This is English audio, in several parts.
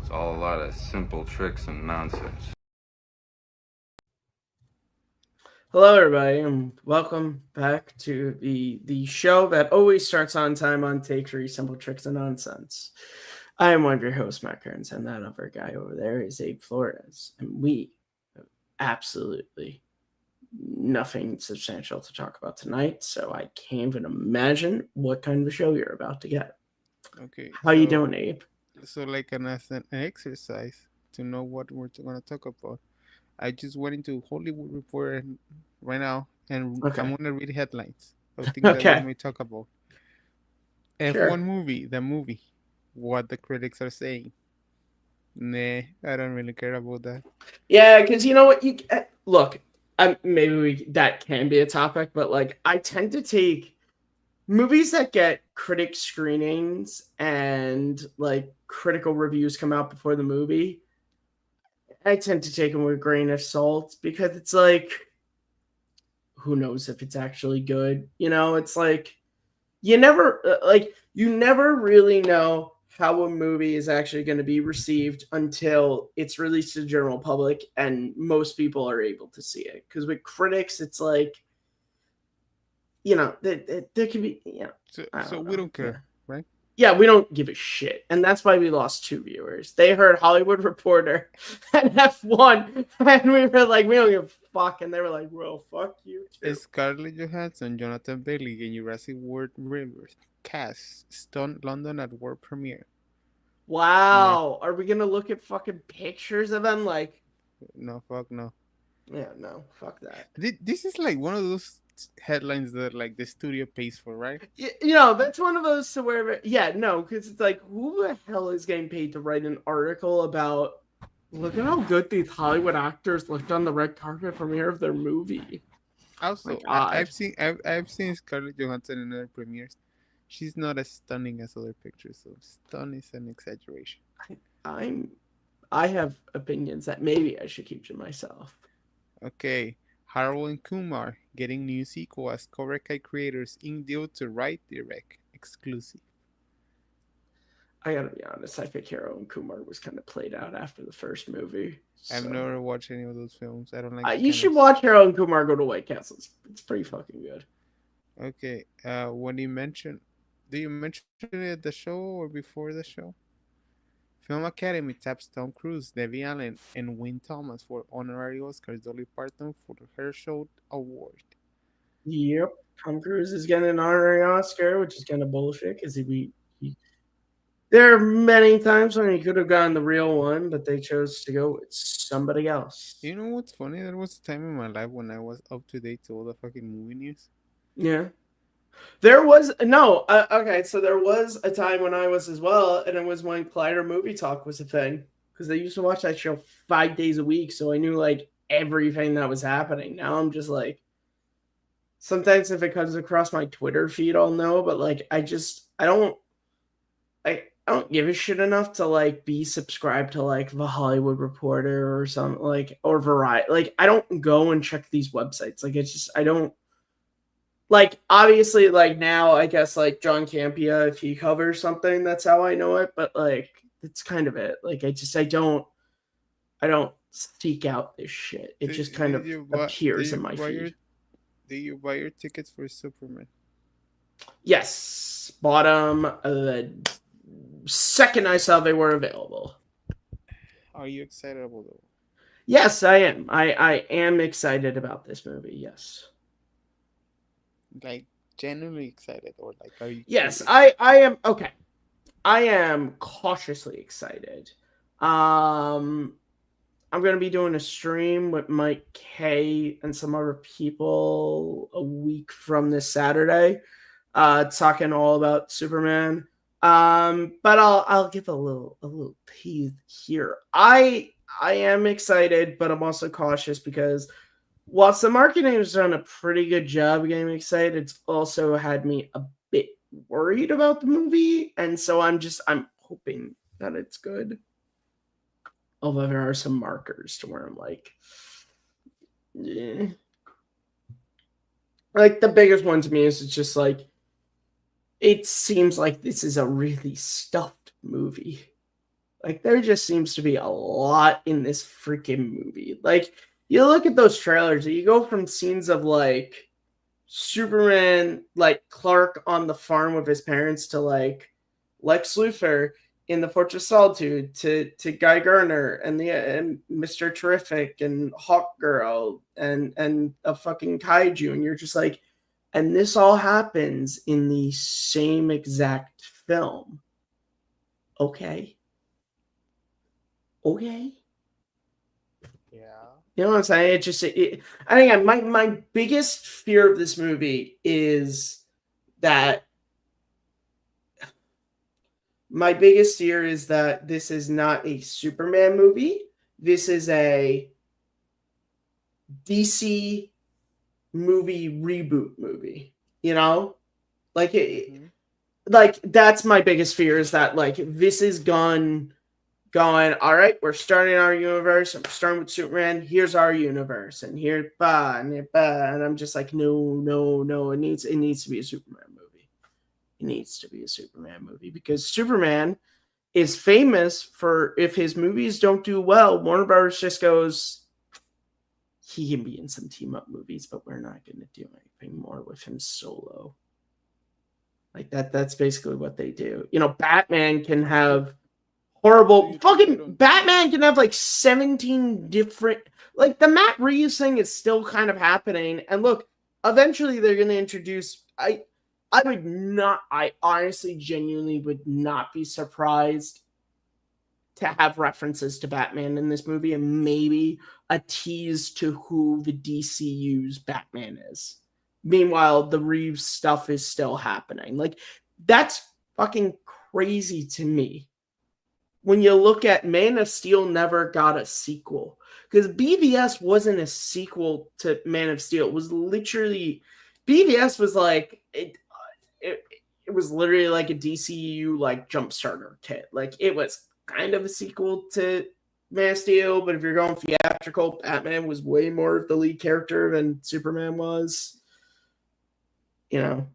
It's all a lot of simple tricks and nonsense. Hello, everybody, and welcome back to the show that always starts on time on Take Three: Simple Tricks and Nonsense. I am one of your hosts, Matt Kearns, and that other guy over there is Abe Flores, and we have absolutely nothing substantial to talk about tonight. So I can't even imagine what kind of a show you're about to get. Okay, How you doing, Abe? like an exercise to know what we're going to talk about. I just went into Hollywood Reporter right now, and I'm Okay, going to read headlines of things that we okay, may talk about. F1 sure. movie, the movie, what the critics are saying. Nah, I don't really care about that. Yeah, because you know what you look. Maybe that can be a topic, but like I tend to take movies that get critic screenings and like critical reviews come out before the movie. I tend to take them with a grain of salt because it's like, who knows if it's actually good? You know, it's like you never really know how a movie is actually going to be received until it's released to the general public and most people are able to see it. Because with critics, it's like, there can be, So, I so don't we know. don't Yeah. care, right? Yeah, we don't give a shit. And that's why we lost 2 viewers. They heard Hollywood Reporter and F1, and we were like, we don't give a fuck. And they were like, well, fuck you too. Scarlett Johansson, Jonathan Bailey, and Jurassic World Rivers cast stunned London at world premiere. Nah, Wow. Are we going to look at fucking pictures of them? Like, no, fuck no. yeah, no, fuck that. This is like one of those headlines that like the studio pays for, right? That's one of those to where, yeah, no, because it's like, who the hell is getting paid to write an article about, look at how good these Hollywood actors looked on the red carpet premiere of their movie? My Also, God. I've seen Scarlett Johansson in other premieres. She's not as stunning as other pictures, so stun is an exaggeration. I'm I have opinions that maybe I should keep to myself. Okay, Harold and Kumar getting new sequel as Cobra Kai creators in deal to write direct exclusive. I gotta be honest, I think Hero and Kumar was kind of played out after the first movie. I've So never watched any of those films. I don't like the you kind of. should watch Hero and Kumar go to White Castle. It's pretty fucking good. Okay, when you mention, do you mention it at the show or before the show? Film Academy taps Tom Cruise, Debbie Allen, and Wynn Thomas for honorary Oscars. Dolly Parton for the Herschel Award. Yep. Tom Cruise is getting an honorary Oscar, which is kind of bullshit because there are many times when he could have gotten the real one, but they chose to go with somebody else. You know what's funny? There was a time in my life when I was up to date to all the fucking movie news. Yeah. There was no okay, so there was a time when I was as well, and it was when Collider Movie Talk was a thing because I used to watch that show 5 days a week, so I knew like everything that was happening. Now I'm just like, sometimes if it comes across my Twitter feed, I'll know, but like I don't give a shit enough to like be subscribed to like the Hollywood Reporter or something like or Variety. Like I don't go and check these websites. Like it's just I don't like obviously like now I guess like John Campia if he covers something that's how I know it, but like that's kind of it. Like I don't seek out this shit. It just kind of Did appears in you my buy your feed. did you buy your tickets for Superman? Yes, bought them the second I saw they were available. Are you excited about it? Yes, I am. I am excited about this movie. Yes. Like genuinely excited, or like are you Yes, curious? I am okay. I am cautiously excited. Um I'm gonna be doing a stream with Mike K and some other people a week from this Saturday, talking all about Superman. But I'll give a little tease here. I am excited, but I'm also cautious because whilst the marketing has done a pretty good job getting me excited, it's also had me a bit worried about the movie, and so I'm hoping that it's good. Although there are some markers to where I'm like, eh. Like the biggest one to me is it's just like it seems like this is a really stuffed movie. Like, there just seems to be a lot in this freaking movie. Like, you look at those trailers, and you go from scenes of like Superman, like Clark on the farm with his parents, to like Lex Luthor in the Fortress of Solitude, to Guy Gardner and Mr. Terrific and Hawkgirl and a fucking kaiju, and you're just like, and this all happens in the same exact film. Okay. Yeah. You know what I'm saying? I think my biggest fear of this movie is that this is not a Superman movie. This is a DC movie reboot movie. You know, like like that's my biggest fear, is that like this is going, all right, we're starting our universe, and we're starting with Superman. Here's our universe, and here, and I'm just like, no, it needs to be a Superman movie. It needs to be a Superman movie, because Superman is famous for, if his movies don't do well, Warner Brothers just goes, he can be in some team up movies, but we're not going to do anything more with him solo. Like that's basically what they do. You know, Batman can have horrible fucking Batman can have like 17 different, like the Matt Reeves thing is still kind of happening. And look, eventually they're going to introduce, I honestly genuinely would not be surprised to have references to Batman in this movie, and maybe a tease to who the DCU's Batman is. Meanwhile, the Reeves stuff is still happening. Like, that's fucking crazy to me. When you look at Man of Steel never got a sequel, because BVS wasn't a sequel to Man of Steel. It was literally, BVS was like, it was literally like a DCU like Jumpstarter kit. Like, it was kind of a sequel to Man of Steel, but if you're going theatrical, Batman was way more of the lead character than Superman was. You know,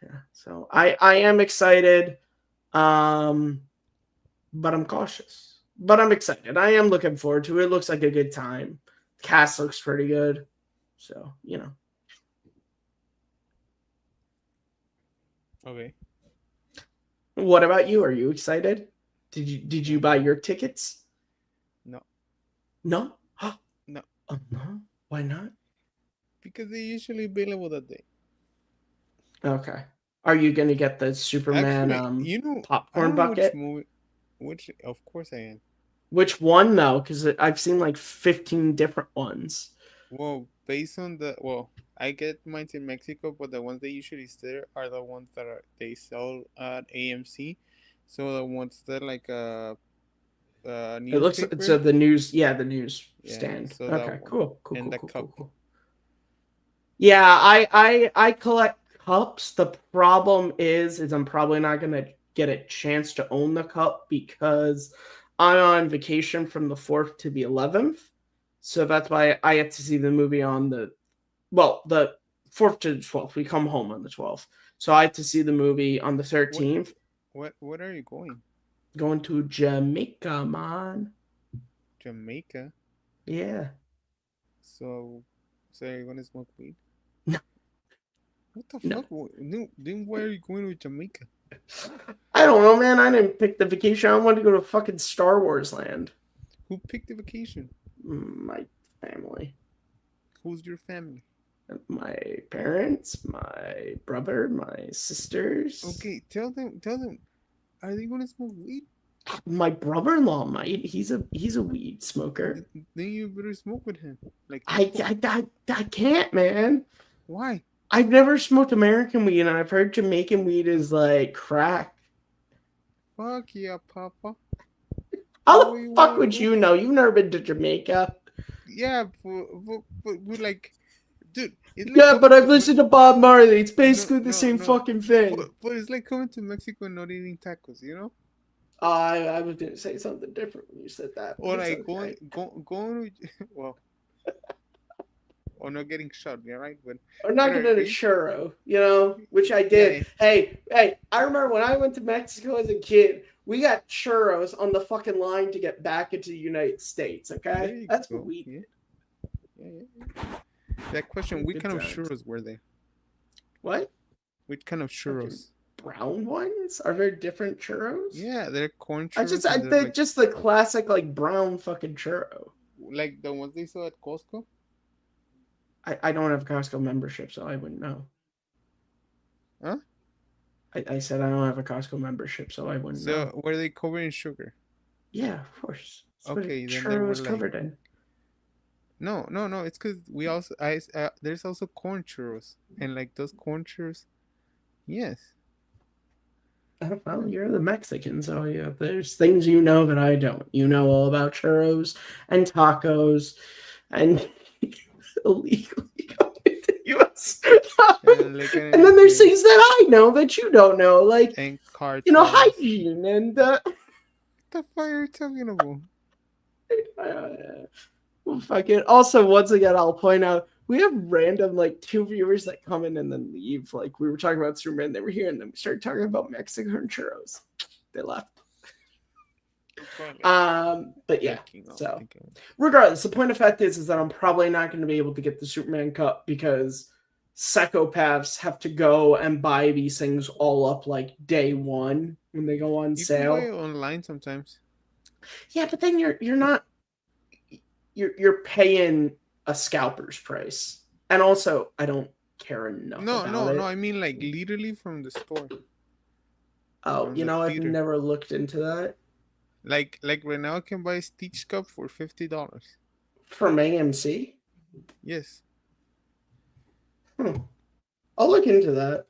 yeah. So I am excited, but I'm cautious. But I'm excited. I am looking forward to it. It looks like a good time. The cast looks pretty good. So, you know. Okay. What about you? Are you excited? Did you buy your tickets? No. No? No. No? Why not? Because they're usually available that day. Okay. Are you gonna get the Superman Actually, popcorn bucket? Which of course I am. Which one though? Because I've seen like 15 different ones. Well, based on I get mine in Mexico, but the ones they usually sell are the ones that they sell at AMC. So the ones that like newspaper. It looks so the news, the news stand. So okay, cool. And the cup. Cool. Yeah, I collect cups. The problem is I'm probably not gonna get a chance to own the cup because I'm on vacation from the 4th to the 11th. So that's why I have to see the movie on the 4th to the 12th. We come home on the 12th. So I have to see the movie on the 13th. What are you going? Going to Jamaica, man. Jamaica? Yeah. So you're gonna smoke weed? No. What the fuck? No. Then why are you going to Jamaica? I don't know, man. I didn't pick the vacation. I wanted to go to fucking Star Wars land. Who picked the vacation? My family. Who's your family? My parents, my brother, my sisters. Okay, tell them. Are they gonna smoke weed? My brother-in-law might. He's a weed smoker. Then you better smoke with him. Like I can't, man. Why? I've never smoked American weed, and I've heard Jamaican weed is like crack. Fuck yeah, Papa. How the fuck would you know? You've never been to Jamaica. Yeah, but like, dude. But I've listened to Bob Marley. It's basically the same fucking thing. But it's like coming to Mexico and not eating tacos, you know? I was gonna say something different when you said that. Or like going well, or not getting shot, yeah, right? But or not getting a churro, you know, which I did. Yeah. Hey, I remember when I went to Mexico as a kid, We got churros on the fucking line to get back into the United States. There Okay, you that's go. what we Yeah. did. That question: what Good kind of times. churros were they? What? Which kind of Fucking churros? brown ones? Are there different churros? Yeah, they're corn I churros, and they're like just the classic like brown fucking churro. the ones they saw at Costco. I don't have a Costco membership, so I wouldn't know. Huh? I said I don't have a Costco membership, so I wouldn't So know. were they covered in sugar? Yeah, of course. That's what a Okay, then they churro were is like covered in. no, no, no. It's because we also there's also corn churros, and like those corn churros. Yes. Well, you're the Mexican, so yeah, there's things you know that I don't. You know all about churros and tacos and illegally coming into the U.S. And like And then there's things that I know that you don't know, like, and cartels. hygiene and What the fuck are you talking about? fuck it. Also, once again, I'll point out we have random like 2 viewers that come in and then leave. Like we were talking about Superman, they were here, and then we started talking about Mexican churros. They left. But yeah. So regardless, the point of fact is that I'm probably not going to be able to get the Superman cup because psychopaths have to go and buy these things all up like day one when they go on You sale. can buy it online sometimes. Yeah, but then you're not you're paying a scalper's price. And also, I don't care enough about it. No. I mean like literally from the store. Oh, from the I've theater. never looked into that. Like right now, I can buy a Stitch cup for $50. From AMC? Yes. I'll look into that.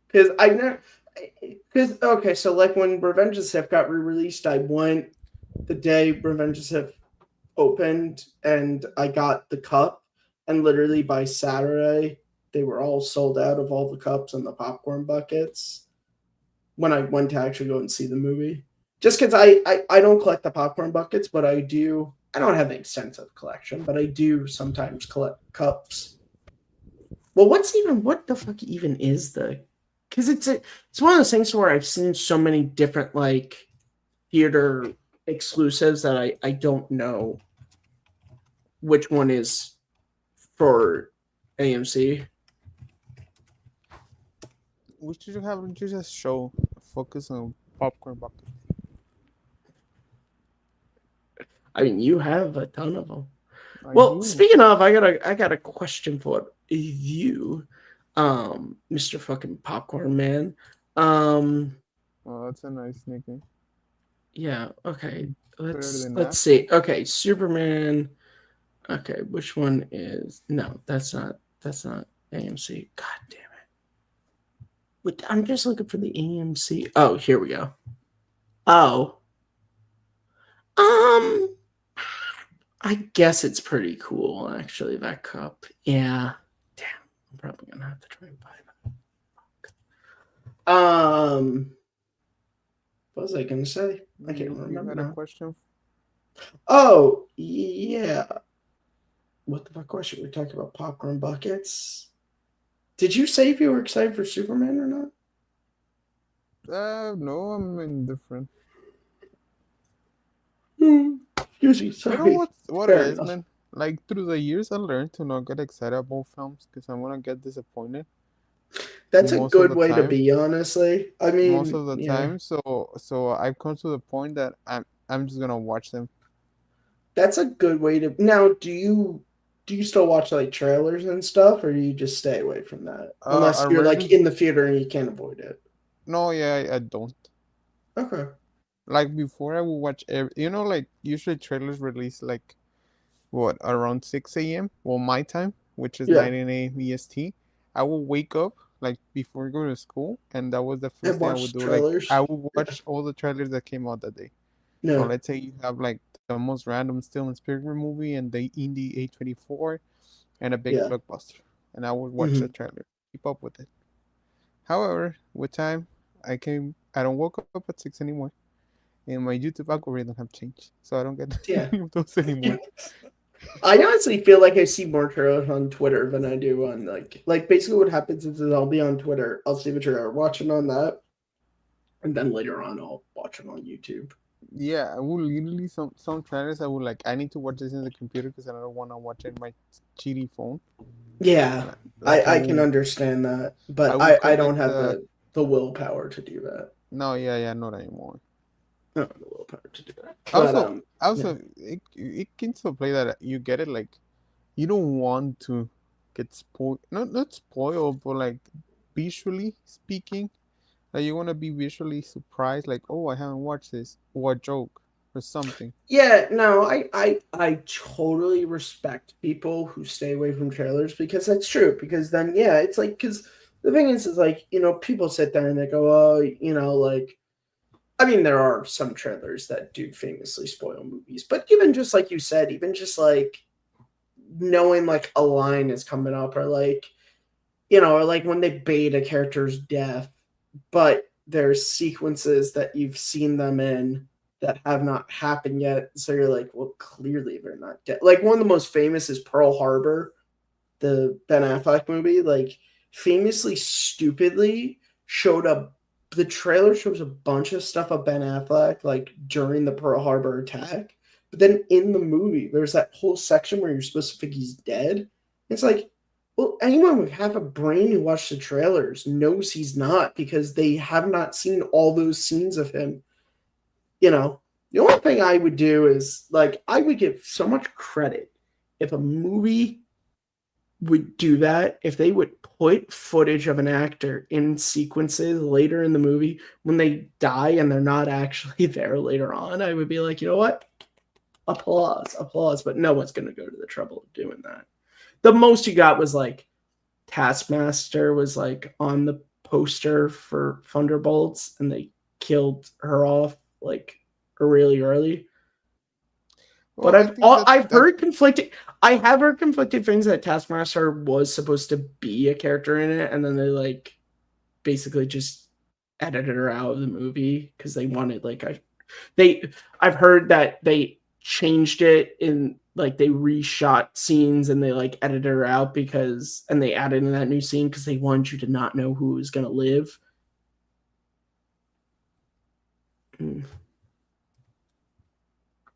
Because I know. Because, okay, so like when Revenge of the Sith got re-released, I went the day Revenge of the Sith opened and I got the cup. And literally by Saturday, they were all sold out of all the cups and the popcorn buckets when I went to actually go and see the movie. Just because I don't collect the popcorn buckets, but I do. I don't have an extensive collection, but I do sometimes collect cups. Well, what the fuck even is the? Because it's one of those things where I've seen so many different like theater exclusives that I don't know which one is for AMC. We should have just a show focus on popcorn buckets. I mean, you have a ton of them. Well, speaking of, I got a question for you, Mr. Fucking Popcorn Man. Oh, that's a nice nickname. Yeah. Okay. Let's see. Okay, Superman. Okay, which one is? No, that's not AMC. God damn it! I'm just looking for the AMC. Oh, here we go. Oh. I guess it's pretty cool, actually, that cup. Yeah. Damn. I'm probably going to have to try and buy that. What was I going to say? I can't remember now. A question? Oh, yeah. What the fuck question? We're talking about popcorn buckets. Did you say if you were excited for Superman or not? No, I'm indifferent. Excuse me, sorry. You know what it is, man? Like, through the years, I learned to not get excited about films because I'm gonna get disappointed. That's a good way to be, honestly. I mean, most of the time, so I've come to the point that I'm just gonna watch them. That's a good way to. Now, do you still watch like trailers and stuff, or do you just stay away from that unless you're like in the theater and you can't avoid it? No, yeah, I don't. Okay. Like before, I would watch like usually trailers release like what around 6 a.m. Well, my time, which is 9 a.m. EST. I will wake up like before going to school, and that was the first thing I would do. Trailers. Like I would watch all the trailers that came out that day. So let's say you have like the most random Steven Spielberg movie and the indie A24 and a big blockbuster, and I would watch the trailer, keep up with it. However, with time, I don't wake up at 6 anymore, and my YouTube algorithm have changed, so I don't get any of those anymore. I honestly feel like I see more trailers on Twitter than I do on like basically what happens is I'll be on Twitter, I'll see the trailer, watch it on that, and then later on I'll watch it on YouTube. Yeah, I will literally some trailers I would like. I need to watch this in the computer because I don't want to watch it in my cheaty phone. Yeah, Like I can understand that, I but will I don't connect have the. the willpower to do that. No, yeah, not anymore. I don't have the willpower to do that. But Also, yeah. it can still play that you get it like you don't want to get spoiled. Not spoiled, but like visually speaking, that you want to be visually surprised. Like, oh, I haven't watched this, or a joke, or something. Yeah, no, I totally respect people who stay away from trailers because that's true. Because then, yeah, it's like, because the thing is like, people sit there and they go, oh, like, I mean, there are some trailers that do famously spoil movies, but even just like you said, even just like knowing like a line is coming up, or like, or like when they bait a character's death, but there's sequences that you've seen them in that have not happened yet. So you're like, well, clearly they're not dead. Like one of the most famous is Pearl Harbor, the Ben Affleck movie. Like famously, stupidly showed up. The trailer shows a bunch of stuff of Ben Affleck like during the Pearl Harbor attack. But then in the movie, there's that whole section where you're supposed to think he's dead. It's like, well, anyone with half a brain who watched the trailers knows he's not because they have not seen all those scenes of him. The only thing I would do is like I would give so much credit if a movie would do that, if they would put footage of an actor in sequences later in the movie when they die and they're not actually there later on. I would be like, you know what? Applause. But no one's going to go to the trouble of doing that. The most you got was like Taskmaster was like on the poster for Thunderbolts and they killed her off like really early. Well, But I've heard conflicting. I have heard conflicting things that Taskmaster was supposed to be a character in it, and then they like basically just edited her out of the movie because they wanted like I've heard that they changed it in like they reshot scenes and they like edited her out and they added in that new scene because they wanted you to not know who was gonna live.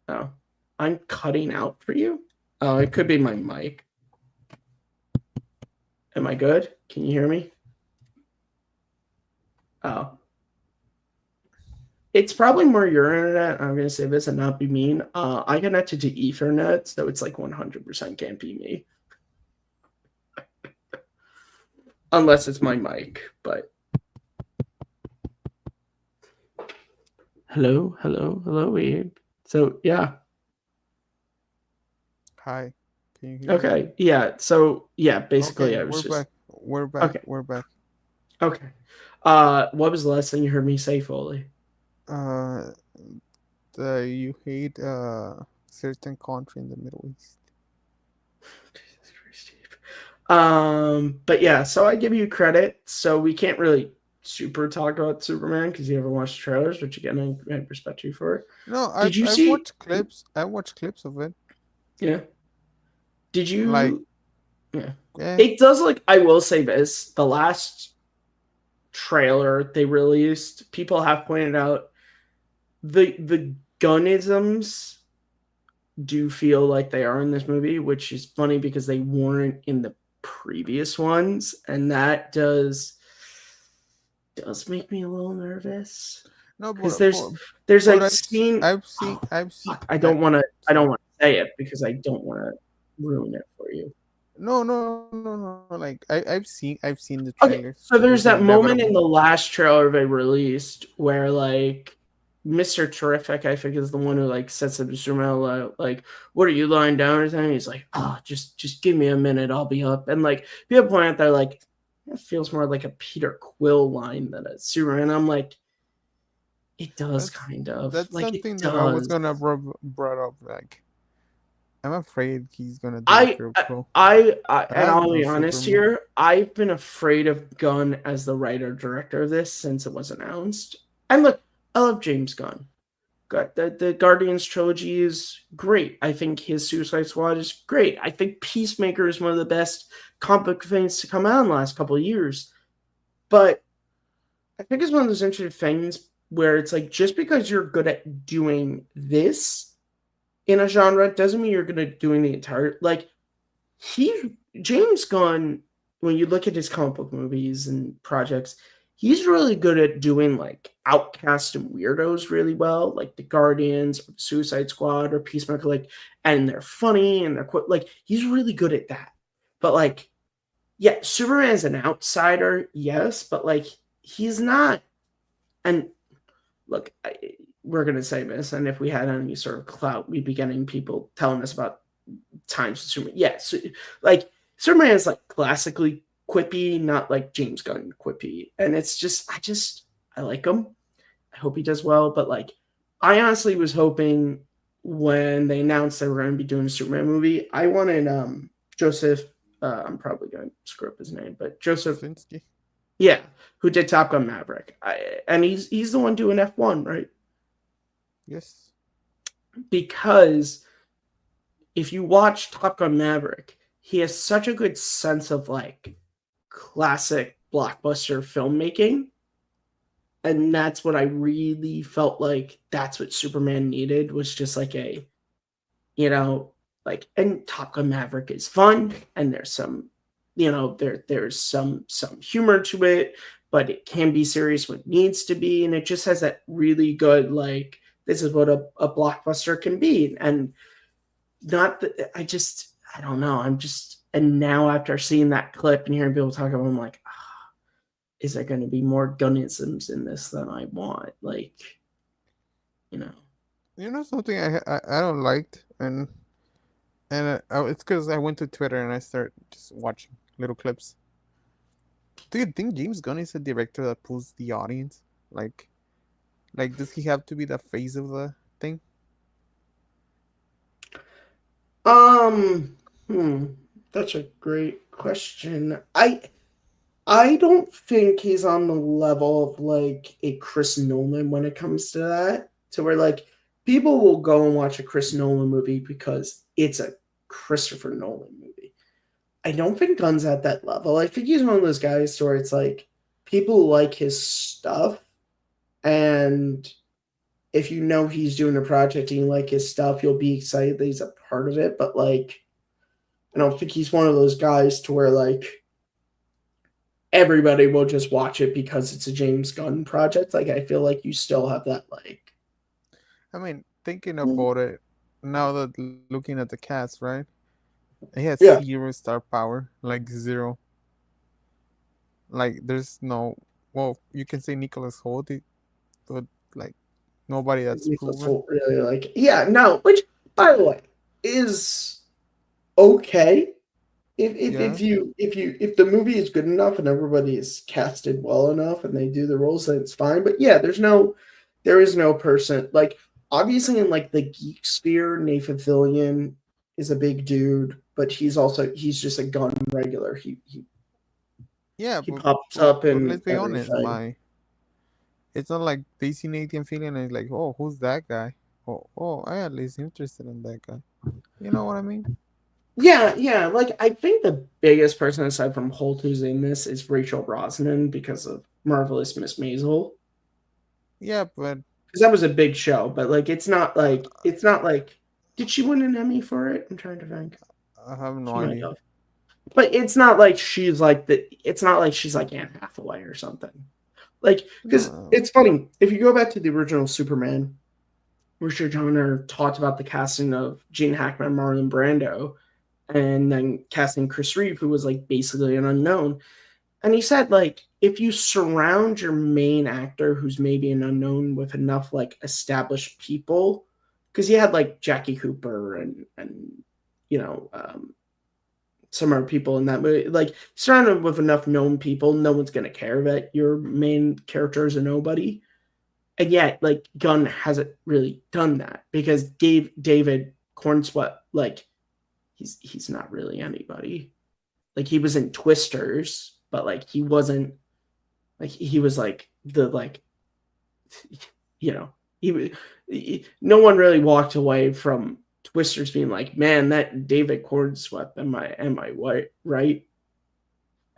Oh, I'm cutting out for you. Oh, it could be my mic. Am I good? Can you hear me? Oh. It's probably more your internet. I'm going to say this and not be mean. I connected to Ethernet, so it's like 100% can't be me. Unless it's my mic, but... Hello? So, yeah. Hi. Can you hear me? Okay, yeah. So, yeah, basically okay, I was We're back. Okay. We're back. Okay. What was the last thing you heard me say, Foley? You hate certain country in the Middle East. Jesus Christ. But yeah, so I give you credit. So we can't really super talk about Superman because you haven't watched trailers, which again I respect you for. No, I've watched clips. I watched clips of it. Yeah. Did you like? Yeah. Yeah. It does look. I will say this: the last trailer they released, people have pointed out the gunisms do feel like they are in this movie, which is funny because they weren't in the previous ones, and that does make me a little nervous. No, because but there's but a scene. I've seen. I don't want to say it because I don't want to ruin it for you. No. Like I've seen the trailers. Okay, so there's that moment in the last trailer they released where like Mr. Terrific, I think, is the one who like sets up the Superman like, what are you lying down or something? He's like, just give me a minute, I'll be up. And like people point out there like it feels more like a Peter Quill line than a Superman. I'm like, it does kind of. That's like, something that I was gonna brought up. Like, I'm afraid he's gonna do and I'll be honest here. I've been afraid of Gunn as the writer director of this since it was announced. And look, I love James Gunn. The Guardians trilogy is great. I think his Suicide Squad is great. I think Peacemaker is one of the best comic book things to come out in the last couple of years. But I think it's one of those interesting things where it's like just because you're good at doing this in a genre doesn't mean you're good at doing the entire like James Gunn, when you look at his comic book movies and projects, he's really good at doing like outcast and weirdos really well, like the Guardians or Suicide Squad or Peacemaker, like, and they're funny and they're like he's really good at that. But like, yeah, Superman's an outsider, yes, but like he's not. And look, we're gonna say this, and if we had any sort of clout, we'd be getting people telling us about times Superman. Yes, like Superman is like classically quippy, not like James Gunn quippy, and it's just I like him. I hope he does well, but like I honestly was hoping when they announced they were going to be doing a Superman movie, I wanted Joseph. I'm probably going to screw up his name, but Joseph. Finsky. Yeah, who did Top Gun Maverick, and he's the one doing F1, right? Yes. Because if you watch Top Gun Maverick, he has such a good sense of like classic blockbuster filmmaking. And that's what I really felt like that's what Superman needed was just like a, like, and Top Gun Maverick is fun and there's some, there's some humor to it, but it can be serious when it needs to be. And it just has that really good, like, this is what a blockbuster can be. And not that I don't know. And now after seeing that clip and hearing people talk about it, I'm like, is there going to be more Gunnisms in this than I want? Like, Something I don't liked, and it's because I went to Twitter and I started just watching little clips. Do you think James Gunn is a director that pulls the audience? Like does he have to be the face of the thing? That's a great question. I don't think he's on the level of like a Chris Nolan when it comes to that. To where like people will go and watch a Chris Nolan movie because it's a Christopher Nolan movie. I don't think Gunn's at that level. I think he's one of those guys where it's like people like his stuff, and if you know he's doing a project and you like his stuff, you'll be excited that he's a part of it. But like, I don't think he's one of those guys to where like everybody will just watch it because it's a James Gunn project. Like, I feel like you still have that, like. I mean, thinking about it now that looking at the cast, right? He has zero star power, like zero. Like, there's no. Well, you can say Nicholas Hoult, but like nobody that's Nicholas proven. Hoult really like, no. Which, by the way, is okay. If the movie is good enough and everybody is casted well enough and they do the roles, then it's fine. But yeah, there is no person like obviously in like the geek sphere, Nathan Fillion is a big dude, but he's just a Gunn regular. He pops up and let's be honest, it's not like they see Nathan Fillion and it's like, oh, who's that guy? Oh, I at least interested in that guy. You know what I mean? Yeah. Like, I think the biggest person aside from Holt who's in this is Rachel Brosnan because of Marvelous Miss Maisel. Yeah, but because that was a big show. But like, it's not like did she win an Emmy for it? I'm trying to think. I have no idea. But it's not like she's like it's not like she's like Anne Hathaway or something. Like, because it's funny if you go back to the original Superman, Richard Donner talked about the casting of Gene Hackman, Marlon Brando, and then casting Chris Reeve, who was like basically an unknown. And he said, like, if you surround your main actor, who's maybe an unknown, with enough like established people, because he had like Jackie Cooper and some other people in that movie, like surrounded with enough known people, no one's gonna care that your main character is a nobody. And yet, like, Gunn hasn't really done that because David Cornsweet, like, he's not really anybody. Like, he was in Twisters, but like he wasn't like he was like the like no one really walked away from Twisters being like, man, that David Cornsweet, am I right?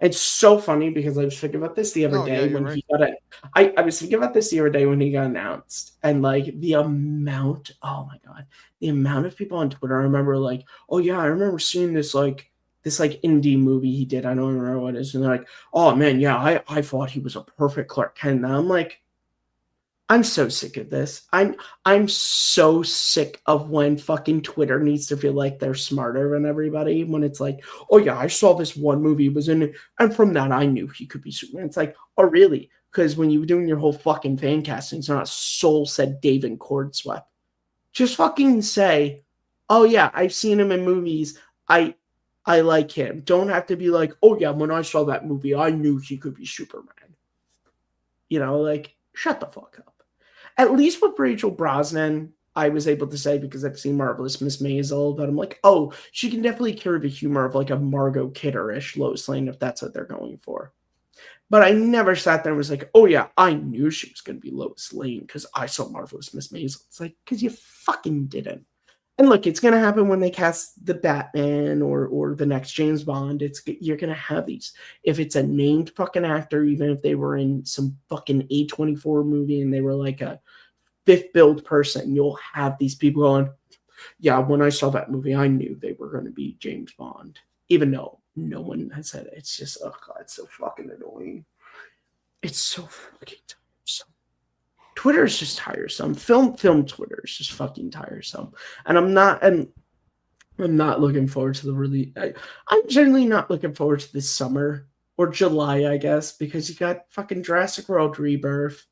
It's so funny because I was thinking about this the other No, yeah, day you're when right. he got it. I was thinking about this the other day when he got announced, and like the amount, oh my god, the amount of people on Twitter. I remember like, oh yeah, I remember seeing this indie movie he did. I don't remember what it is, and they're like, oh man, yeah, I thought he was a perfect Clark Kent. And I'm like, I'm so sick of this. I'm so sick of when fucking Twitter needs to feel like they're smarter than everybody. When it's like, oh yeah, I saw this one movie was in it, and from that I knew he could be Superman. It's like, oh really? Because when you were doing your whole fucking fan casting, it's not a soul said David Cordswept. Just fucking say, oh yeah, I've seen him in movies. I like him. Don't have to be like, oh yeah, when I saw that movie, I knew he could be Superman. Like shut the fuck up. At least with Rachel Brosnan, I was able to say because I've seen Marvelous Miss Maisel that I'm like, oh, she can definitely carry the humor of like a Margot Kidder-ish Lois Lane if that's what they're going for. But I never sat there and was like, oh yeah, I knew she was going to be Lois Lane because I saw Marvelous Miss Maisel. It's like, because you fucking didn't. And look, it's going to happen when they cast the Batman or the next James Bond. You're going to have these. If it's a named fucking actor, even if they were in some fucking A24 movie and they were like a fifth build person, you'll have these people going, yeah, when I saw that movie, I knew they were going to be James Bond. Even though no one has said it. It's just, oh God, it's so fucking annoying. It's so fucking tiresome. Twitter is just tiresome. Film Twitter is just fucking tiresome. And I'm not looking forward to the release. I'm generally not looking forward to this summer or July, I guess, because you got fucking Jurassic World Rebirth,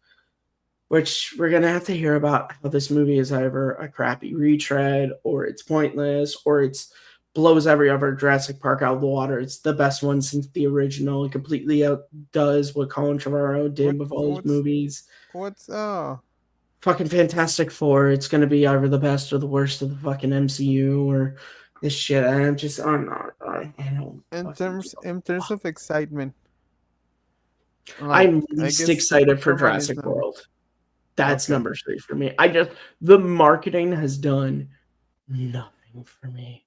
which we're gonna have to hear about how this movie is either a crappy retread or it's pointless or it's blows every other Jurassic Park out of the water. It's the best one since the original. It completely outdoes what Colin Trevorrow did with all his movies. What's Fucking Fantastic Four. It's gonna be either the best or the worst of the fucking MCU or this shit. And I'm not. I don't. in terms of excitement? Like, I'm I least guess excited for Superman is Jurassic number. World. That's Okay. number 3 for me. The marketing has done nothing for me.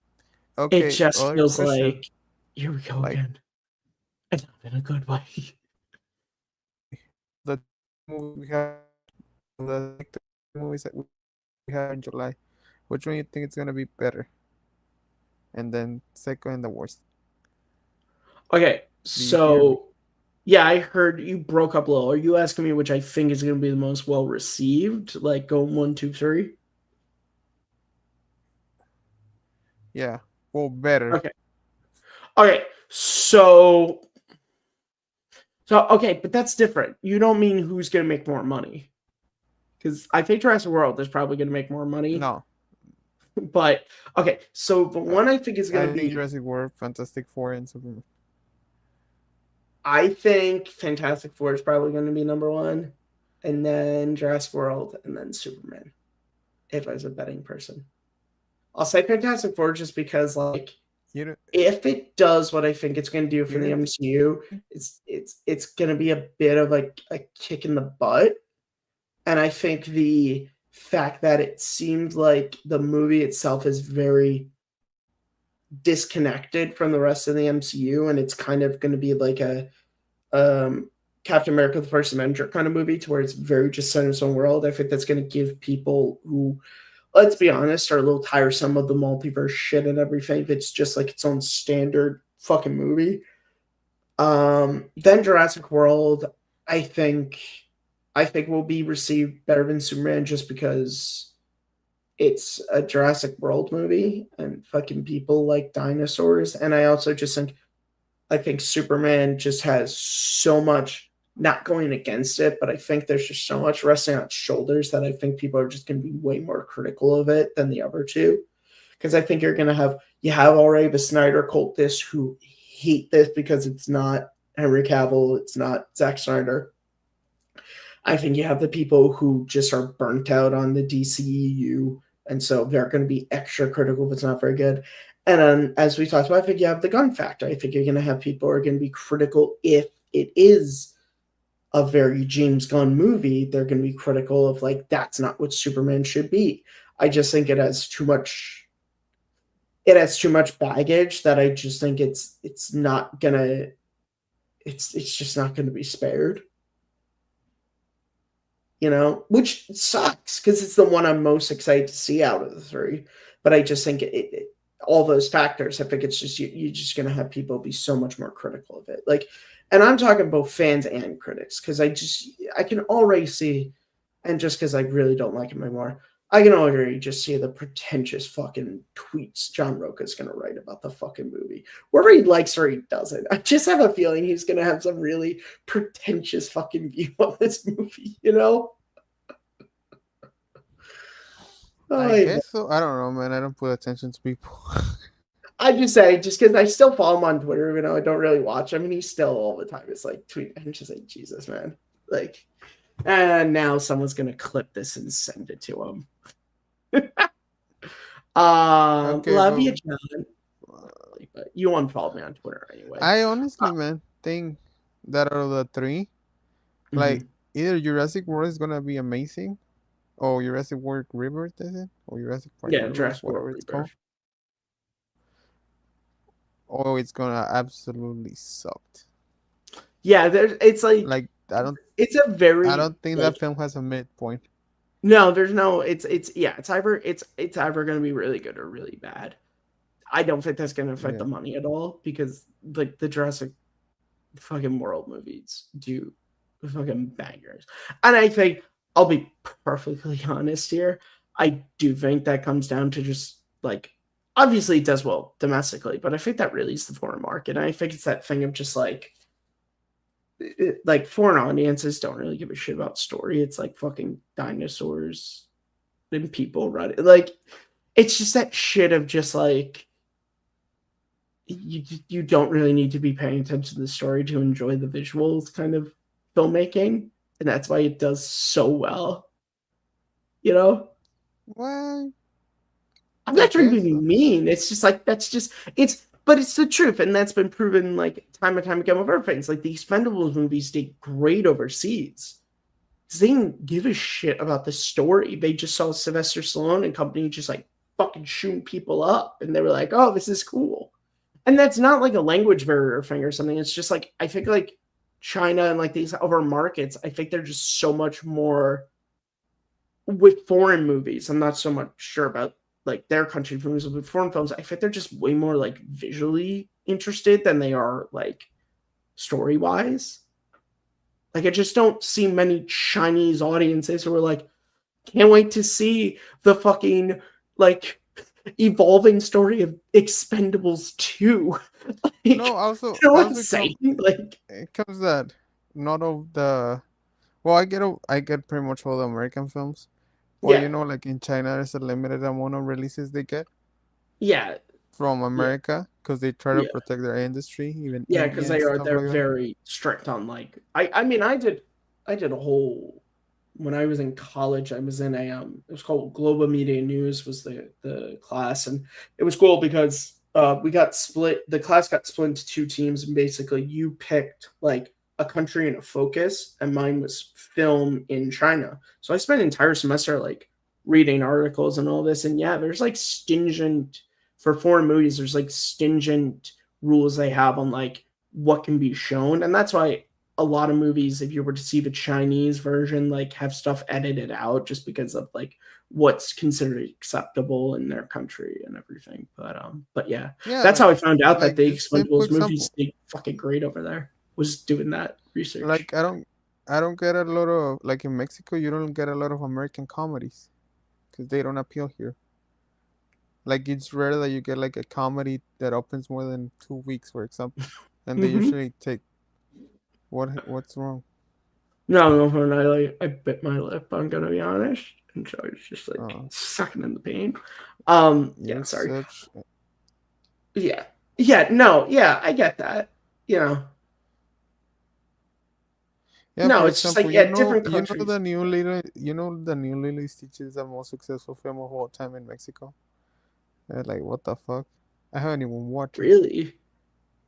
It Okay. just Other feels question. like here we go Like again. And not in a good way. the movie we have, the movies that we have in July. Which one you think it's gonna be better? And then second and the worst. Okay, Do you hear me? so yeah, I heard you broke up a little. Are you asking me which I think is going to be the most well received? Like going 1, 2, 3? Yeah. Well, better. Okay. Okay. So okay, but that's different. You don't mean who's going to make more money. Because I think Jurassic World is probably going to make more money. No. But okay, so the one I think is going I to think be, Jurassic World, Fantastic Four, and Superman. I think Fantastic Four is probably going to be number 1, and then Jurassic World, and then Superman. If I was a betting person, I'll say Fantastic Four just because, like, You don't. if it does what I think it's going to do for You the don't. MCU, it's going to be a bit of like a kick in the butt. And I think the fact that it seemed like the movie itself is very disconnected from the rest of the MCU, and it's kind of going to be like a Captain America: The First Avenger kind of movie, to where it's very just set in its own world. I think that's going to give people who, let's be honest, are a little tiresome of the multiverse shit and everything. It's just like its own standard fucking movie. Then Jurassic World, I think, will be received better than Superman just because it's a Jurassic World movie and fucking people like dinosaurs. And I also just think Superman just has so much, not going against it, but I think there's just so much resting on its shoulders that I think people are just going to be way more critical of it than the other two. Because I think you have already the Snyder cultists who hate this because it's not Henry Cavill, it's not Zack Snyder. I think you have the people who just are burnt out on the DCEU, and so they're going to be extra critical if it's not very good. And then, as we talked about, I think you have the gun factor. I think you're going to have people who are going to be critical if it is a very James Gunn movie. They're going to be critical of, like, that's not what Superman should be. I just think it has too much baggage that I just think it's not going to it's just not going to be spared. Which sucks because it's the one I'm most excited to see out of the three. But I just think all those factors, I think it's just you're just going to have people be so much more critical of it. Like, and I'm talking both fans and critics because I can already see, and just because I really don't like him anymore, I can already just see the pretentious fucking tweets John Roca's going to write about the fucking movie. Whether he likes or he doesn't, I just have a feeling he's going to have some really pretentious fucking view on this movie, I guess so. I don't know, man. I don't pay attention to people. I just say, just because I still follow him on Twitter, even though I don't really watch. I mean, he's still all the time. It's like tweet. I'm just like, Jesus, man. Like, and now someone's gonna clip this and send it to him. Okay, Love you, John. But you unfollowed me on Twitter anyway. I honestly, man, think that out of the three, like either Jurassic World is gonna be amazing, or Jurassic World Rebirth, is it? Or Jurassic Park Rebirth, Jurassic whatever World it's Rebirth. called. Or it's gonna absolutely suck. Yeah, it's like I don't it's a very I don't think like, that film has a midpoint. no, there's no it's either gonna be really good or really bad. I don't think that's gonna affect the money at all because like the Jurassic fucking World movies do fucking bangers. And I think I'll be perfectly honest here. I do think that comes down to just like obviously it does well domestically, but I think that really is the foreign market. And I think it's that thing of just like foreign audiences don't really give a shit about story. It's like fucking dinosaurs and people running. Like it's just that shit of just like you don't really need to be paying attention to the story to enjoy the visuals kind of filmmaking, and that's why it does so well. Well, I'm I not trying to guess be so. mean. It's just like but it's the truth, and that's been proven like time and time again with other things. Like the Expendables movies did great overseas. They didn't give a shit about the story. They just saw Sylvester Stallone and company just like fucking shooting people up, and they were like, "Oh, this is cool." And that's not like a language barrier thing or something. It's just like I think like China and like these other markets, I think they're just so much more with foreign movies. I'm not so much sure about like their country movies with foreign films. I think they're just way more like visually interested than they are like story wise. Like I just don't see many Chinese audiences who are like, can't wait to see the fucking like evolving story of Expendables 2. Like, No, also, you know what I'm also saying? Like, it comes that not of the. Well, I get pretty much all the American films. Well, yeah, like in China, there's a limited amount of releases they get yeah, from yeah, America because they try to yeah, protect their industry, even yeah, because India and stuff they're like that. very strict on like I mean I did a whole when I was in college, I was in a it was called Global Media News was the class, and it was cool because we got split. The class got split into two teams, and basically you picked like a country and a focus, and mine was film in China. So I spent an entire semester like reading articles and all this, and yeah, there's like stingent for foreign movies. There's like stingent rules they have on like what can be shown, and that's why a lot of movies, if you were to see the Chinese version, like have stuff edited out just because of like what's considered acceptable in their country and everything. But yeah, Yeah, that's how I found out that the just simple Expendables movies example. did fucking great over there. Was doing that research. Like I don't get a lot of like in Mexico. You don't get a lot of American comedies because they don't appeal here. Like it's rare that you get like a comedy that opens more than 2 weeks, for example, and they Mm-hmm. usually take what's wrong. No, I bit my lip. I'm gonna be honest, and so I was just like Uh, sucking in the pain. Yeah, you're sorry. such. Yeah, yeah, no, yeah, I get that. You know, Yeah, no, for it's just example, like yeah, different countries. the new Little, the new Lilo and Stitch is the most successful film of all time in Mexico. Like what the fuck? I haven't even watched it. Really,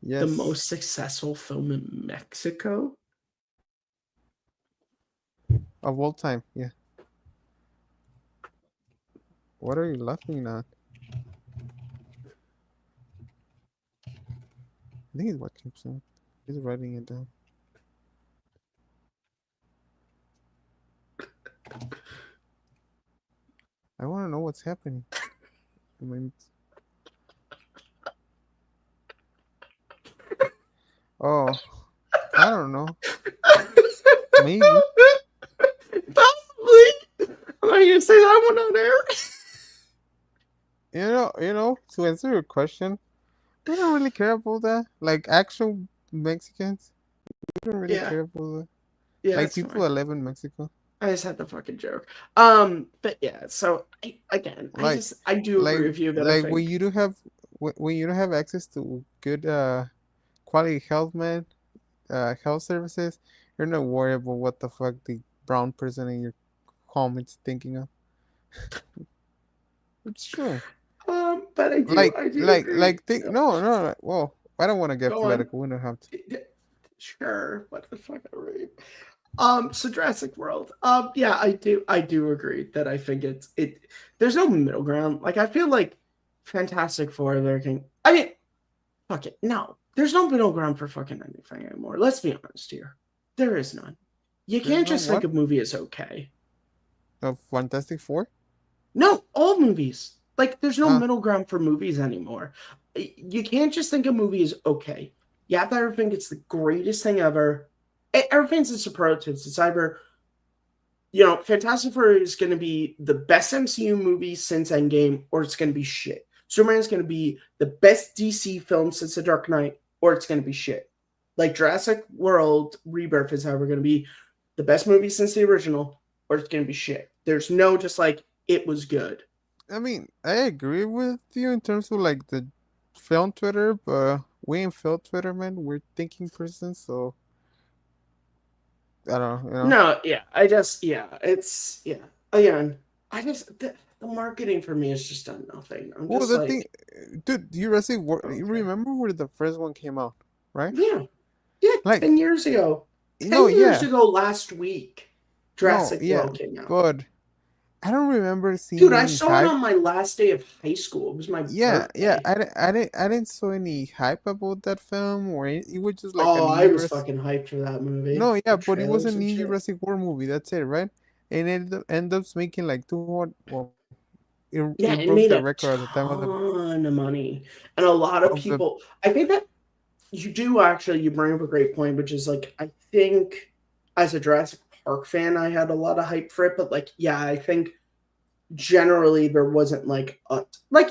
the Yes, most successful film in Mexico? of all time. Yeah. What are you laughing at? I think he's watching something. He's writing it down. I want to know what's happening. I mean, oh, I don't know. Maybe. Possibly. I'm not gonna say that one on air. To answer your question, we don't really care about that. Like actual Mexicans, we don't really Yeah, care about that. yeah, Like that's people fine. that live in Mexico. I just had the fucking joke. But yeah, so Like, I do like, agree with you that I like when think you do have when you don't have access to good quality health, man, health services, you're not worried about what the fuck the brown person in your home is thinking of. It's true. but I do agree. Think no, no, no. Well, I don't want to get Go on. political. We don't have to. Sure. What the fuck are we? So Jurassic World. Yeah, I do agree that I think it. There's no middle ground. Like I feel like Fantastic Four. There can. I mean, fuck it. No, there's no middle ground for fucking anything anymore. Let's be honest here. There is none. You There's can't no just think what? a movie is okay. Of Fantastic Four? No, all movies. Like, there's no Ah, middle ground for movies anymore. You can't just think a movie is okay. You have to ever think it's the greatest thing ever. Everything's in superlatives. It's either, Fantastic Four is going to be the best MCU movie since Endgame, or it's going to be shit. Superman's going to be the best DC film since The Dark Knight, or it's going to be shit. Like, Jurassic World Rebirth is either going to be the best movie since the original, or it's going to be shit. There's no just like, it was good. I mean, I agree with you in terms of like the film Twitter, but we ain't film Twitter, man. We're thinking person, so I don't know. No, yeah, it's Again, the marketing for me is just done nothing. I'm Well, just the thing, like, dude, Jurassic World. You okay, remember where the first one came out, right? yeah, yeah, Like, 10 years ago, no, 10 years yeah, ago last week, no, Jurassic yeah, World came out. but I don't remember Dude, seeing I any saw it hype. on my last day of high school. It was my Yeah, yeah, birthday. I didn't saw any hype about that film, or it was just like a Oh, new I was Jurassic. fucking hyped for that movie. No, yeah, The but it was a trailers and new shit. Jurassic World movie. That's it, right? And it ended up making like 200. Well, it Yeah, it broke made the a record at the time ton of money, and a lot of of the. people. I think that you do actually. You bring up a great point, which is like I think as a Jurassic Park fan, I had a lot of hype for it, but like yeah, I think generally there wasn't like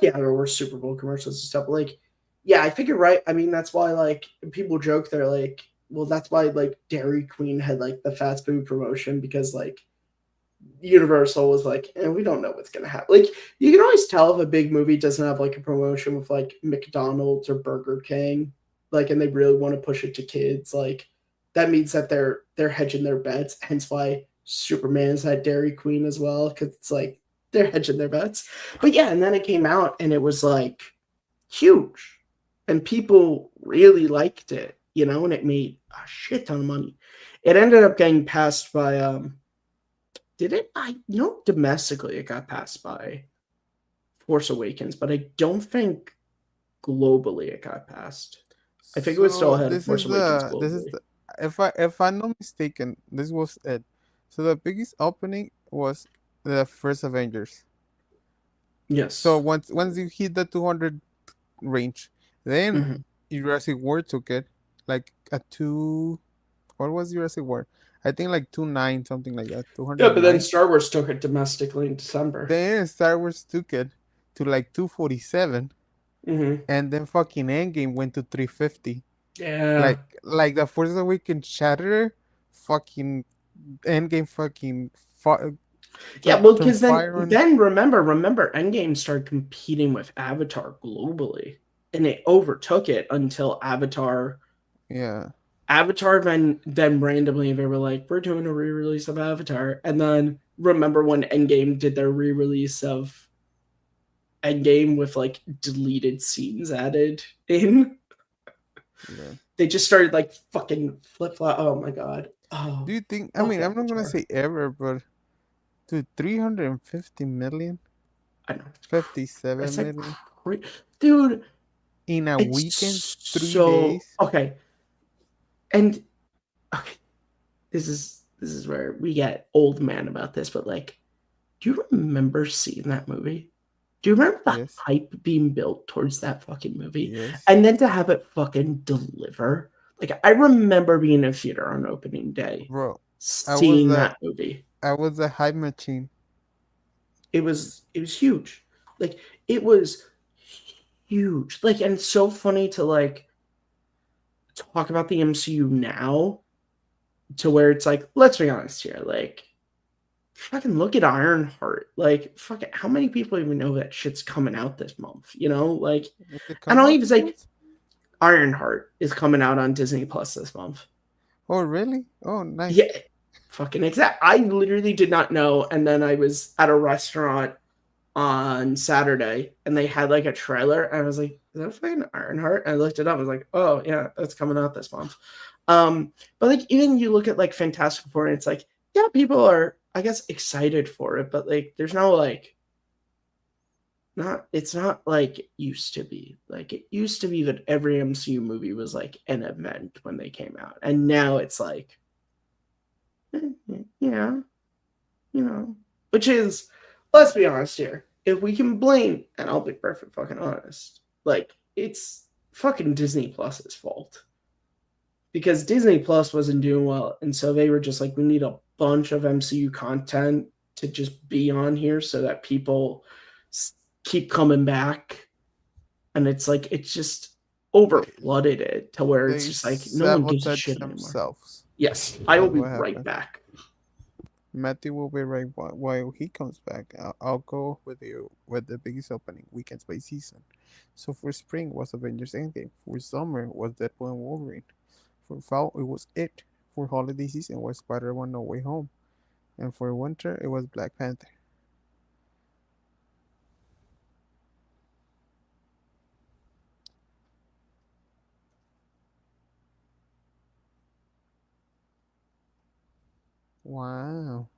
yeah, there were Super Bowl commercials and stuff, but like yeah, I think you're right. I mean, that's why like people joke they're like, well, that's why like Dairy Queen had like the fast food promotion because like Universal was like, and we don't know what's gonna happen. Like you can always tell if a big movie doesn't have like a promotion with like McDonald's or Burger King, like, and they really want to push it to kids. Like that means that they're hedging their bets. Hence why Superman's at Dairy Queen as well, because it's like they're hedging their bets. But yeah, and then it came out and it was like huge, and people really liked it, and it made a shit ton of money. It ended up getting passed by did it? I know domestically it got passed by Force Awakens, but I don't think globally it got passed. I think it was still So ahead of Force Awakens globally. if I'm not mistaken, this was it. So the biggest opening was the first Avengers. So Yes. once you hit the 200 range, then Mhm. Jurassic World took it like a two. What was Jurassic World? I think like 29 something like that. Yeah, but then 209. Star Wars took it domestically in December. Then Star Wars took it to like 247, Hmm. and then fucking Endgame went to 350. Yeah. Like the Force Awakens Shatterer, fucking Endgame fucking Yeah, well, turn because then fire on. then remember, Endgame started competing with Avatar globally, and it overtook it until Yeah, Avatar then randomly they were like, we're doing a re-release of Avatar. And then remember when Endgame did their re-release of Endgame with like deleted scenes added in? yeah. They just started like fucking flip flop. Oh my god. Oh, Do you think? I fuck mean, I'm not gonna Avatar. say ever, but to 350 million, I know. 57 It's like million dude, in a it's weekend, three so days. okay. And okay, this is where we get old man about this, but like, do you remember seeing that movie? Do you remember the Yes. hype being built towards that fucking movie? Yes. And then to have it fucking deliver? Like, I remember being in a theater on opening day, Bro, I was seeing the that movie. I was the hype machine. It was huge. Like, it was huge. Like, and it's so funny to like talk about the MCU now to where it's like, let's be honest here, like fucking look at Ironheart. Like, fuck it, how many people even know that shit's coming out this month? You know, like, Is it and come I'll out even this say month? Ironheart is coming out on Disney Plus this month. Oh, really? Oh, nice. Yeah, fucking exact. I literally did not know, and then I was at a restaurant on Saturday, and they had like a trailer, and I was like, "Is that fucking Ironheart?" And I looked it up. I was like, "Oh yeah, that's coming out this month." But like even you look at like Fantastic Four, and it's like, yeah, people are, I guess, excited for it, but like, there's no like, not it's not like it used to be. Like it used to be that every MCU movie was like an event when they came out, and now it's like, yeah, which is, let's be honest here. If we can blame, and I'll be perfect fucking honest, like it's fucking Disney Plus's fault because Disney Plus wasn't doing well, and so they were just like, we need a bunch of MCU content to just be on here so that people keep coming back, and it's like it's just over They flooded it to where it's they just like no one gives a sabotage shit anymore. themselves. Yes, I will That's be what right happened. back. Matthew will be right while he comes back. I'll go with you with the biggest opening weekends by season. So for spring was Avengers Endgame. For summer was Deadpool and Wolverine. For fall it was It. For holiday season was Spider-Man No Way Home. And for winter it was Black Panther. Wow.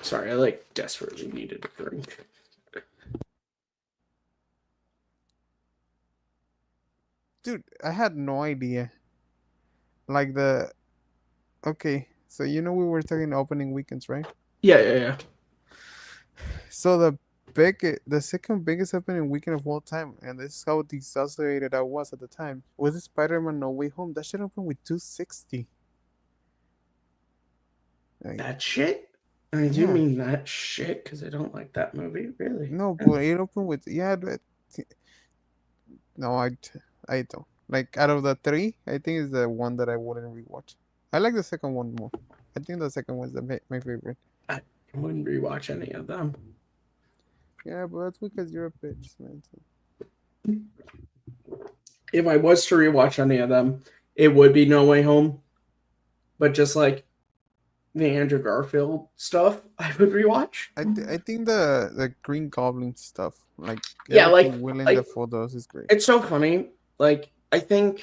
Sorry, I like desperately needed a drink. Dude, I had no idea. Like the okay, so we were talking opening weekends, right? Yeah, yeah, yeah. So the second biggest opening weekend of all time, and this is how disassociated I was at the time, was the Spider-Man No Way Home. That should open with 260. Like, That shit? And I do yeah, mean that shit because I don't like that movie, really. no, but it opened with but no, I don't. Like out of the three, I think it's the one that I wouldn't rewatch. I like the second one more. I think the second one's my favorite. I wouldn't rewatch any of them. Yeah, but that's because you're a bitch, man. So. If I was to rewatch any of them, it would be No Way Home. But just like the Andrew Garfield stuff, I would rewatch. I think the Green Goblin stuff, like Yeah, everything Willem like Dafoe does, is great. it's so funny. Like I think,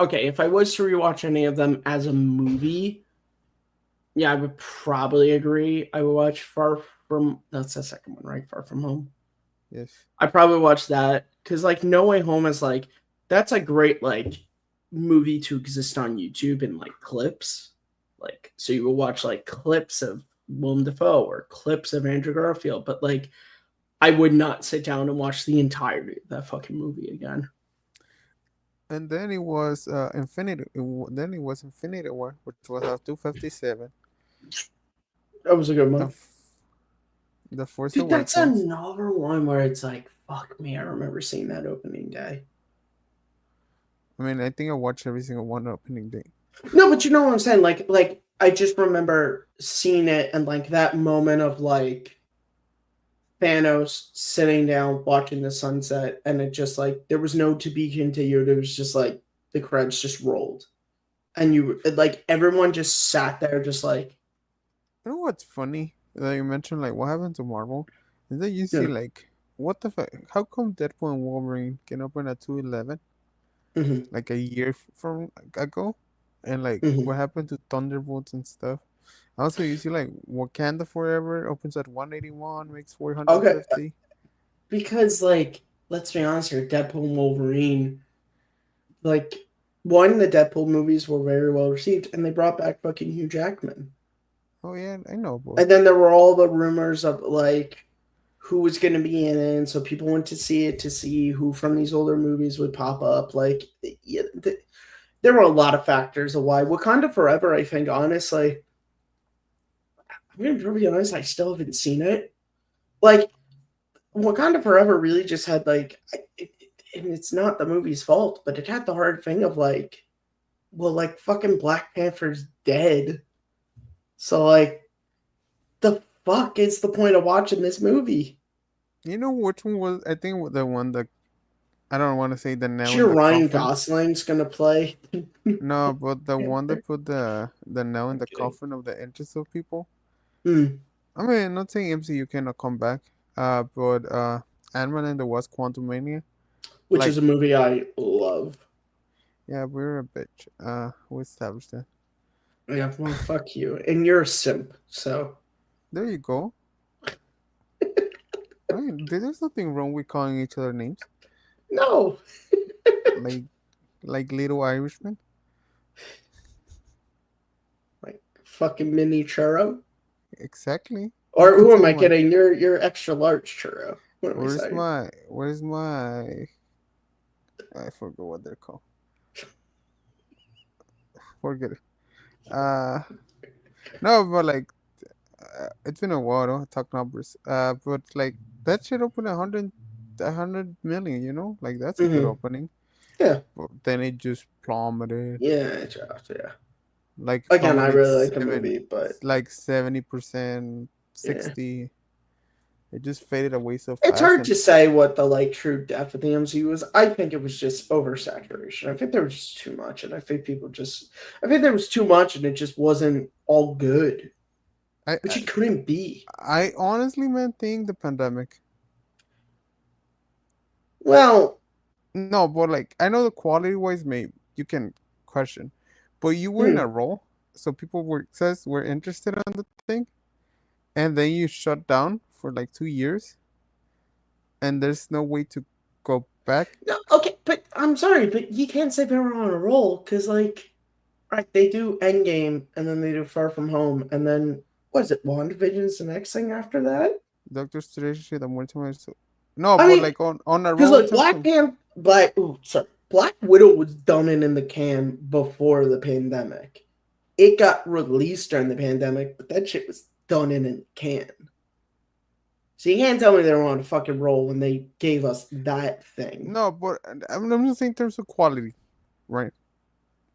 okay, if I was to rewatch any of them as a movie, yeah, I would probably agree. I would watch Far From. That's the second one, right? Far From Home. Yes. I probably watch that because like No Way Home is like that's a great like movie to exist on YouTube in like clips. Like so you will watch like clips of Willem Dafoe or clips of Andrew Garfield, but like I would not sit down and watch the entirety of that fucking movie again. And then it was then it was Infinity War, which was at 257. That was a good The one. f- the Force Dude, that's Awakens. another one where it's like, fuck me, I remember seeing that opening day. I mean, I think I watched every single one opening day. No, but you know what I'm saying? Like I just remember seeing it and like that moment of like Thanos sitting down watching the sunset, and it just like there was no to be continued. It was just like the credits just rolled, and you like everyone just sat there, just like You know what's funny that you mentioned, like what happened to Marvel, is that you see yeah, like what the fuck? How come Deadpool and Wolverine can open at 211 mhm. like a year from ago, and like Mhm. what happened to Thunderbolts and stuff. Also, you see like Wakanda Forever opens at 181, makes Okay, 450. because like, let's be honest here, Deadpool and Wolverine, like, one, the Deadpool movies were very well received, and they brought back fucking Hugh Jackman. Oh yeah, I know, boy. And then there were all the rumors of like who was going to be in it, and so people went to see it to see who from these older movies would pop up. Like, yeah, there were a lot of factors of why Wakanda Forever. I think honestly, I'm gonna be pretty honest. I still haven't seen it. Like, Wakanda Forever really just had like, and it's not the movie's fault, but it had the hard thing of like, well, like fucking Black Panther's dead, so like, the fuck is the point of watching this movie? You know which one was? I think the one that I don't want to say the nail in Sure, the Ryan coffin. Gosling's gonna play. No, but the one that put the nail in I'm the kidding. coffin of the interest of people. Hmm. I mean, I'm not saying MCU cannot come back. But Ant-Man and the Wasp: Quantumania. Which Like, is a movie I love. yeah, we're a bitch. We established that. Yeah, well, fuck you. And you're a simp, so. There you go. I mean, there's nothing wrong with calling each other names, No. like little Irishmen. Like, fucking mini churro. Exactly. You Or can who am tell I my kidding? You're extra large churro. What am I saying? where's my I forgot what they're called. Forget it. Uh, no, but like it's been a while. Don't talk numbers. But like that should open 100 million. You know, like that's a good Mm-hmm. opening. Yeah. But then it just plummeted. Yeah, Josh, yeah. Like Again, I plummeted really like the movie, but 70%, yeah. 60. It just faded away so It's fast, hard and to say what the like true depth of the MCU was. I think it was just oversaturation. I think there was just too much, and I think there was too much, and it just wasn't all good, I which I, it couldn't be. I honestly man think the pandemic. Well, No, but like I know the quality wise, maybe you can question, but you were in hmm, a role, so people were interested in the thing, and then you shut down for like 2 years, and there's no way to go back. no, okay, but I'm sorry, but you can't say they were on a roll because, like, right, they do Endgame, and then they do Far From Home, and then what is it? WandaVision's the next thing after that. Doctor Strange, the multiverse. No, I but mean, like on a because roll in like terms of Black Widow was done in the can before the pandemic. It got released during the pandemic, but that shit was done in a can. So you can't tell me they were on a fucking roll when they gave us that thing. no, but I'm just saying in terms of quality, right?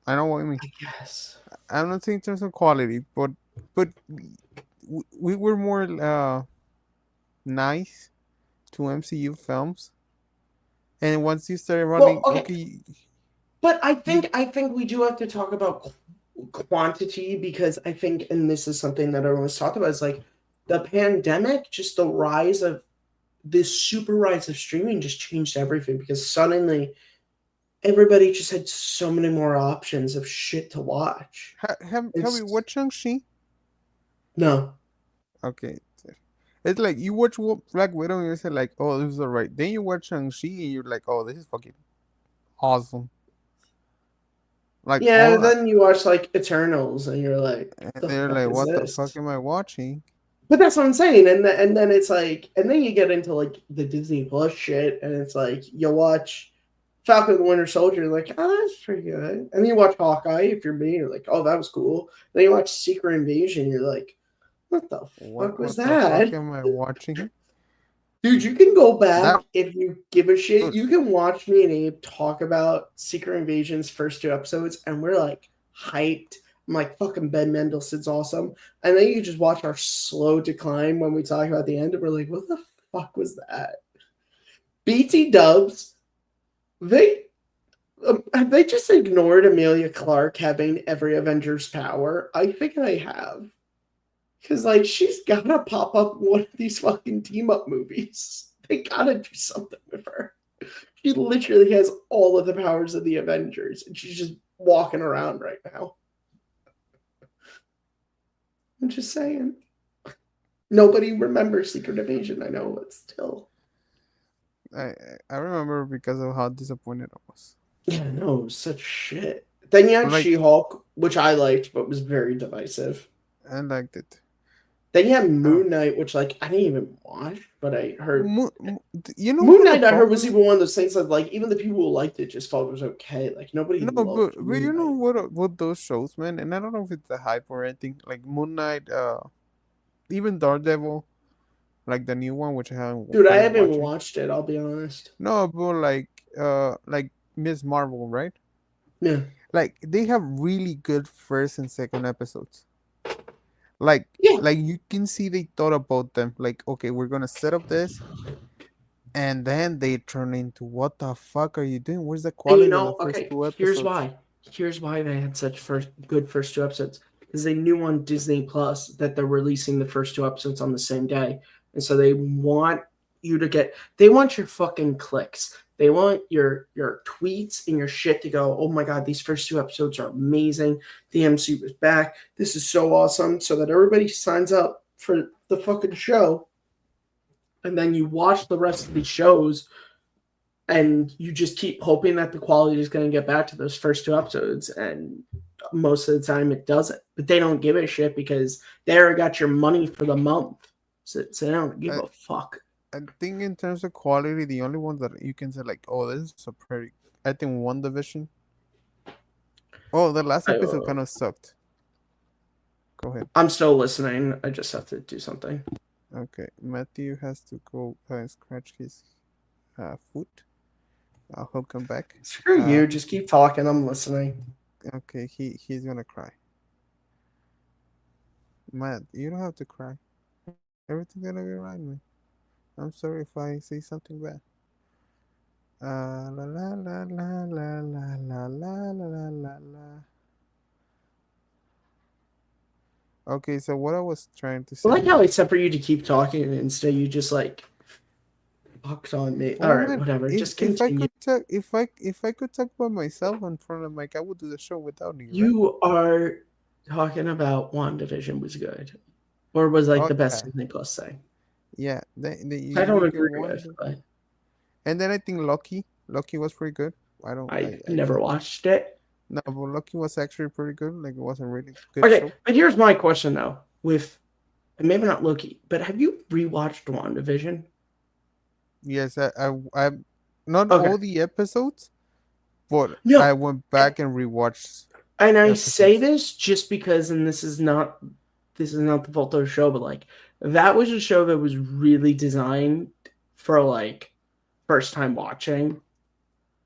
I know what I mean. I guess. I'm not saying in terms of quality, but we were more nice to MCU films, and once you started Well, running, okay, okay, but you I think we do have to talk about quantity because I think, and this is something that everyone's talked about, is like the pandemic, just the rise of this super rise of streaming just changed everything because suddenly everybody just had so many more options of shit to watch. have you It's watched Shang-Chi? no, Okay, it's like you watch Black Widow and you say like, oh, this is alright. Then you watch Shang-Chi and you're like, oh, this is fucking awesome. Like yeah. all, Then you watch like Eternals, and you're like, and "The they're fuck like, is what the fuck this?" am I watching? But that's what I'm saying, and then it's like, and then you get into like the Disney Plus shit, and it's like you watch Falcon and the Winter Soldier, you're like, oh, that's pretty good, and then you watch Hawkeye. If you're me, you're like, oh, that was cool. Then you watch Secret Invasion, you're like, what the fuck was What the fuck that? am I watching? Dude, you can go That back if you give a shit. You can watch me and Abe talk about Secret Invasion's first two episodes, and we're like hyped. I'm like, fucking Ben Mendelsohn's awesome. And then you just watch our slow decline when we talk about the end, and we're like, what the fuck was that? BT Dubs, they have they just ignored Amelia Clark having every Avenger's power? I think they have. Because, like, she's gotta pop up in one of these fucking team up movies. They gotta do something with her. She literally has all of the powers of the Avengers, and she's just walking around right now. I'm just saying. Nobody remembers Secret Invasion. I know, but still. I I remember because of how disappointed I was. Yeah, no, it was such shit. Then you had Like She-Hulk, which I liked, but was very divisive. I liked it. Then you had Uh, Moon Knight, which like I didn't even watch, but I heard you know Moon what the Knight. I heard was problem? even one of those things that like even the people who liked it just thought it was okay. Like nobody No, but loved but you Moon know Knight. what those shows, man, and I don't know if it's the hype or anything. Like Moon Knight, even Daredevil, like the new one, which I haven't Dude, I finished haven't watching. watched it. I'll be honest. No, but like Miss Marvel, right? Yeah, Like they have really good first and second episodes. Like yeah. like you can see they thought about them. Like okay, we're gonna set up this, and then they turn into what the fuck are you doing? Where's the And you quality of the know, first okay, two here's episodes? why. Here's why they had such good first two episodes. Because they knew on Disney Plus that they're releasing the first two episodes on the same day. And so they want you to get they want your fucking clicks. They want your tweets and your shit to go, oh my god, these first two episodes are amazing. The MC was back. This is so awesome. So that everybody signs up for the fucking show. And then you watch the rest of these shows and you just keep hoping that the quality is going to get back to those first two episodes, and most of the time it doesn't, but they don't give a shit because they already got your money for the month, so they don't give I, a fuck. I think in terms of quality, the only one that you can say like, oh, this is a pretty. I think One Division. Oh, the last episode kind of sucked. Go ahead. I'm still listening. I just have to do something. Okay, Matthew has to go scratch his foot. He'll come back. Screw Uh, you, just keep talking. I'm listening. okay, he's gonna cry. Matt, you don't have to cry. Everything's gonna be right, man. I'm sorry if I say something bad. La la la la la la la la la la la. Okay, so what I was trying to I say. like how except for you to keep talking and instead you just like fucked on me. All Oh right, man, whatever, if just if I continue. could talk, if I could talk about myself in front of the mic, I would do the show without you, right? You are talking about WandaVision was good, or was like the best Okay, Disney Plus thing. yeah. Then I you don't you agree can with, wonder. but And then I think Lucky was pretty good. I don't I I never think watched it. no, but Lucky was actually pretty good. Like it was a really good Okay, show. but here's my question though. With maybe not Loki, but have you rewatched WandaVision? Yes, I not Okay. all the episodes, but I No, went back and rewatched and I say episodes. this just because, and this is not the fault of the show, but like that was a show that was really designed for like first time watching.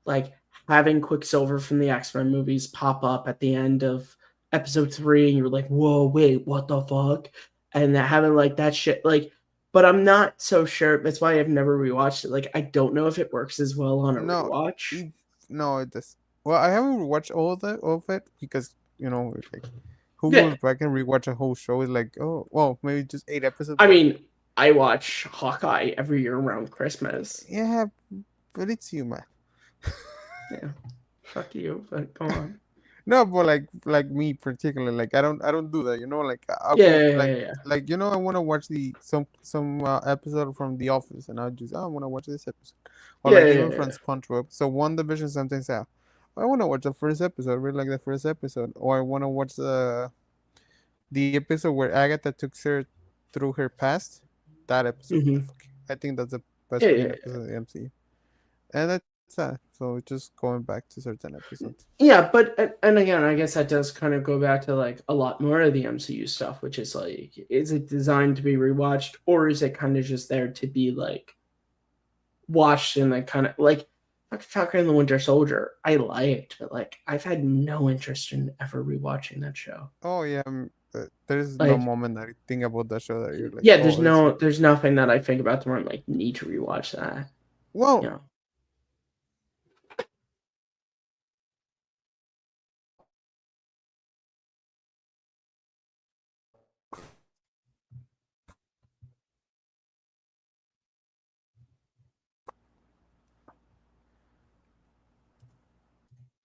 Like having Quicksilver from the X-Men movies pop up at the end of episode 3 and you're like, whoa, wait, what the fuck? And that having like that shit like, but I'm not so sure. That's why I've never rewatched it. Like I don't know if it works as well on a No, rewatch. it, no, it does. Well, I haven't watched all of it because like who Yeah. goes back and rewatch a whole show is like, oh, well, maybe just 8 episodes, I but mean, I watch Hawkeye every year around Christmas. yeah, but it's you, man. Yeah. Fuck you, but go on. No, but like me particularly, like I don't do that, like I'll Yeah, go yeah, like yeah, yeah. like I want to watch the some episode from The Office, and I'll just I want to watch this episode, or Yeah, like yeah, even yeah, from yeah. SpongeBob. So one division sometimes out. I want to watch the first episode, I really like the first episode, or I want to watch the episode where Agatha took her through her past. That episode, Mhm. I think that's the best Yeah, freaking yeah, episode of the MCU, and that's that. So just going back to certain episodes. yeah, but and again, I guess that does kind of go back to like a lot more of the MCU stuff, which is like, is it designed to be rewatched, or is it kind of just there to be like watched and like kind of like Falcon and the Winter Soldier? I liked, but like I've had no interest in ever rewatching that show. Oh yeah, there's no Like, moment that you think about that show that you're like, yeah, oh, this. there's nothing that I think about where I'm like need to rewatch that. You Well, know.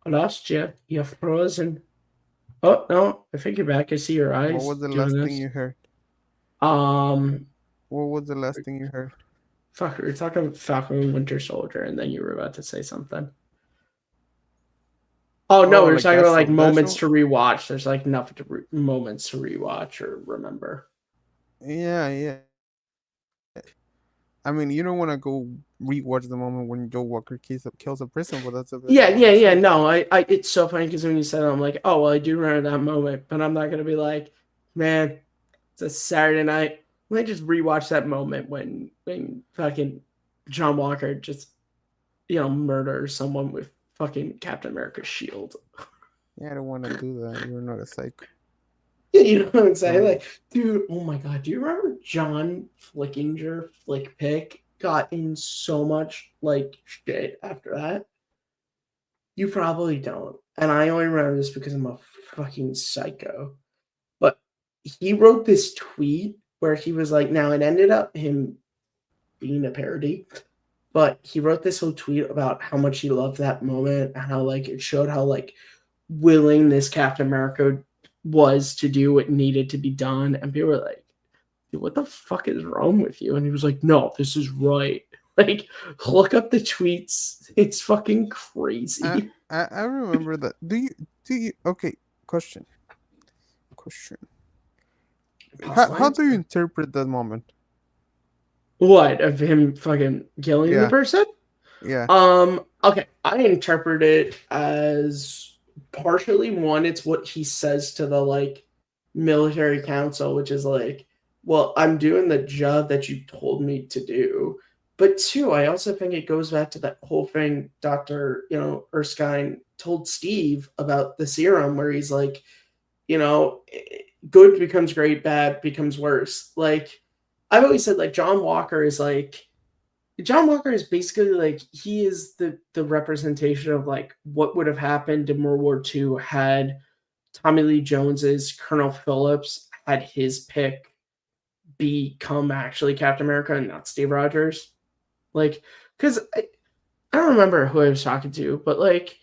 I lost you. You're frozen. Oh no, I think you're back. I see your What eyes was the doing last thing this. you heard? Um, What was the last thing you heard? fuck, we were talking about Falcon and Winter Soldier, and then you were about to say something. Oh no, Oh, we were like talking that about like show. That moments show. to rewatch. There's like enough moments to rewatch or remember. Yeah, yeah. I mean, you don't want to go rewatch the moment when Joe Walker kills a person, but that's the best Yeah, part of yeah, the yeah. show. No, it's so funny because when you said it, I'm like, oh well, I do remember that moment, but I'm not gonna be like, man, it's a Saturday night. Let me just rewatch that moment when fucking John Walker just murders someone with fucking Captain America's shield. Yeah, I don't want to do that. You're not a psycho. Yeah, you know what I'm saying? Um, Like, dude, oh my god, do you remember John Flickinger, Flick Pick, got in so much like shit after that? You probably don't. And I only remember this because I'm a fucking psycho. But he wrote this tweet where he was like, now it ended up him being a parody, but he wrote this whole tweet about how much he loved that moment and how like it showed how like willing this Captain America was to do what needed to be done. And people were like, dude, what the fuck is wrong with you? And he was like, no, this is right. Like, look up the tweets. It's fucking I, crazy. I remember that. Do you? Okay, question. Question. Possible How do you answer. interpret that moment? What, of him fucking killing the Yeah, person? yeah. Okay, I interpret it as partially one, it's what he says to the like military council, which is like, well, I'm doing the job that you told me to do. But two, I also think it goes back to that whole thing Dr. Erskine told Steve about the serum, where he's like, you know, good becomes great, bad becomes worse. Like, I've always said, like, John Walker is basically like he is the representation of like what would have happened in World War II had Tommy Lee Jones's Colonel Phillips had his pick become actually Captain America and not Steve Rogers. Like, because I don't remember who I was talking to, but like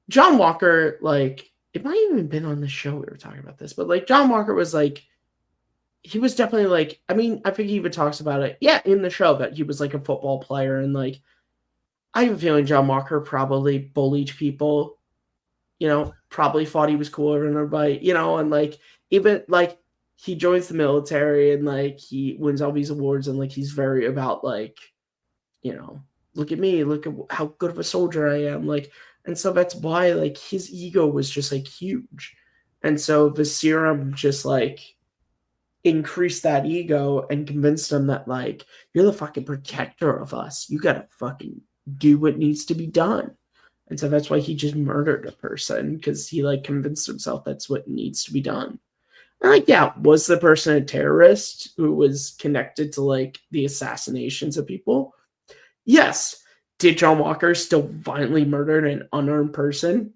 John Walker, like it might have even been on the show we were talking about this, but like John Walker was like he was definitely like, I mean, I think he even talks about it, yeah, in the show that he was like a football player and like I have a feeling John Walker probably bullied people, probably thought he was cooler than everybody, and like even like he joins the military and like he wins all these awards and like he's very about like, you know, look at me, look at how good of a soldier I am. Like, and so that's why like his ego was just like huge. And so the serum just like increased that ego and convinced him that like you're the fucking protector of us. You gotta fucking do what needs to be done. And so that's why he just murdered a person because he like convinced himself that's what needs to be done. And like, yeah, was the person a terrorist who was connected to like the assassinations of people? Yes. Did John Walker still violently murder an unarmed person?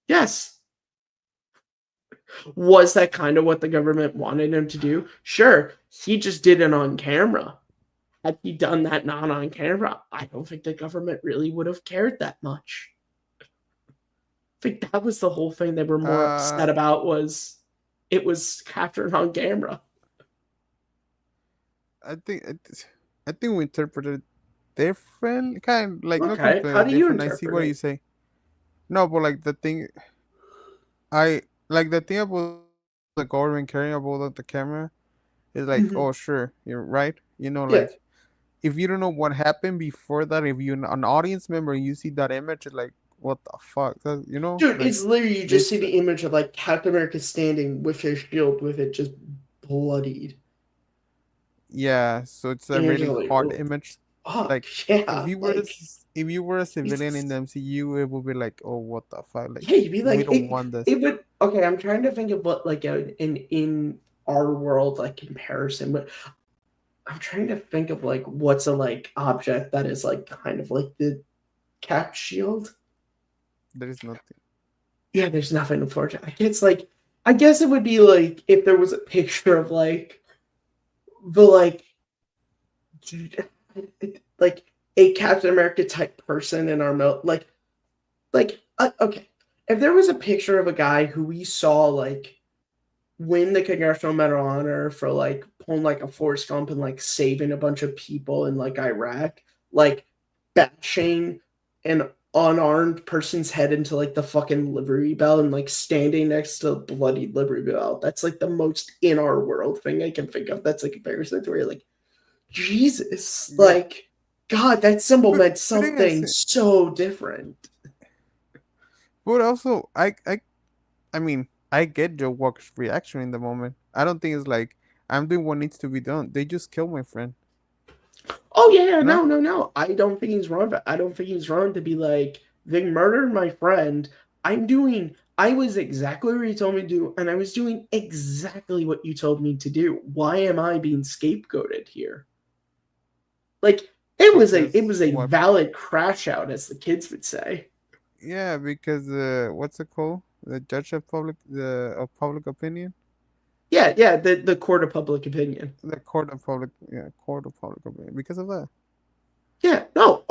Yes. Was that kind of what the government wanted him to do? Sure. He just did it on camera. Had he done that not on camera, I don't think the government really would have cared that much. I think that was the whole thing they were more Uh, upset about was it was captured on camera. I think I think we interpreted different, kind like not Okay. How completely do you different. I see interpret what you it? say. No, but like the thing, I like the thing about the government caring about the camera is like, Mm-hmm. oh sure, you're right. Yeah. Like if you don't know what happened before that, if you're an audience member, you see that image, it's like, what the fuck? Dude, Like it's literally you just see this. the image of like Captain America standing with his shield with it just bloodied. Yeah, so it's a And you're just really like, hard oh image. fuck, Like yeah. Like if you were a civilian in it's the MCU, it would be like, oh, what the fuck? Like yeah, you'd be we like don't want this. it would okay, I'm trying to think of what like an in our world like comparison, but I'm trying to think of like what's a like object that is like kind of like the cap shield. There is nothing. Yeah, there's nothing unfortunate. I guess it would be like if there was a picture of like the like a Captain America type person in our like okay. if there was a picture of a guy who we saw like win the Congressional Medal of Honor for like pulling like a Forrest Gump and like saving a bunch of people in like Iraq, like bashing an unarmed person's head into like the fucking Liberty Bell and like standing next to the bloody Liberty Bell. That's like the most in our world thing I can think of. That's like a comparison to where you're like, Jesus, Yeah, like God, that symbol but meant but I something say, so different. but also I mean, I get Joe Walker's reaction in the moment. I don't think it's like I'm doing what needs to be done. They just killed my friend. Oh yeah, No, no. I don't think he's wrong. But I don't think he's wrong to be like, they murdered my friend. I was exactly what you told me to do, and I was doing exactly what you told me to do. Why am I being scapegoated here? Like it because was a what? valid crash out, as the kids would say. Yeah, because what's it called? The judge of public opinion. Yeah, the court of public opinion. The court of public opinion. Because of that. Yeah, no.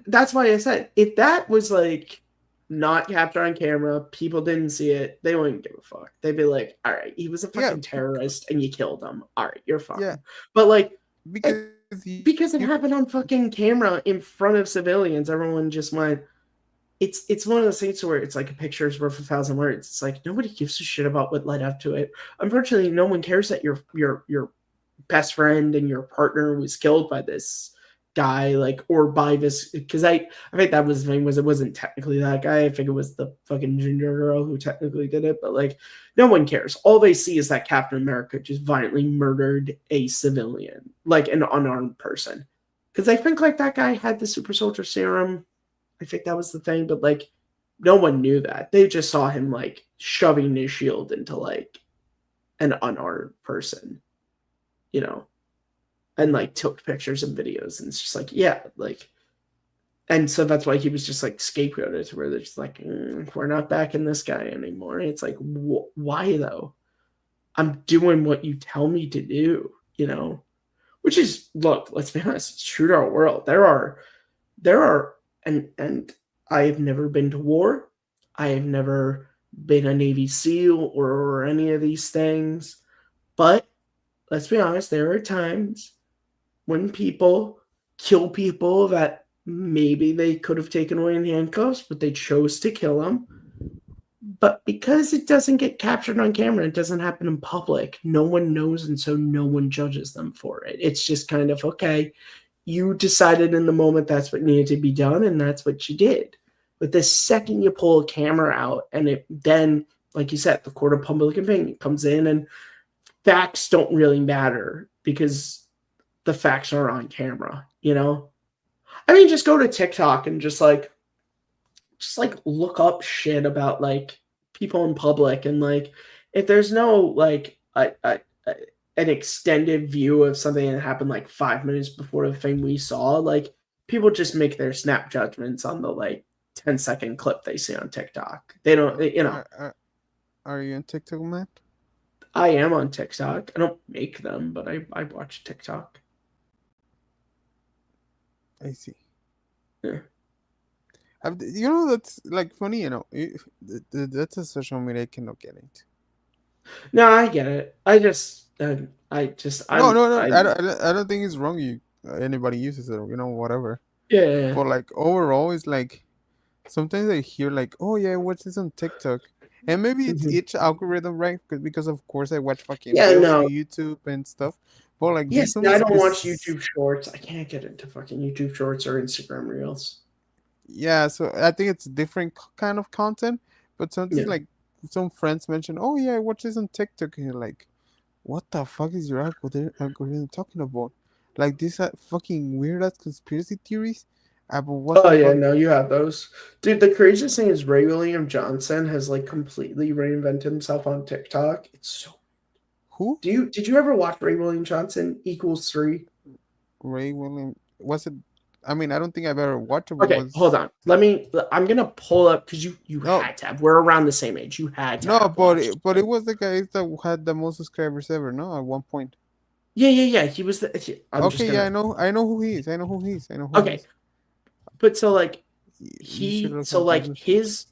That's why I said if that was like not captured on camera, people didn't see it, they wouldn't give a fuck. They'd be like, all right, he was a Yeah, fucking terrorist and you killed him. All right, you're yeah, fine. But like, it, because because it you happened on fucking camera in front of civilians, everyone just went, it's one of those things where it's like a picture is worth 1,000 words. It's like nobody gives a shit about what led up to it. Unfortunately, no one cares that your best friend and your partner was killed by this guy, like, or by this, because I think that was the thing, was it wasn't technically that guy. I think it was the fucking ginger girl who technically did it, but like no one cares. All they see is that Captain America just violently murdered a civilian, like an unarmed person. Because I think like that guy had the super soldier serum. I think that was the thing, but like no one knew that. They just saw him like shoving his shield into like an unarmed person, you know, and like took pictures and videos. And it's just like, yeah, like, and so that's why he was just like scapegoated, where they're just like, we're not backing this guy anymore. And it's like, why though? I'm doing what you tell me to do, you know, which is, look, let's be honest, it's true to our world. There are, and I have never been to war. I have never been a Navy SEAL or any of these things. But let's be honest, there are times when people kill people that maybe they could have taken away in handcuffs, but they chose to kill them. But because it doesn't get captured on camera, it doesn't happen in public, no one knows, and so no one judges them for it. It's just kind of, okay, you decided in the moment that's what needed to be done, and that's what you did. But the second you pull a camera out, and it then, like you said, the court of public opinion comes in, and facts don't really matter because the facts are on camera, you know? I mean, just go to TikTok and just like look up shit about like people in public, and like if there's no like an extended view of something that happened like 5 minutes before the thing we saw, like people just make their snap judgments on the like 10-second clip they see on TikTok. They don't, you know. are you on TikTok, man? I am on TikTok. I don't make them, but I watch TikTok. I see. Yeah. You know, that's like funny. You know, that's a social media I cannot get into. No, I get it. I just No, I'm no, no. I'm I don't think it's wrong. Anybody uses it, you know, whatever. yeah. But like overall, it's like sometimes I hear like, oh yeah, what's this on TikTok? And maybe it's Mhm. each algorithm, right? Because of course I watch fucking Yeah, reels on no. YouTube and stuff. But like Yes, this one I is don't watch YouTube Shorts. I can't get into fucking YouTube Shorts or Instagram Reels. yeah. So I think it's different kind of content. But sometimes Yeah. like some friends mention, oh yeah, I watch this on TikTok, and you're like, what the fuck is your algorithm talking about? Like these are fucking weird ass conspiracy theories about what Oh the yeah, fuck? no, you have those. Dude, the craziest thing is Ray William Johnson has like completely reinvented himself on TikTok. It's so, Who? did you ever watch Ray William Johnson equals three? Ray William? Was it? I mean, I don't think I've ever watched it, but Okay, hold was on. I'm gonna pull up because you no, had to have. We're around the same age. You had to no, have watched but it. it was the guy that had the most subscribers ever. No, at one point. Yeah. He was I'm just Okay, yeah, gonna I know who he is. I know who he is. I know who he okay. is. But so like You should look so into like this.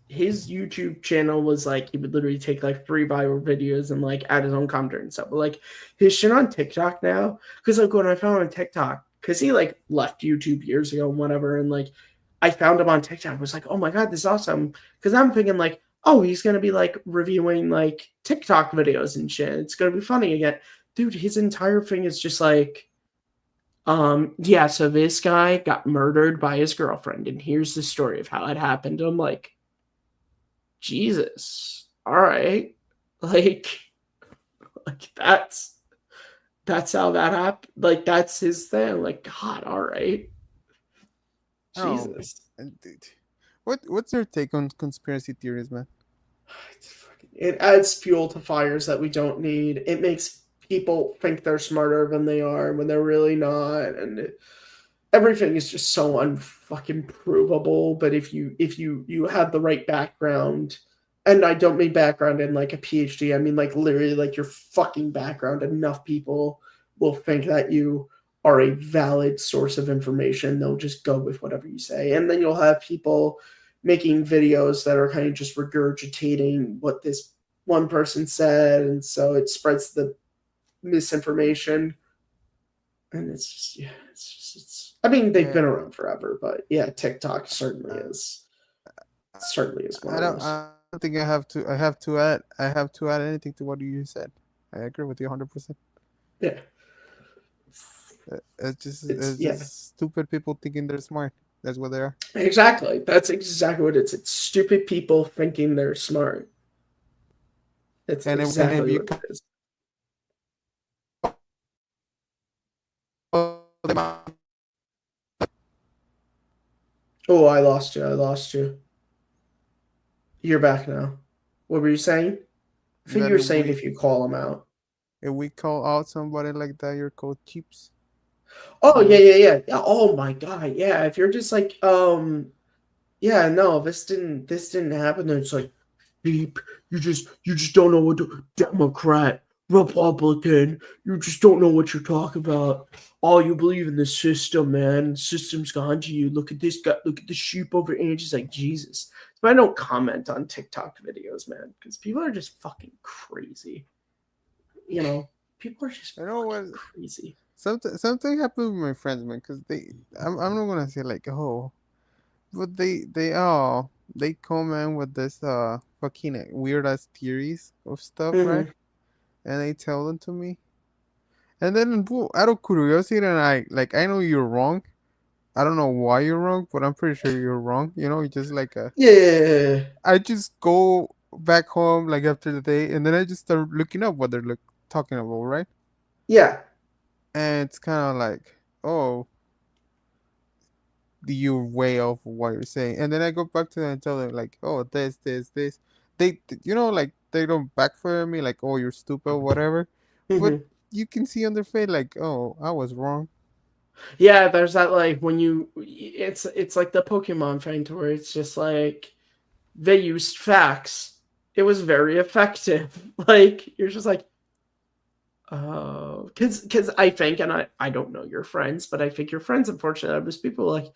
his YouTube channel was like he would literally take like 3 viral videos and like add his own content and stuff. But like his shit on TikTok now, because like when I found him on TikTok, because he like left YouTube years ago and whatever, and like I found him on TikTok, I was like, oh my god, this is awesome. Because I'm thinking like, oh, he's gonna be like reviewing like TikTok videos and shit. It's gonna be funny again. Dude, his entire thing is just like yeah, so this guy got murdered by his girlfriend, and here's the story of how it happened. I'm like, Jesus, all right, like, like that's how that happened. Like that's his thing. Like, God, all right, Oh, Jesus. dude. What's your take on conspiracy theories, man? It adds fuel to fires that we don't need. It makes people think they're smarter than they are when they're really not, and everything is just so unfucking provable. But if you have the right background, and I don't mean background in like a PhD, I mean like literally like your fucking background, enough people will think that you are a valid source of information. They'll just go with whatever you say. And then you'll have people making videos that are kind of just regurgitating what this one person said, and so it spreads the misinformation. And it's just, yeah, it's I mean, they've been Yeah, around forever, but yeah, TikTok uh, certainly is one I of don't. those. I don't think I have to. I have to add. I have to add anything to what you said. I agree with you 100%. Yeah, it's It's yeah, just stupid people thinking they're smart. That's what they are. exactly. That's exactly what it's. It's stupid people thinking they're smart. That's And if exactly you what it is. call them out, Oh, I lost you. I lost you. You're back now. What were you saying? I think that you were saying if you call them out. if we call out somebody like that, you're called cheaps. Oh You yeah, know. yeah, yeah, yeah. Oh my god, yeah. If you're just like, yeah, no, this didn't happen. Then it's like, beep. You just don't know what to, Democrat, Republican. You just don't know what you're talking about. Oh, you believe in the system, man. The system's gone to you. Look at this guy. Look at the sheep over here. Just like Jesus. So I don't comment on TikTok videos, man, because people are just fucking crazy. You know, people are just You know what? fucking crazy. Something happened with my friends, man. Cause I'm not gonna say like, oh, but they come in with this fucking weird ass theories of stuff, right? Hmm. And they tell them to me, and then out of curiosity, and I know you're wrong. I don't know why you're wrong, but I'm pretty sure you're wrong. You know, you just like Yeah, I just go back home like after the day, and then I just start looking up what they're talking about, right? yeah, And it's kind of like, oh, your way of what you're saying, and then I go back to them and tell them like, oh, this. You know, like they don't backfire me, like, oh, you're stupid, whatever. But hmm, you can see on their face, like, oh, I was wrong. yeah. There's that like when you, it's like the Pokemon thing to where it's just like they used facts. It was very effective. Like you're just like, oh, because I think, and I don't know your friends, but I think your friends, unfortunately, there's people like,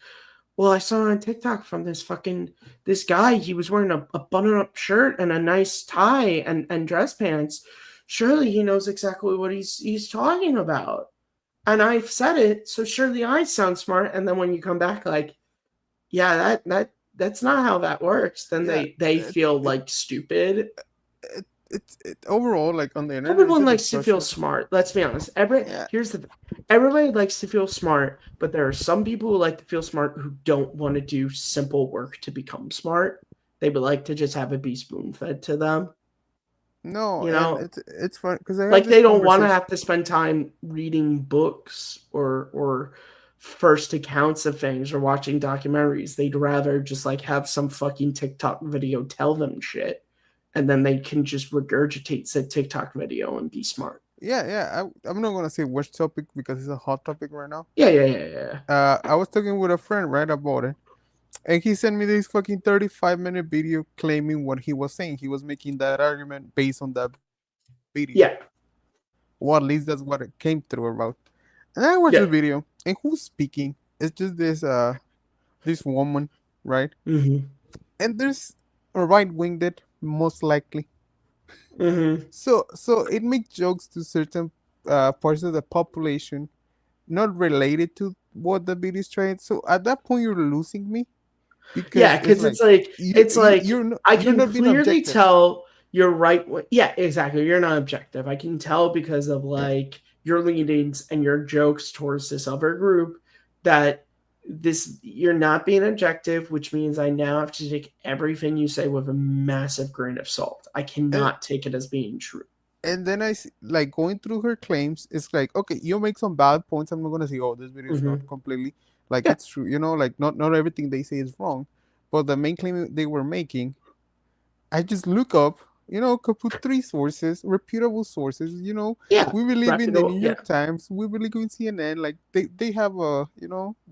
well, I saw on TikTok from this guy. He was wearing a button-up shirt and a nice tie and dress pants. Surely he knows exactly what he's talking about. And I've said it, so surely I sound smart. And then when you come back, like, yeah, that's not how that works. Then Yeah, they it feel it like stupid. it overall, like on the internet, it's Everyone a likes to feel discussion. smart. Let's be honest. Yeah, Everybody likes to feel smart, but there are some people who like to feel smart who don't want to do simple work to become smart. They would like to just have it be spoon fed to them. no, You and know, it's fun because I have like this they don't want to conversation. have to spend time reading books or first accounts of things or watching documentaries. They'd rather just like have some fucking TikTok video tell them shit, and then they can just regurgitate said TikTok video and be smart. Yeah. I'm not gonna say which topic because it's a hot topic right now. Yeah, yeah, yeah, yeah. I was talking with a friend right about it, and he sent me this fucking 35-minute video claiming what he was saying. He was making that argument based on that video. Yeah, Well, at least that's what it came through about. And I watched the yeah. video, and who's speaking? It's just this woman. right? Mm-hmm. And there's a right winged it, most likely. Mm-hmm. So it makes jokes to certain parts of the population, not related to what the video is trying. So at that point, you're losing me Yeah, because it's because like it's like I you're can not being clearly objective. tell you're right. Yeah, exactly. You're not objective. I can tell because of Yeah. like your leanings and your jokes towards this other group that this you're not being objective, which means I now have to take everything you say with a massive grain of salt. I And cannot take it as being true. then like going through her claims. It's like, okay, you make some valid points. I'm not gonna say, oh, this video is not Mm-hmm. completely like Yeah, it's true. Like not everything they say is wrong, but the main claim they were making, I just look up, could put three sources, reputable sources. yeah, We believe in the reputable. New Yeah, York Times. We believe in CNN. Like they have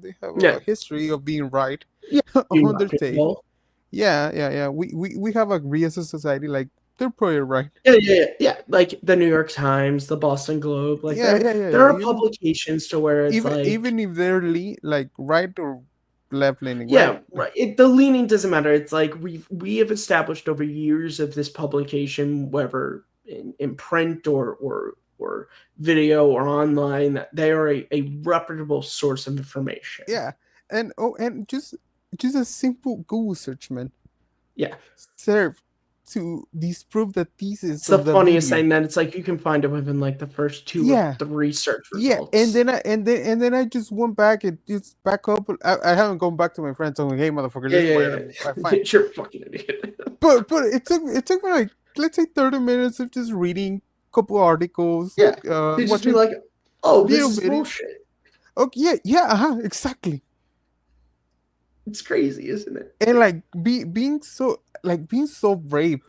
they have yeah, a history of being right yeah. Being on their take. reputable. Yeah. We have agree as a society. Like they're probably right. Yeah. Like the New York Times, the Boston Globe, like there Yeah. are publications to where it's like, Even if they're like right or left leaning, right? yeah, right. The leaning doesn't matter. It's like we have established over years of this publication, whether in print or video or online, that they are a reputable source of information. Yeah, and just a simple Google search, man, Yeah, serve to disprove the thesis it's the of the funniest video. thing that it's like you can find it within like the first two or Yeah, three search yeah, and results. then I just went back and just back up. I haven't gone back to my friends saying, "Hey, motherfucker, Yeah, this is yeah, what I yeah. find." You're a fucking idiot. But it took me like, let's say, 30 minutes of just reading a couple articles, Yeah. To just be watching like, oh, this little is videos. bullshit. Okay, yeah, exactly. It's crazy, isn't it? And like being so brave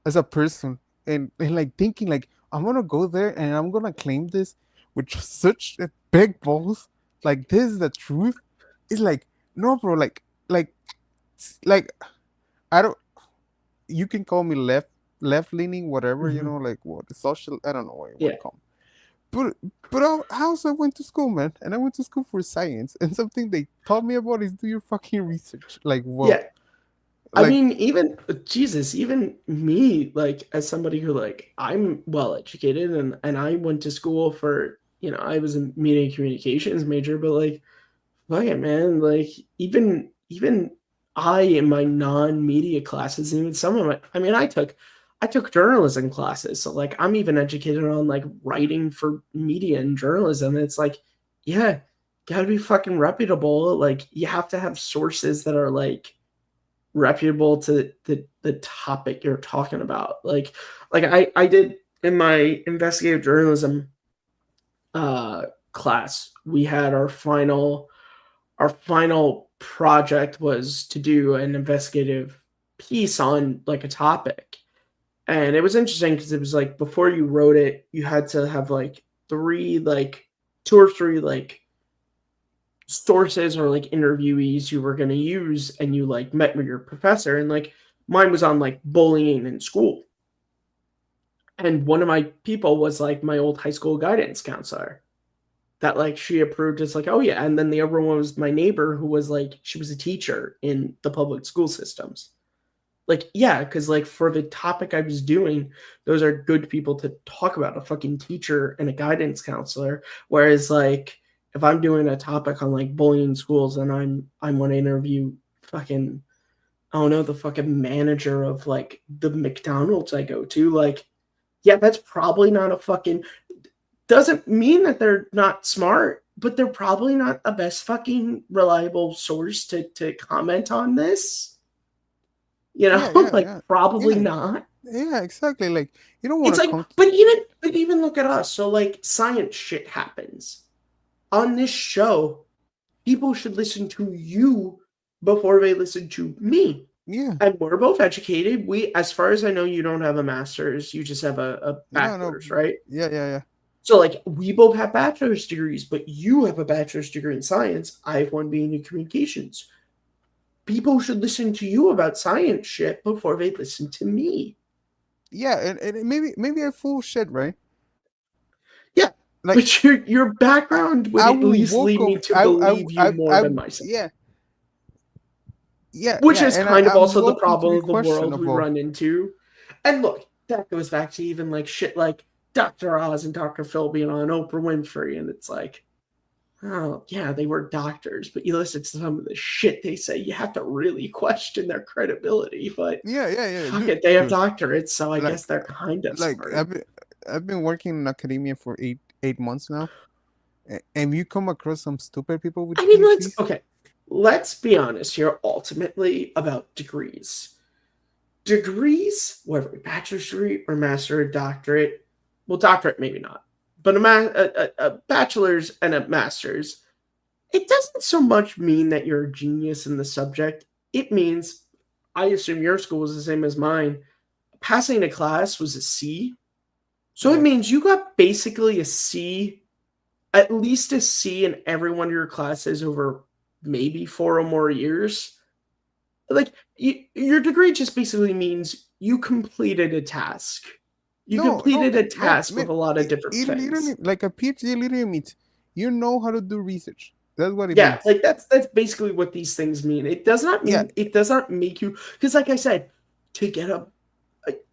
as a person, and like thinking like, I'm gonna go there and I'm gonna claim this with such a big balls, like this is the truth. It's like, no, bro, like I don't, you can call me left leaning, whatever, Hmm. like what the social, I don't know what you want Yeah. to call me. But I also went to school, man, and I went to school for science, and something they taught me about is do your fucking research. Like, whoa. Yeah. I Like, mean, even Jesus, even me, like as somebody who like I'm well educated and I went to school for, I was a media and communications major, but like fuck it, man. Like even I in my non-media classes, and even some of my, I mean, I took journalism classes, so like I'm even educated on like writing for media and journalism. And it's like, yeah, gotta be fucking reputable. Like you have to have sources that are like reputable to the topic you're talking about. Like I did in my investigative journalism uh class, we had our final project was to do an investigative piece on like a topic. And it was interesting because it was like before you wrote it, you had to have like two or three like sources or like interviewees you were going to use, and you like met with your professor. And like mine was on like bullying in school. And one of my people was like my old high school guidance counselor, that like she approved as like, oh yeah. And then the other one was my neighbor, who was like, she was a teacher in the public school systems. Like, yeah, because like for the topic I was doing, those are good people to talk about, a fucking teacher and a guidance counselor. Whereas like if I'm doing a topic on like bullying in schools, and I'm want to interview fucking, I don't know, the fucking manager of like the McDonald's I go to, like, yeah, that's probably not a fucking, doesn't mean that they're not smart, but they're probably not the best fucking reliable source to comment on this. yeah, yeah, Like yeah, probably yeah, not. yeah, exactly. Like, you don't want It's to like, come. but even look at us. So like science shit happens on this show. People should listen to you before they listen to me. Yeah, And we're both educated. We, as far as I know, you don't have a master's. You just have a no, bachelor's, right? yeah. So like we both have bachelor's degrees, but you have a bachelor's degree in science. I have one being in communications. People should listen to you about science shit before they listen to me. Yeah, and maybe I full shit, right? Yeah, Like, but your background would I at will least lead me welcome. to believe you more than myself. Yeah, Yeah, which yeah, is and kind of I'm also the welcome to problem be of the world we questionable. run into. And look, that goes back to even like shit like Dr. Oz and Dr. Phil being on Oprah Winfrey, and it's like, oh yeah, they were doctors, but you listen to some of the shit they say, you have to really question their credibility. But Yeah, yeah, yeah, fuck dude, it, they have dude. doctorates, so I guess Like, they're kind of like smart. I've been working in academia for eight months now, and you come across some stupid people with I mean, let's PhDs. okay. Let's be honest here. Ultimately, about degrees. Degrees, whether a bachelor's degree or master or doctorate. Well, doctorate maybe not, but a bachelor's and a master's. It doesn't so much mean that you're a genius in the subject. It means, I assume your school was the same as mine. Passing a class was a C, so it Yeah. means you got basically a C, at least a C in every one of your classes over maybe 4 or more years. Like your degree just basically means you completed a task. You No, no, completed a man, task with man. a lot of different It literally, things. like a PhD, literally means you know how to do research. That's what it Yeah, means. like that's basically what these things mean. It does not Yeah, mean it does not make you, because like I said, to get a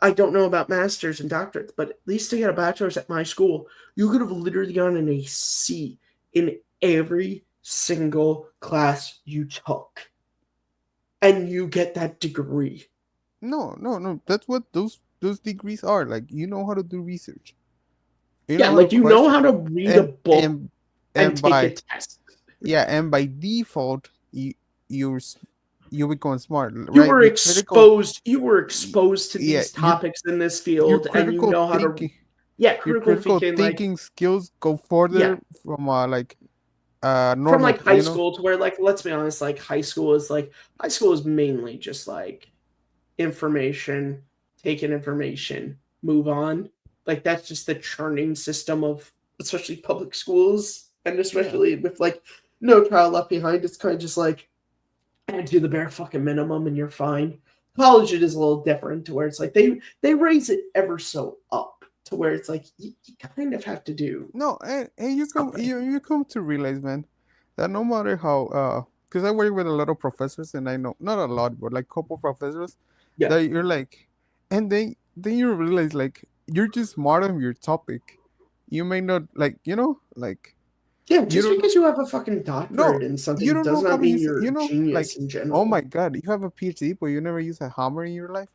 I don't know about masters and doctorates, but at least to get a bachelor's at my school, you could have literally gotten a C in every single class you took, and you get that degree. no, no, no. That's what those degrees are. Like you know how to do research. You Yeah, know how to like you know question, how to read a and book and take a by test. yeah, and by default, you're you become smart, You right? were exposed. You were exposed to Yeah, these topics in this your field, and you critical know how to. thinking, Yeah, your critical critical thinking. Like thinking skills go yeah, further from like from normal, like high school to where like let's be honest, like high school is mainly just like information, taking information, move on. Like that's just the churning system of especially public schools, and Yeah. especially with like no child left behind. It's kind of just like and do the bare fucking minimum and you're fine. College it is a little different to where it's like they raise it ever so up to where it's like you kind of have to do No, and something. you come to realize, man, that no matter how because I work with a lot of professors and I know not a lot, but like couple professors Yeah. that you're like, and then you realize like you're just smart on your topic. You may not like like Yeah, you just don't know. because you have a fucking No, doctorate in you something don't does know how not to mean use it. you're a Like, genius in oh general. my God, you have a PhD, but you never use a hammer in your life.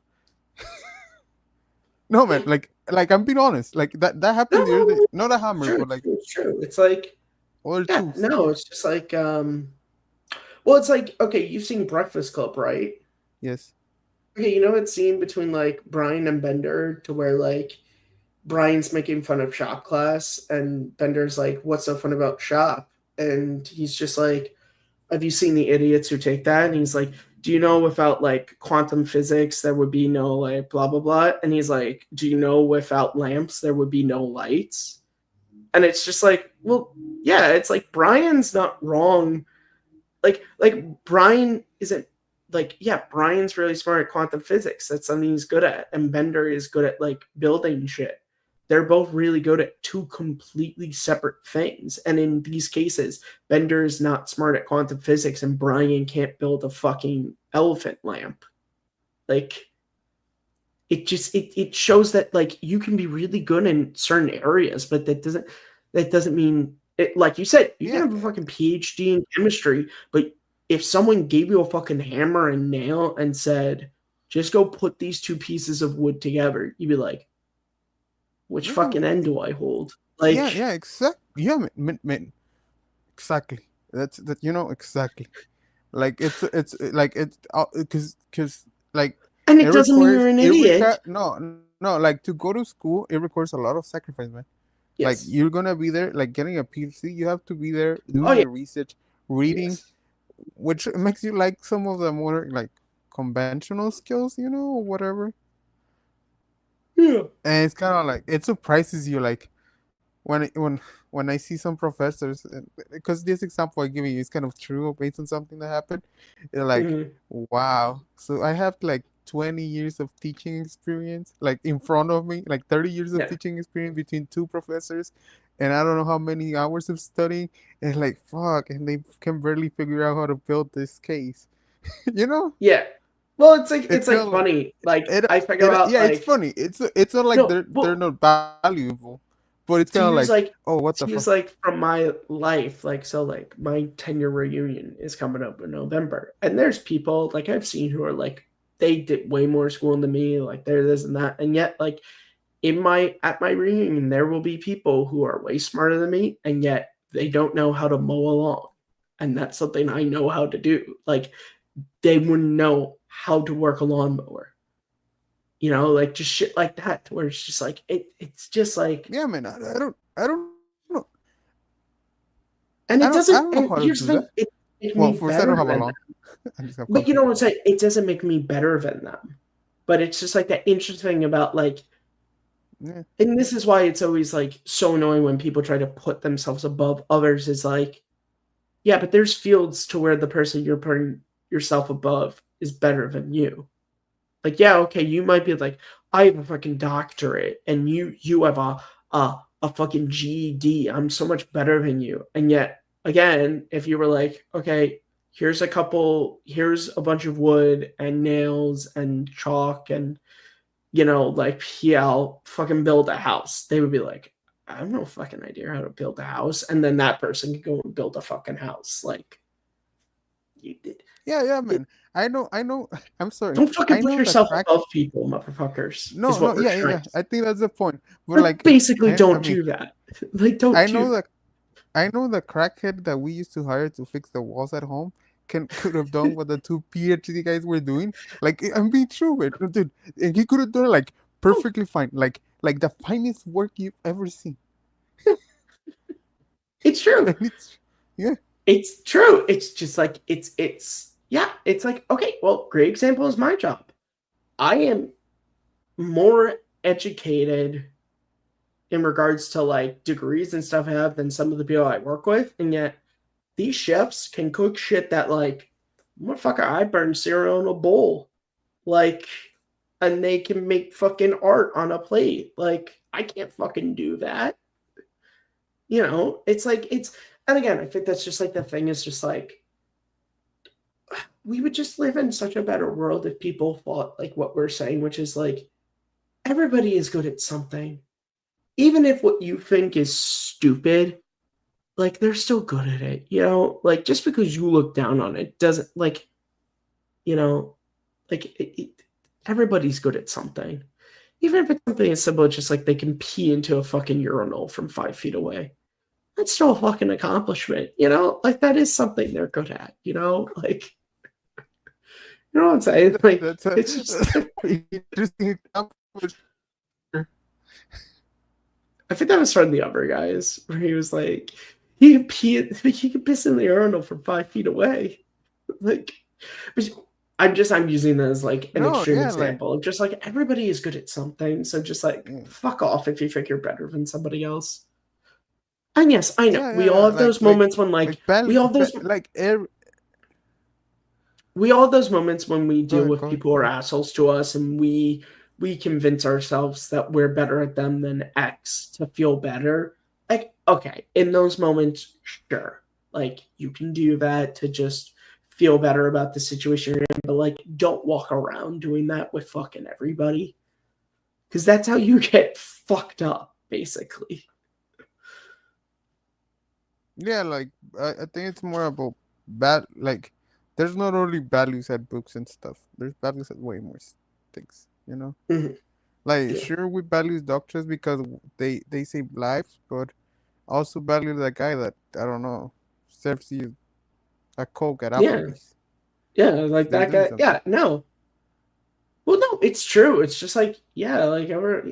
No, man, like I'm being honest. Like that No, happened the other no, day. no, Not a it's hammer, true, but it's like true, it's true. It's like, other yeah, tools. no, it's just like well, it's like, okay, you've seen Breakfast Club, right? Yes. Okay, you know that scene between like Brian and Bender to where like Brian's making fun of shop class, and Bender's like, "What's so fun about shop?" And he's just like, "Have you seen the idiots who take that?" And he's like, "Do you know without like quantum physics there would be no like blah blah blah?" And he's like, "Do you know without lamps there would be no lights?" And it's just like, well, yeah, it's like Brian's not wrong. Like Brian isn't like yeah, Brian's really smart at quantum physics. That's something he's good at, and Bender is good at like building shit. They're both really good at two completely separate things. And in these cases, Bender is not smart at quantum physics, and Brian can't build a fucking elephant lamp. Like it shows that like you can be really good in certain areas, but that doesn't mean it, like you said, you can Yeah. have a fucking PhD in chemistry, but if someone gave you a fucking hammer and nail and said, just go put these two pieces of wood together, you'd be like, which Yeah. fucking end do I hold? Yeah. Like, Yeah. Exact. Yeah. Man, exactly. That's that. Exactly. Like it's like it's because like and it it doesn't mean you're requires an it idiot. require no, like to go to school it requires a lot of sacrifice, man. Like Yes. you're gonna be there, like getting a PhD, you have to be there Oh doing yeah. your research, reading, Yes. which makes you like some of the more like conventional skills, or whatever. Yeah. And it's kind of like it surprises you, like when I see some professors, because this example I'm giving you is kind of true based on something that happened. You're like, Mhm. wow. So I have like 20 years of teaching experience, like in front of me, like 30 years of Yeah. teaching experience between two professors, and I don't know how many hours of studying. And like, fuck, and they can barely figure out how to build this case. You know, Yeah. Well, it's like it's kind of like funny. Like it, I think about yeah, it's like funny. It's not like no, they're well, not valuable, but it's kind of like, oh, what to the use fuck? like from my life, like so like my 10-year reunion is coming up in November. And there's people like I've seen who are like they did way more schooling than me, like they're this and that. And yet like at my reunion, there will be people who are way smarter than me, and yet they don't know how to mow a lawn. And that's something I know how to do. Like they wouldn't know how to work a lawnmower. Like just shit like that, where it's just like it's just like, Yeah, man. I don't know. and it I doesn't. don't know And how to here's do the thing: that. it makes Well, me first, I better don't have a than lawn. them. I just have But you concrete. know what I'm saying? It doesn't make me better than them. But it's just like that interesting thing about like, Yeah, and this is why it's always like so annoying when people try to put themselves above others. Is like, yeah, but there's fields to where the person you're putting yourself above is better than you. Like, yeah, okay, you might be like, I have a fucking doctorate, and you have a fucking GED. I'm so much better than you. And yet, again, if you were like, okay, here's a bunch of wood and nails and chalk and like, yeah, I'll fucking build a house. They would be like, I have no fucking idea how to build a house. And then that person could go and build a fucking house. Like, you did. yeah, man. I know. I'm sorry. Don't fucking I put know the yourself crack. above people, motherfuckers, is No, what no, we're yeah. trying to say. I think that's the point. But Like, like, basically, I don't mean, do that. Like, don't I do know that. that I know the crackhead that we used to hire to fix the walls at home could have done what the two PhD guys were doing. Like, I'm being true, man, dude. And he could have done it like Oh, perfectly fine, like the finest work you've ever seen. it's true. And it's yeah, It's true. It's just like, yeah, it's like, okay, well, great example is my job. I am more educated in regards to like degrees and stuff I have than some of the people I work with. And yet, these chefs can cook shit that like, motherfucker, I burn cereal in a bowl. Like, and they can make fucking art on a plate. Like, I can't fucking do that. It's like, and again, I think that's just like the thing is just like, we would just live in such a better world if people thought like what we're saying, which is like, everybody is good at something. Even if what you think is stupid, like they're still good at it. Like just because you look down on it doesn't like, you know, like everybody's good at something. Even if it's something as simple as just like they can pee into a fucking urinal from 5 feet away. That's still a fucking accomplishment. Like that is something they're good at, like, you know what I'm saying? Like, that's a it's just, interesting example. I think that was from the other guys where he was like, he could piss in the urinal from 5 feet away. Like, but I'm using that as like an No, extreme yeah, like example of just like everybody is good at something. So just like yeah, fuck off if you think you're better than somebody else. And yes, I know we all yeah, have those moments when like we all have those like every. we all have those moments when we Go deal ahead, with go ahead, people who go are ahead. assholes to us and we convince ourselves that we're better at them than X to feel better. Like, okay, in those moments, sure. Like you can do that to just feel better about the situation you're in, but like don't walk around doing that with fucking everybody. Because that's how you get fucked up, basically. Yeah, like I think it's more about bad. Like, there's not only values at books and stuff. There's values at way more things. You know, Mhm. like Yeah. sure we value doctors because they save lives, but also value the guy that I don't know serves you a coke at Yeah. Applebee's. Yeah. Like They're that doing guy. something. Yeah. No. Well, no, it's true. It's just like, yeah, like ever,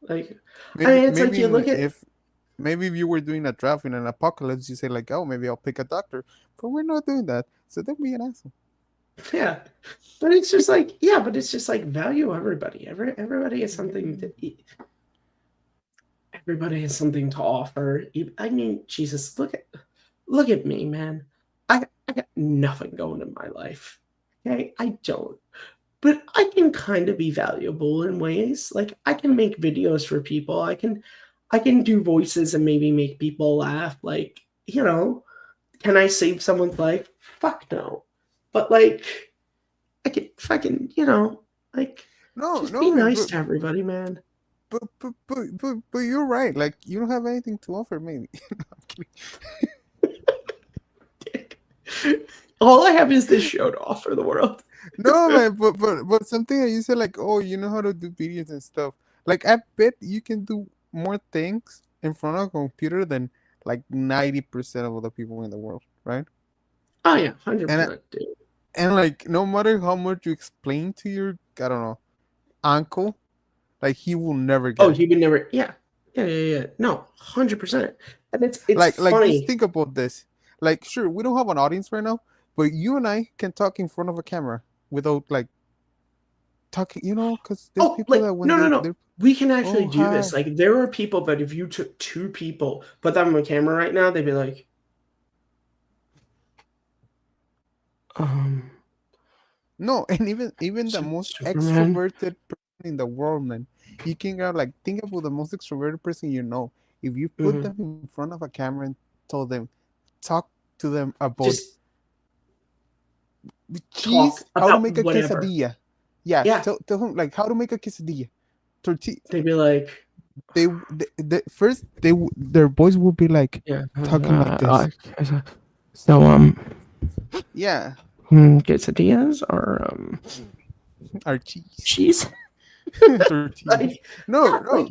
like I Maybe mean, it's like maybe you in, look at if maybe if you were doing a draft in an apocalypse, you say like, oh, maybe I'll pick a doctor, but we're not doing that. So don't be an asshole. yeah, but it's just like yeah, but it's just like value everybody. Everybody has something Yeah. to eat. Everybody has something to offer. I mean, Jesus, look at me, man. I got nothing going in my life. Okay, I don't. But I can kind of be valuable in ways. Like I can make videos for people. I can do voices and maybe make people laugh. Like, can I save someone's life? Fuck no. But like fucking, like, No, just no, be man, nice to everybody, man. but you're right. Like, you don't have anything to offer, maybe. I'm kidding. All I have is this show to offer the world. No, man, but something that you said, like, oh, you know how to do videos and stuff. Like, I bet you can do more things in front of a computer than like 90% of the people in the world, right? Oh yeah, And 100%, dude. and like, no matter how much you explain to your, I don't know, uncle, like, he will never Oh, get it. he would never. Yeah. No, 100%. And it's Like, just funny. think about this. Like, sure, we don't have an audience right now, but you and I can talk in front of a camera without like talking, because there's Oh, people like that when no. they're We can actually oh, do this. hi. Like there are people that if you took two people, put them on camera right now, they'd be like, um, No, and even the most Superman. extroverted person in the world, man, you can go like, think about the most extroverted person you know. If you put Hmm. them in front of a camera and told them, talk to them about Just talk cheese, how to about make a whatever. quesadilla. Yeah, Yeah, tell them like how to make a quesadilla. Tortilla. they'd be like, They first their voice will be like yeah. talking like this. So Yeah, quesadillas or our cheese. cheese. Tortillas. Like No, yeah, no,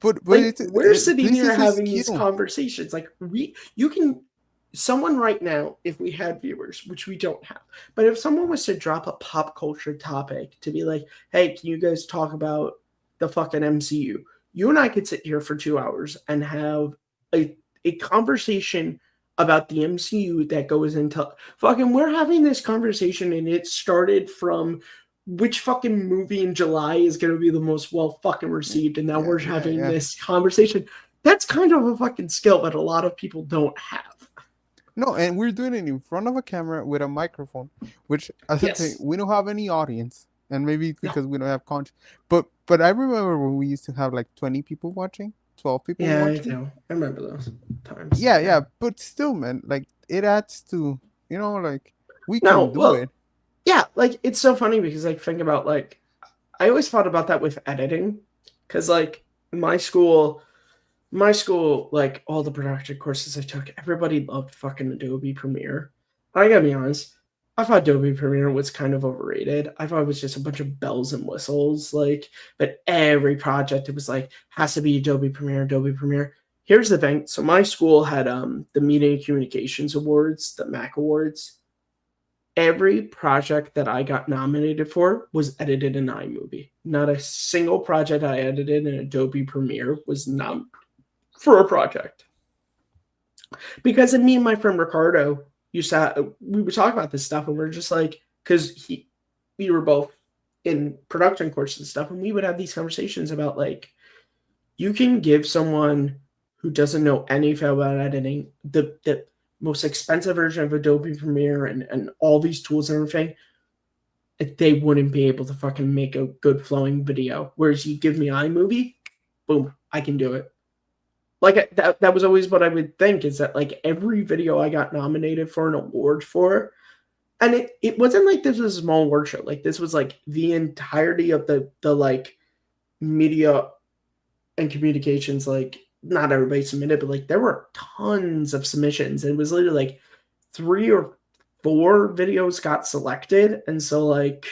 but like it's we're sitting this here is a having these skill. conversations. Like you can someone right now, if we had viewers, which we don't have, but if someone was to drop a pop culture topic to be like, hey, can you guys talk about the fucking MCU? You and I could sit here for 2 hours and have a conversation about the MCU that goes into fucking we're having this conversation and it started from which fucking movie in July is going to be the most well fucking received, and now Yeah, we're yeah, having yeah. this conversation. That's kind of a fucking skill that a lot of people don't have. No, and we're doing it in front of a camera with a microphone, which as I say, Yes. we don't have any audience, and maybe it's No. because we don't have content. But I remember when we used to have like 20 people watching, 12 people Yeah, I watching. do. I remember those times. Yeah, Yeah. yeah, but still, man, like, it adds to, like, we can No, do well, it. yeah, like it's so funny because like think about like I always thought about that with editing because like my school, like all the production courses I took, everybody loved fucking Adobe Premiere. I gotta be honest, I thought Adobe Premiere was kind of overrated. I thought it was just a bunch of bells and whistles, like, but every project it was like has to be Adobe Premiere, Adobe Premiere. Here's the thing. So my school had the Media and Communications Awards, the MAC Awards. Every project that I got nominated for was edited in iMovie. Not a single project I edited in Adobe Premiere was not for a project. Because me and my friend Ricardo we would talk about this stuff and we're just like, because we were both in production courses and stuff, and we would have these conversations about like, you can give someone who doesn't know anything about editing the most expensive version of Adobe Premiere and all these tools and everything, they wouldn't be able to fucking make a good flowing video. Whereas you give me iMovie, boom, I can do it. Like that was always what I would think is that like every video I got nominated for an award for, and it wasn't like this was a small award show. Like this was like the entirety of the like media and communications. Like not everybody submitted, but like there were tons of submissions. And it was literally like 3 or 4 videos got selected, and so like,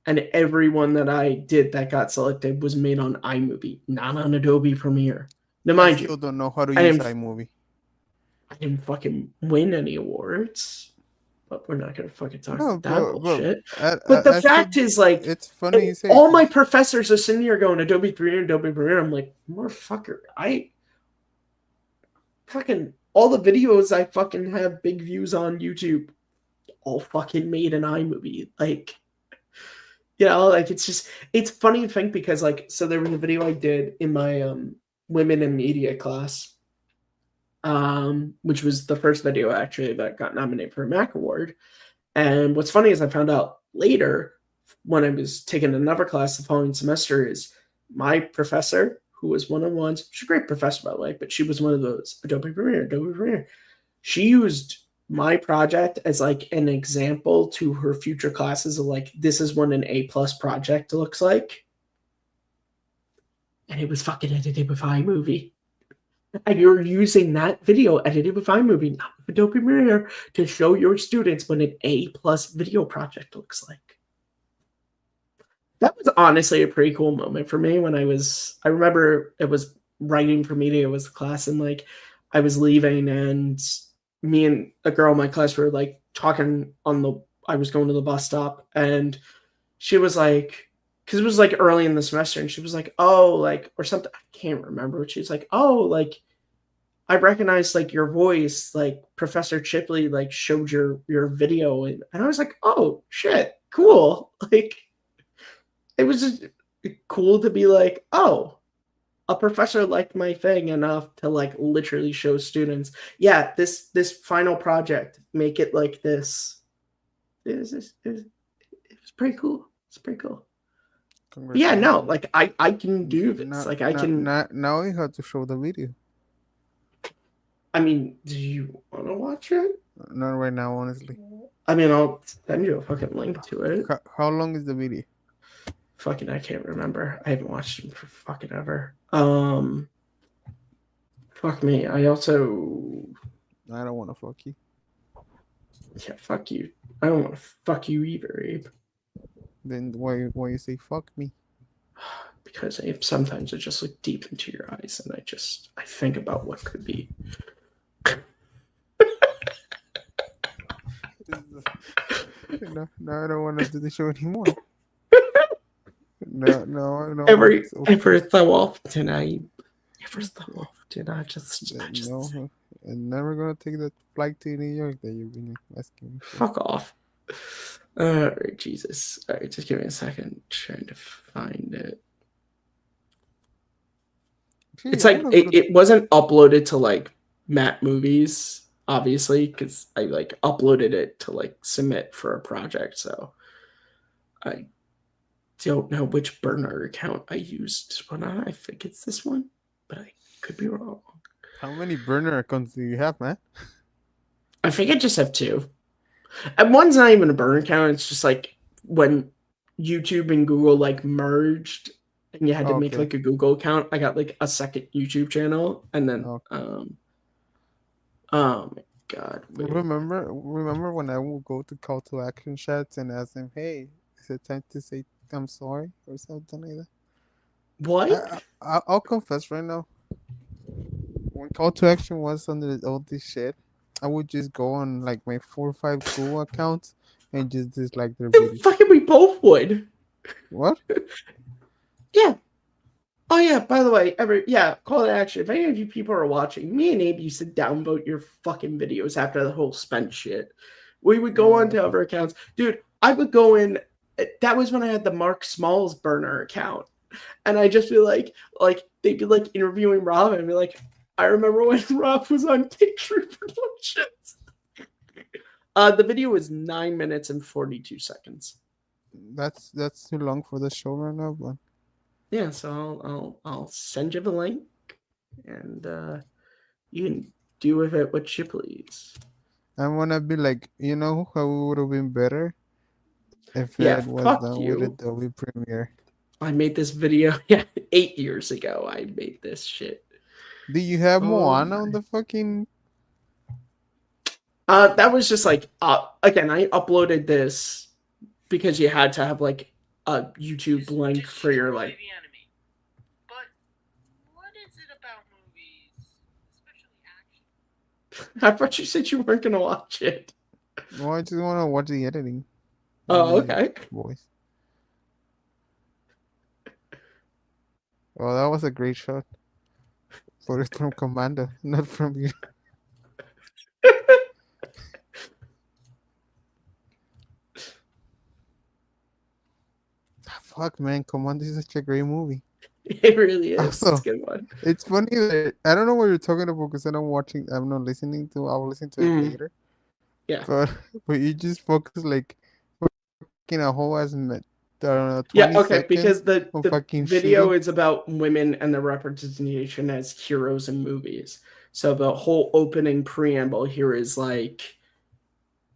and every one that I did that got selected was made on iMovie, not on Adobe Premiere. Now, I mind you, still don't know how to I use didn't iMovie. I didn't fucking win any awards, but we're not gonna fucking talk No, about that but bullshit. I, But the I still, fact is, like, it's funny you say, all my because professors are sitting here going Adobe Premiere, Adobe Premiere. I'm like, motherfucker, I fucking all the videos I fucking have big views on YouTube, all fucking made in iMovie. Like, like it's funny to think because like so there was a video I did in my women in media class, which was the first video actually that got nominated for a Mac Award. And what's funny is I found out later when I was taking another class the following semester is my professor, who was one of the ones, she's a great professor by the way, but she was one of those Adobe Premiere. She used my project as like an example to her future classes of like, this is what an A+ project looks like. And it was fucking edited with iMovie. And you're using that video edited with iMovie, not with Adobe Premiere, to show your students what an A+ video project looks like. That was honestly a pretty cool moment for me when I remember it was writing for media was the class, and like I was leaving, and me and a girl in my class were like talking I was going to the bus stop, and she was like, because it was like early in the semester, and she was like, oh, like, or something, I can't remember, but she was like, oh, like, I recognized like your voice, like Professor Chipley like showed your video, and I was like, oh shit, cool. Like it was just cool to be like, oh, a professor liked my thing enough to like literally show students, yeah, this final project, make it like this. It was pretty cool. It's pretty cool. But yeah, no, like I can do this. Like I can. Now you have to show the video. I mean, do you want to watch it? Not right now, honestly. I mean, I'll send you a fucking link to it. How long is the video? Fucking, I can't remember. I haven't watched them for fucking ever. Fuck me. I don't want to fuck you. Yeah, fuck you. I don't want to fuck you either, Abe. Then why you say fuck me? Because Abe, sometimes I just look deep into your eyes and I think about what could be. No, I don't want to do the show anymore. No. Ever throw off tonight? Ever throw off tonight? No, I'm never gonna take that flight to New York that you've been asking me for. Fuck off. Alright, Jesus. Alright, just give me a second. I'm trying to find it. Gee, it's like it wasn't uploaded to like Matt Movies, obviously, because I like uploaded it to like submit for a project, so I don't know which burner account I used. But I think it's this one, but I could be wrong. How many burner accounts do you have, man? I think I just have 2. And one's not even a burner account. It's just like when YouTube and Google like merged and you had to make like a Google account. I got like a second YouTube channel, and then oh my god. Wait. Remember when I would go to call to action chats and ask them, hey, is it time to say I'm sorry or something like that? What? I'll confess right now. When call to action was under all this shit, I would just go on like my 4 or 5 Google accounts and just dislike their videos. Fucking we both would. What? Yeah. Oh yeah, by the way, call to action. If any of you people are watching, me and Abe used to downvote your fucking videos after the whole spent shit. We would go on to other accounts. Dude, I would go in. That was when I had the Mark Smalls burner account. And I just be like they'd be like interviewing Rob and be like, I remember when Rob was on Picture Productions. The video was 9 minutes and 42 seconds. That's too long for the show right now, but yeah, so I'll send you the link, and you can do with it what you please. I wanna be like, you know how it would have been better if it was done with Adobe Premiere. I made this video 8 years ago. I made this shit. Do you have Moana on the fucking? That was just like again, I uploaded this because you had to have like a YouTube link for your like. But what is it about movies, especially action? I thought you said you weren't gonna watch it. No, I just want to watch the editing. Oh, okay. Voice. Well, that was a great shot. But it's from Commando, not from you. Fuck, man, Commando is such a great movie. It really is. Also, it's a good one. It's funny that I don't know what you're talking about because I'm not listening to. I will listen to it later. Yeah. But you just focus like fucking a whole ass minute. Because the video shooting. is about women and the representation as heroes in movies. So the whole opening preamble here is like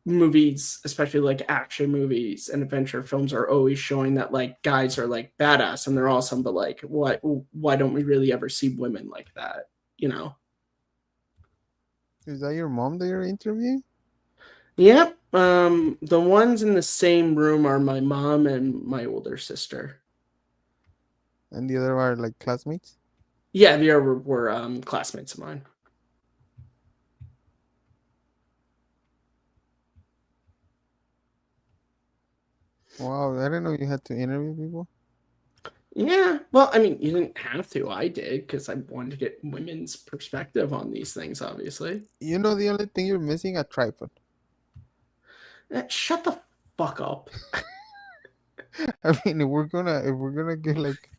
movies, especially like action movies and adventure films, are always showing that like guys are like badass and they're awesome, but like why don't we really ever see women like that? You know? Is that your mom that you're interviewing? Yep. The ones in the same room are my mom and my older sister. And the other are like classmates? Yeah, they were classmates of mine. Wow, I didn't know you had to interview people. Yeah, well, I mean, you didn't have to. I did because I wanted to get women's perspective on these things, obviously. You know the only thing you're missing? A tripod. Shut the fuck up. I mean, if we're gonna get like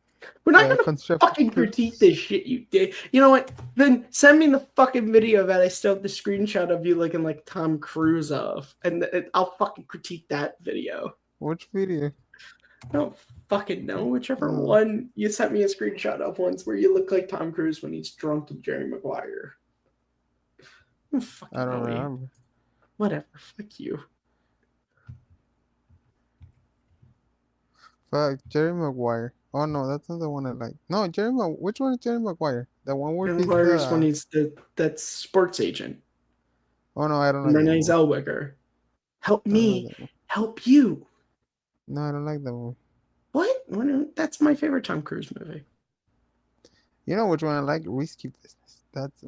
We're not gonna construction fucking critique this shit you did. You know what? Then send me the fucking video that I still have the screenshot of you looking like Tom Cruise of, and I'll fucking critique that video. Which video? I don't fucking know. Whichever Oh. one you sent me a screenshot of once where you look like Tom Cruise when he's drunk in Jerry Maguire. I don't remember. Whatever. Fuck you. Fuck, Jerry Maguire. Oh no, that's not the one I like. No, which one is Jerry Maguire? The one where Jerry he's Maguire's when he's that sports agent. Oh no, I don't like Renee that one. Zellweger. Help I don't like me. that one. Help you. No, I don't like that one. What? That's my favorite Tom Cruise movie. You know which one I like? Risky Business. That's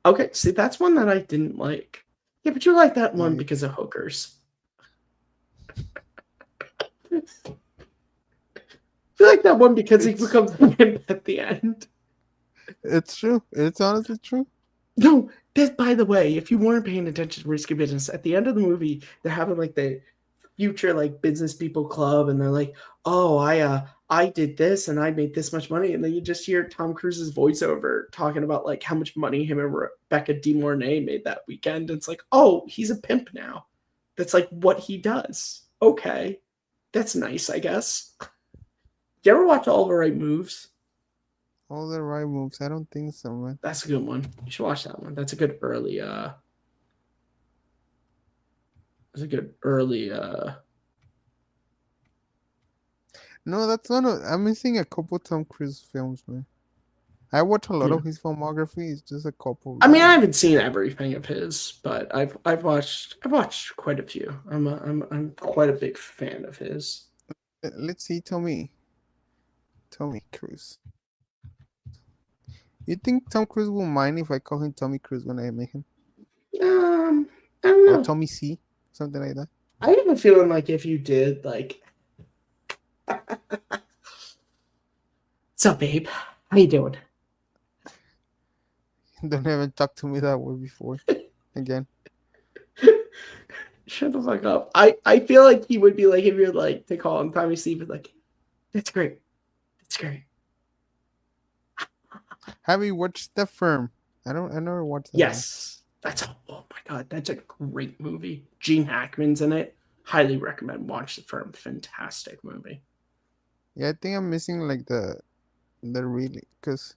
Okay, see, that's one that I didn't like. Yeah, but you like that one Yeah. because of hookers. You like that one because he becomes a pimp at the end. It's true. It's honestly true. No, by the way, if you weren't paying attention to Risky Business, at the end of the movie, they're having like the future like business people club, and they're like, "Oh, I did this and I made this much money," and then you just hear Tom Cruise's voiceover talking about like how much money him and Rebecca De Mornay made that weekend. It's like, oh, he's a pimp now. That's like what he does. Okay, that's nice, I guess. You ever watch All the Right Moves? All the right moves. I don't think so, man. That's a good one. You should watch that one. That's a good early No, that's one of. I'm missing a couple Tom Cruise films, man. I watch a lot of his filmography. It's just a couple. I mean, I haven't seen everything of his, but I've watched quite a few. I'm quite a big fan of his. Let's see, Tommy Cruise. You think Tom Cruise will mind if I call him Tommy Cruise when I meet him? I don't know. Or Tommy C, something like that. I have a feeling like if you did, like, what's up, babe? How you doing? Don't even talk to me that way before. Again. Shut the fuck up. I feel like he would be like, if you're like to call him Tommy C, but like, that's great. That's great. Have you watched The Firm? I never watched that. Yes. Oh my god, that's a great movie. Gene Hackman's in it. Highly recommend watch The Firm. Fantastic movie. Yeah, I think I'm missing like the really, because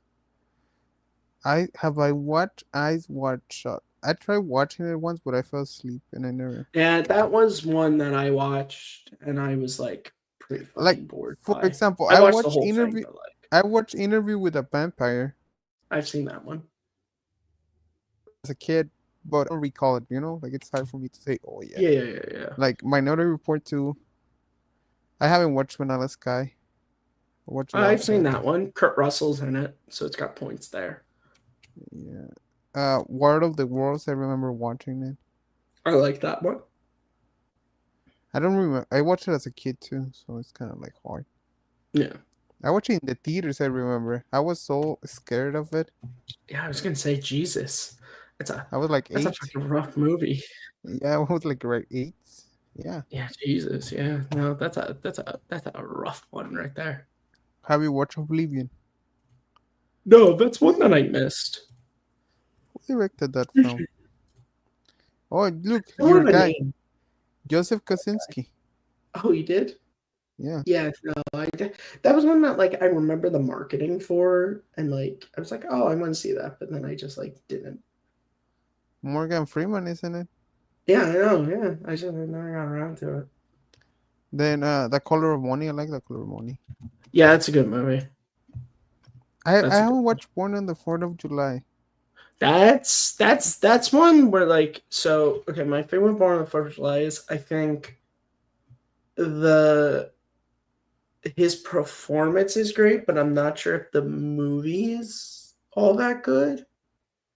I watched Eyes Wide Shut. I tried watching it once, but I fell asleep and I never. Yeah, that was one that I watched and I was like pretty fucking Like, bored. for by. example, I I watched the watched whole Interview. thing, but like, I watched Interview with a Vampire I've seen that one. as a kid, but I don't recall it. You know, like it's hard for me to say. Oh yeah. Yeah. Like Minority Report 2. I haven't watched Vanilla Sky. I've seen that one. Kurt Russell's in it, so it's got points there. Yeah. War of the Worlds. I remember watching it. I like that one. I don't remember. I watched it as a kid too, so it's kind of like hard. Yeah. I watched it in the theaters. I remember. I was so scared of it. Yeah, I was gonna say Jesus. I was like 8. That's a fucking rough movie. Yeah, I was like right 8. Yeah. Yeah, Jesus. Yeah. No, that's a rough one right there. Have you watched Oblivion? No, that's one that I missed. Who directed that film? Oh, look, I your don't have a guy, name. Joseph Kosinski. Oh, you did? Yeah. Yeah, no, I did. That was one that like I remember the marketing for, and like I was like, oh, I want to see that, but then I just like didn't. Morgan Freeman, isn't it? Yeah, I know. Yeah, I just never got around to it. Then The Color of Money. I like The Color of Money. Yeah, it's a good movie. I That's a good haven't one. watched Born on the 4th of July. That's one where like so okay, my favorite Born on the Fourth of July is I think the his performance is great, but I'm not sure if the movie is all that good.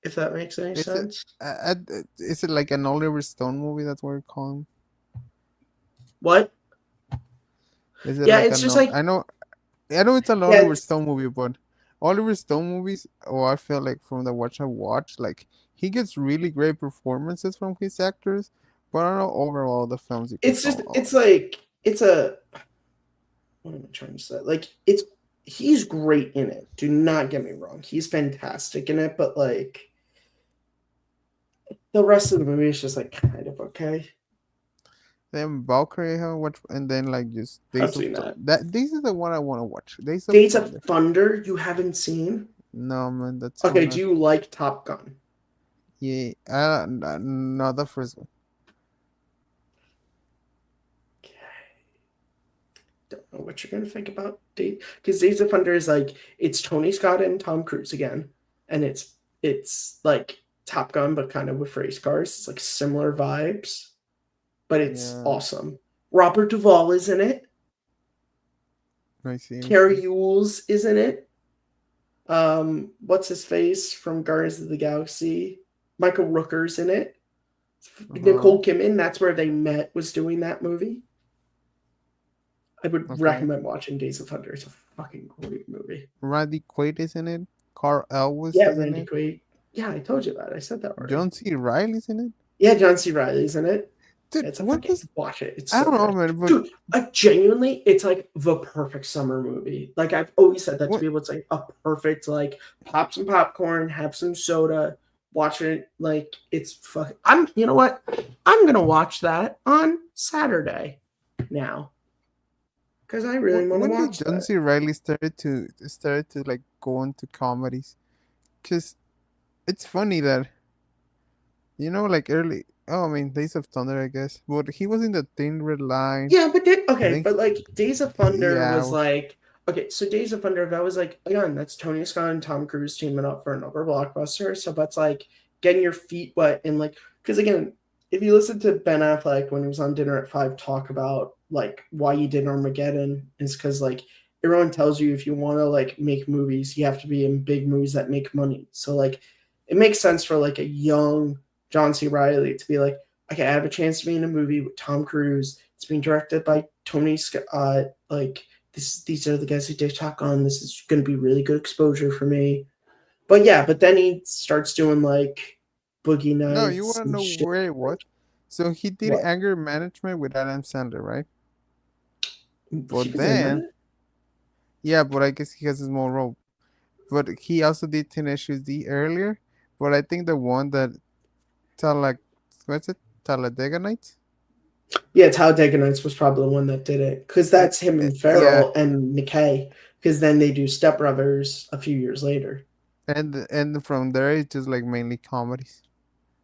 If that makes any Is it sense. is it like an Oliver Stone movie? That's what we call him. What? Is it Yeah, like it's an just like I know it's an yeah, Oliver Stone movie, but Oliver Stone movies, oh, I feel like from the watch I watched, like he gets really great performances from his actors, but I don't know overall the films you can it's just call it's Oliver. like it's a what am I trying to say? Like it's he's great in it. Do not get me wrong. He's fantastic in it, but like the rest of the movie is just like kind of okay. Then Valkyrie, I haven't watched, and then like just I've Days of seen Thunder. that. That This is the one I want to watch. Days of Days of Thunder. Thunder, you haven't seen? No man, that's Okay, one. do you like Top Gun? Yeah, not the first one. Okay. Don't know what you're gonna think about because Days of Thunder is like it's Tony Scott and Tom Cruise again, and it's like Top Gun but kind of with race cars. It's like similar vibes, but it's Yeah, awesome. Robert Duvall is in it. I see. I Carrie see. Ewells is in it. What's his face from Guardians of the Galaxy? Michael Rooker's in it. Uh-huh. Nicole Kidman, that's where they met, was doing that movie. I would Okay. recommend watching Days of Thunder. It's a fucking great movie. Randy Quaid is in it. Carl Elwes Yeah, is in Randy it. Quaid. Yeah, I told you that. I said that already. John C. Riley's in it. Yeah, John C. Riley's in it. Dude, It's a what fucking does watch it. It's I so don't know, good, man, but dude. Genuinely, it's like the perfect summer movie. Like I've always said that to what people. It's like a perfect like pop some popcorn, have some soda, watch it. Like it's fucking. You know what? I'm gonna watch that on Saturday now because I really want to when did watch John that. C. Riley started to like go into comedies? Cause it's funny that like early. Oh, I mean, Days of Thunder, I guess. But he was in the Thin Red Line. Yeah, but okay, Then but like Days of Thunder yeah, was like okay, so Days of Thunder that was like again that's Tony Scott and Tom Cruise teaming up for another blockbuster. So that's like getting your feet wet and like because again, if you listen to Ben Affleck when he was on Dinner at Five talk about like why he did Armageddon is because like everyone tells you if you want to like make movies, you have to be in big movies that make money. So like it makes sense for like a young John C. Riley to be like okay, I have a chance to be in a movie with Tom Cruise. It's being directed by Tony Scott. Like these are the guys who did Top Gun. This is going to be really good exposure for me. But yeah, but then he starts doing like Boogie no, you Nights want to and know shit. where it was? So he did What Anger Management with Adam Sandler, right? he But was in then, that? yeah, but I guess he has a small role. But he also did Tenacious D earlier. But I think the one that Talak, what's it? Talladega Nights? Yeah, Talladega Nights was probably the one that did it because Eh, that's him and yeah, Farrell and McKay. Because then they do Step Brothers a few years later. and from there it's just like mainly comedies.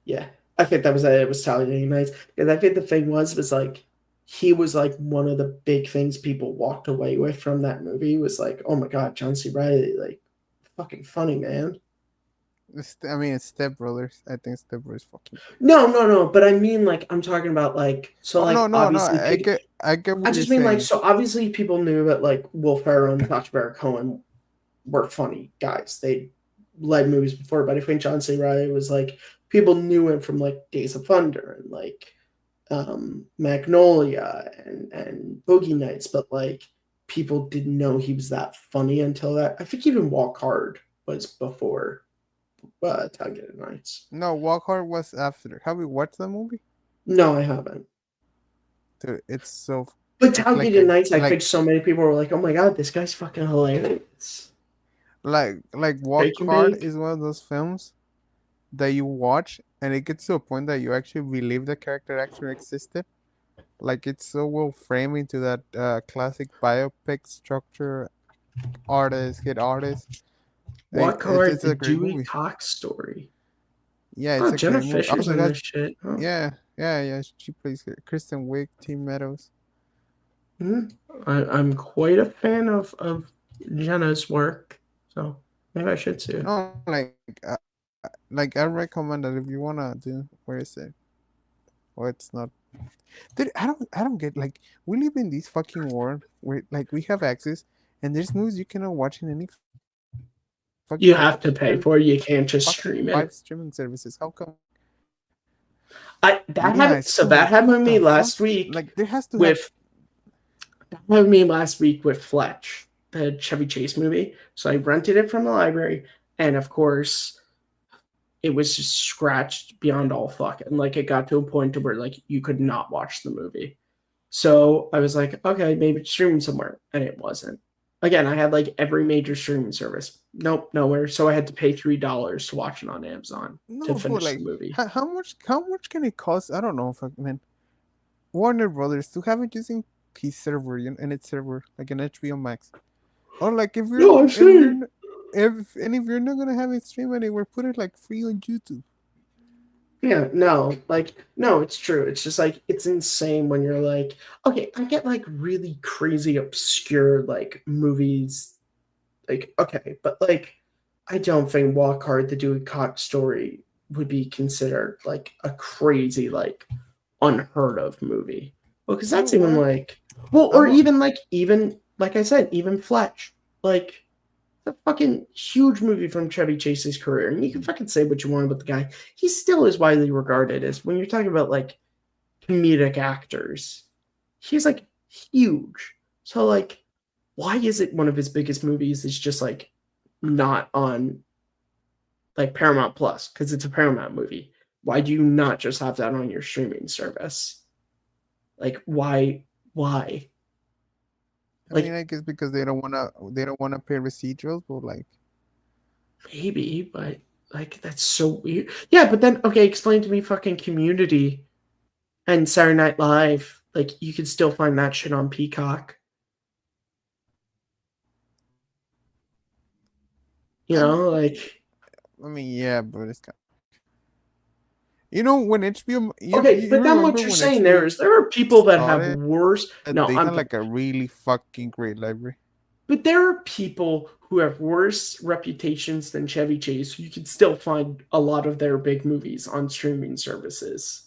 Yeah, I think that was it. It was Talladega Nights because I think the thing was like he was like one of the big things people walked away with from that movie was like, oh my god, John C. Riley, like fucking funny man. I mean, it's Step Brothers. I think Step Brothers fucking. No, but I mean like I'm talking about like so Oh no, like no, no! obviously I get I what you're just mean like saying. so obviously people knew that like Will Ferrell and Sacha Baron Cohen were funny guys. They led movies before, but I think John C. Riley was like people knew him from like Days of Thunder and like Magnolia and Boogie Nights, but like people didn't know he was that funny until that. I think even Walk Hard was before Talladega Nights. No, Walk Hard was after. Have you watched the movie? No, I haven't. Dude, it's so But it's Talladega Nights, I think so many people were like, "Oh my god, this guy's fucking hilarious." like Walk Breaking Hard Big. is one of those films that you watch and it gets to a point that you actually believe the character actually existed. Like it's so well framed into that classic biopic structure, artist, hit artist. Walk It's Hard, it's the a great Dewey movie. Cox story. Yeah, Oh, it's a Jenna great movie. Fisher's Also, it in has this shit. Oh, yeah, Yeah, she plays Kristen Wiig, Team Meadows. I'm quite a fan of Jenna's work, so maybe I should see it. No, like I recommend that if you wanna do. Where is it? Oh, it's not. Dude, I don't get like we live in this fucking world where like we have access and there's movies you cannot watch in any fucking You way. have to pay for it. You can't just Fucking stream five it. streaming services. How come? I that Yeah, happened. it's So still that like happened what with me the fuck? last week Like there has to have. with that happened with me last week with Fletch, the Chevy Chase movie. So I rented it from the library, and of course, it was just scratched beyond all fuck, and like it got to a point to where like you could not watch the movie. So I was like, okay, maybe it's streaming somewhere, and it wasn't. Again, I had like every major streaming service. Nope, nowhere. So I had to pay $3 to watch it on Amazon to No, but finish the like movie. how much can it cost? I don't know, fuck man. Warner Brothers to have it using his server and its server like an HBO Max. Or like if you're No, I'm if you're saying. n- if you're not gonna have it stream anywhere, put it like free on YouTube. Yeah, no, like, no, it's true. It's just like, it's insane when you're like, okay, I get like really crazy, obscure like movies. Like, okay, but like, I don't think Walk Hard, the Dewey Cox story would be considered like a crazy, like, unheard of movie. Well, because You know that's even what? like, well, or I'm a, even like I said, even Fletch, like a fucking huge movie from Chevy Chase's career, and you can fucking say what you want about the guy. He still is widely regarded as when you're talking about like comedic actors, he's like huge. So like, why is it one of his biggest movies is just like not on like Paramount Plus because it's a Paramount movie? Why do you not just have that on your streaming service? Like why? Why? I mean, Like I guess because they don't wanna pay residuals, but like maybe, but like that's so weird. Yeah, but then okay, explain to me fucking Community and Saturday Night Live. Like you could still find that shit on Peacock. You I know, mean, like I mean, yeah, but it's kind. When HBO, okay, you but then what remember you're when saying there HBO is there are people that have started? worse. No, They I'm had like a really fucking great library. but there are people who have worse reputations than Chevy Chase. You can still find a lot of their big movies on streaming services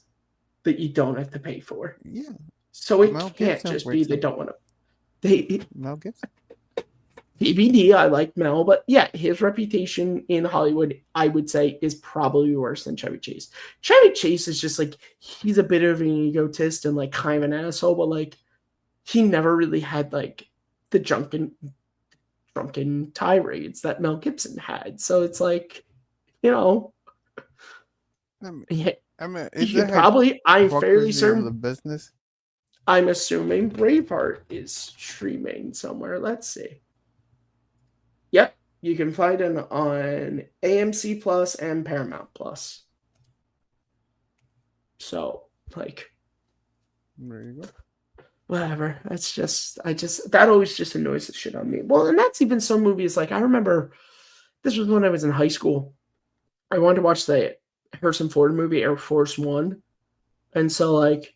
that you don't have to pay for. Yeah, So it Mel can't Gibson, just for be they example. don't want to. They Mel Gibson. BBD, I like Mel, but yeah, his reputation in Hollywood, I would say, is probably worse than Chevy Chase. Chevy Chase is just like he's a bit of an egotist and like kind of an asshole, but like he never really had like the drunken tirades that Mel Gibson had. So it's like, you know, I mean, he, it's he the could probably. I'm fairly hypocrisy of the certain. business. I'm assuming Braveheart is streaming somewhere. Let's see. Yep, you can find it on AMC Plus and Paramount Plus. So, like, There you go. whatever. That's just, that always just annoys the shit on me. Well, and that's even some movies. Like, I remember this was when I was in high school. I wanted to watch the Harrison Ford movie, Air Force One. And so, like,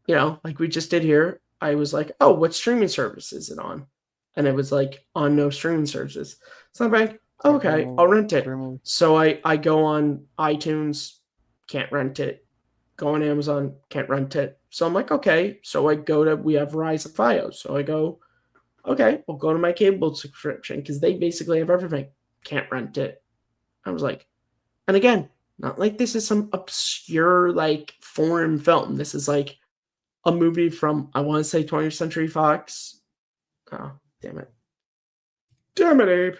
like we just did here, I was like, oh, what streaming service is it on? And it was like on no streaming services. So I'm like, Yeah, great okay, I'll movie. rent it. Great movie. So I go on iTunes, can't rent it. Go on Amazon, can't rent it. So I'm like, okay. So we have Verizon Fios. So I go, okay, we'll go to my cable subscription because they basically have everything. Can't rent it. I was like, and again, not like this is some obscure like foreign film. This is like a movie from I want to say 20th Century Fox. Oh, damn it. Damn it, Abe.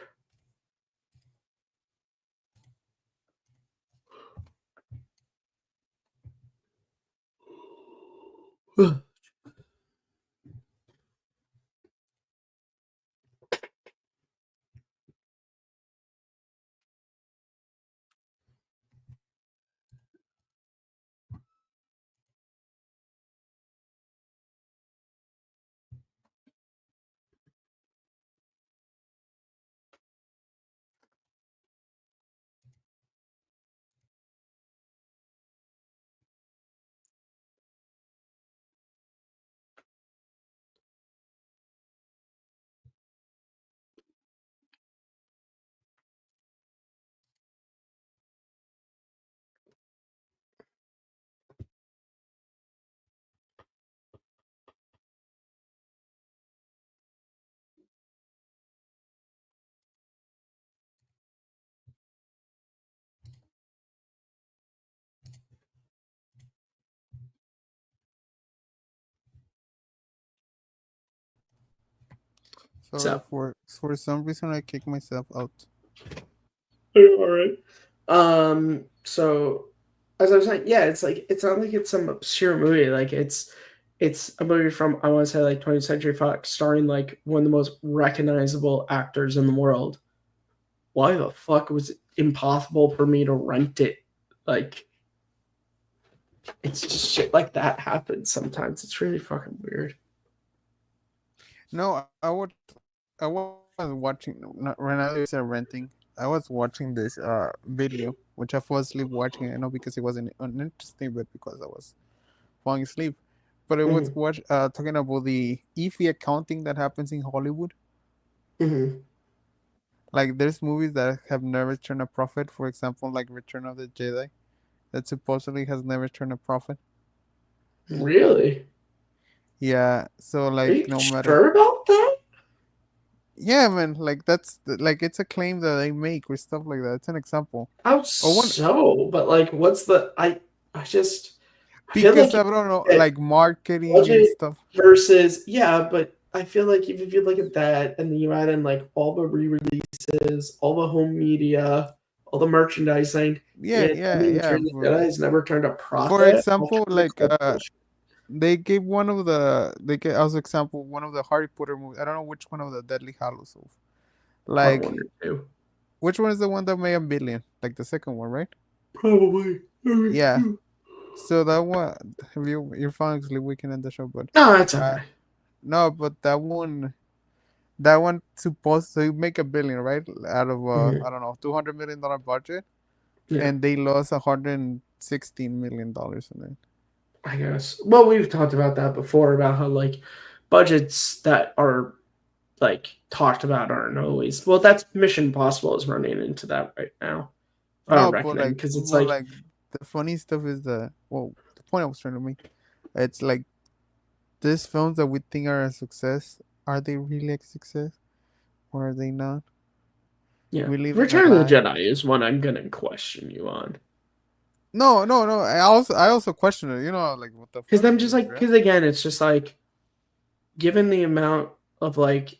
Sorry, for some reason I kicked myself out. All right. So as I was saying, yeah, it's like it's not like it's some obscure movie. Like it's a movie from, I want to say, like 20th Century Fox, starring like one of the most recognizable actors in the world. Why the fuck was it impossible for me to rent it? Like, it's just shit like that happens sometimes. It's really fucking weird. No, I was watching. Not right now. It's renting. I was watching this video, which I fell asleep watching. I know because it wasn't uninteresting, but because I was falling asleep. But it was talking about the iffy accounting that happens in Hollywood. Mm-hmm. Like there's movies that have never turned a profit. For example, like Return of the Jedi, that supposedly has never turned a profit. Really? Yeah. So Are like you no matter. sure about that? Yeah, man. Like like it's a claim that they make or stuff like that. It's an example. How Or one so? But like, what's the? I just I feel because like I don't know, that like marketing and budget stuff. versus, yeah, but I feel like if you look at that and then you add in like all the re-releases, all the home media, all the merchandising, Yeah, and I yeah, mean, yeah. Return of the Jedi has never turned a For profit. example, like they gave one of the they gave as example one of the Harry Potter movies. I don't know which one of the Deadly Hallows of. Part Like one or two, which one is the one that made a billion? Like the second one, right? probably. Yeah. So that one, have you're falling asleep. We can end the show, but No, it's uh, okay. no, but that one supposed to make a billion, right? Out of Mhm. I don't know, $200 million budget, Yeah, and they lost $116 million in it. I guess. Well, we've talked about that before about how like budgets that are like talked about aren't always, well, that's Mission Impossible is running into that right now. I don't No, but recommend, because it's but like, like the funny stuff is the point I was trying to make. It's like these films that we think are a success, are they really a success or are they not? yeah, We live in a Return of the lie. Jedi is one I'm gonna question you on, No, no, no. I also question it. Like what the because fuck I'm is just this, like, right? because again, it's just like, given the amount of like,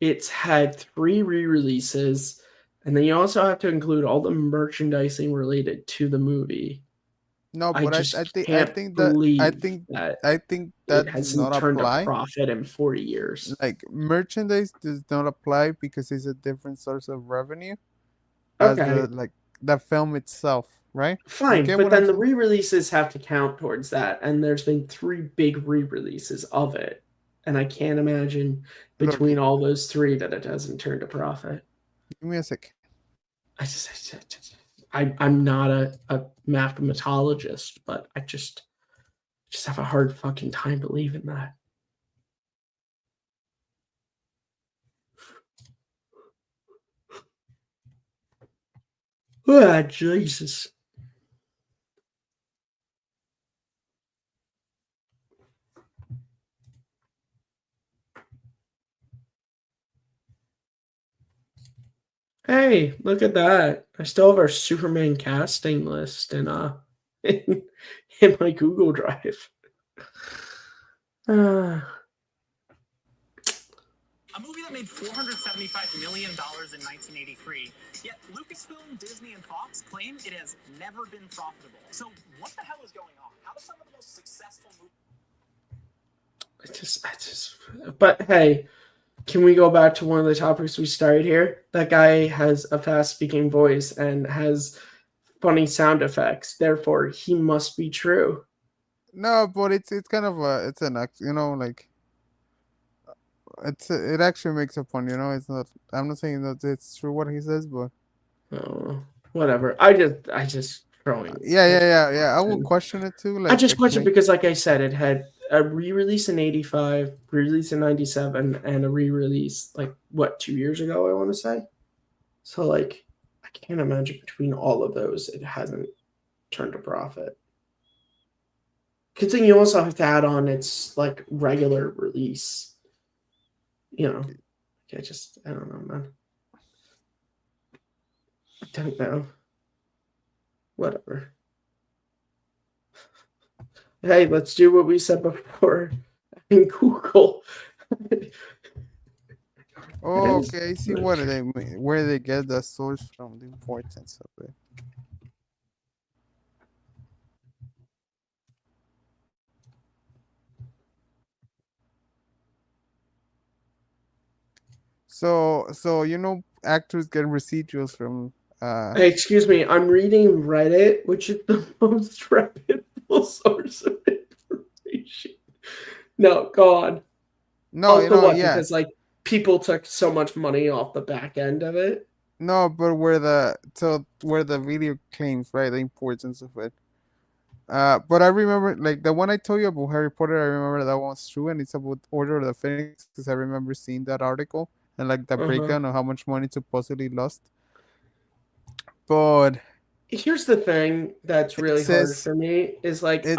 it's had 3 re-releases, and then you also have to include all the merchandising related to the movie. No, I but I just think I can't think that I believe think that I think it that does hasn't not turned a apply. profit in 40 years. Like merchandise does not apply because it's a different source of revenue as Okay, the film itself, right? You fine, get but what I'm then the saying? re-releases have to count towards that, and there's been 3 big re-releases of it, and I can't imagine Look, between all those 3 that it hasn't turned a profit. give me a sec. I'm not a mathematologist, but I just have a hard fucking time believing that. Ah, Jesus. Hey, look at that. I still have our Superman casting list in, in my Google Drive. Uh, A movie that made $475 million in 1983, yet Lucasfilm, Disney, and Fox claim it has never been profitable. So what the hell is going on? How do some of the most successful movies... but hey, can we go back to one of the topics we started here? That guy has a fast speaking voice and has funny sound effects. Therefore, he must be true. No, but it's kind of it's an act, like it actually makes a point, It's not. I'm not saying that it's true what he says, but Oh, whatever. I just throwing. yeah. I will question it too. I Like just question explain. because, like I said, it had a re-release in '85, re-release in '97, and a re-release like what 2 years ago, I want to say. So like, I can't imagine between all of those it hasn't turned a profit. Good thing you also have to add on its like regular release. I don't know, man. I don't know. Whatever. Hey, let's do what we said before in Google. Oh, is okay. I see really where they get the source from, the importance of it. So actors get residuals from Hey, excuse me, I'm reading Reddit, which is the most reputable source of information. No, go on. no, Also, what? yeah. Because like people took so much money off the back end of it. No, but where the video claims, right, the importance of it. But I remember like the one I told you about Harry Potter. I remember that one's true, and it's about Order of the Phoenix because I remember seeing that article and like the Uh-huh. breakdown of how much money supposedly lost. But Here's the thing that's it really hard says for me is like it.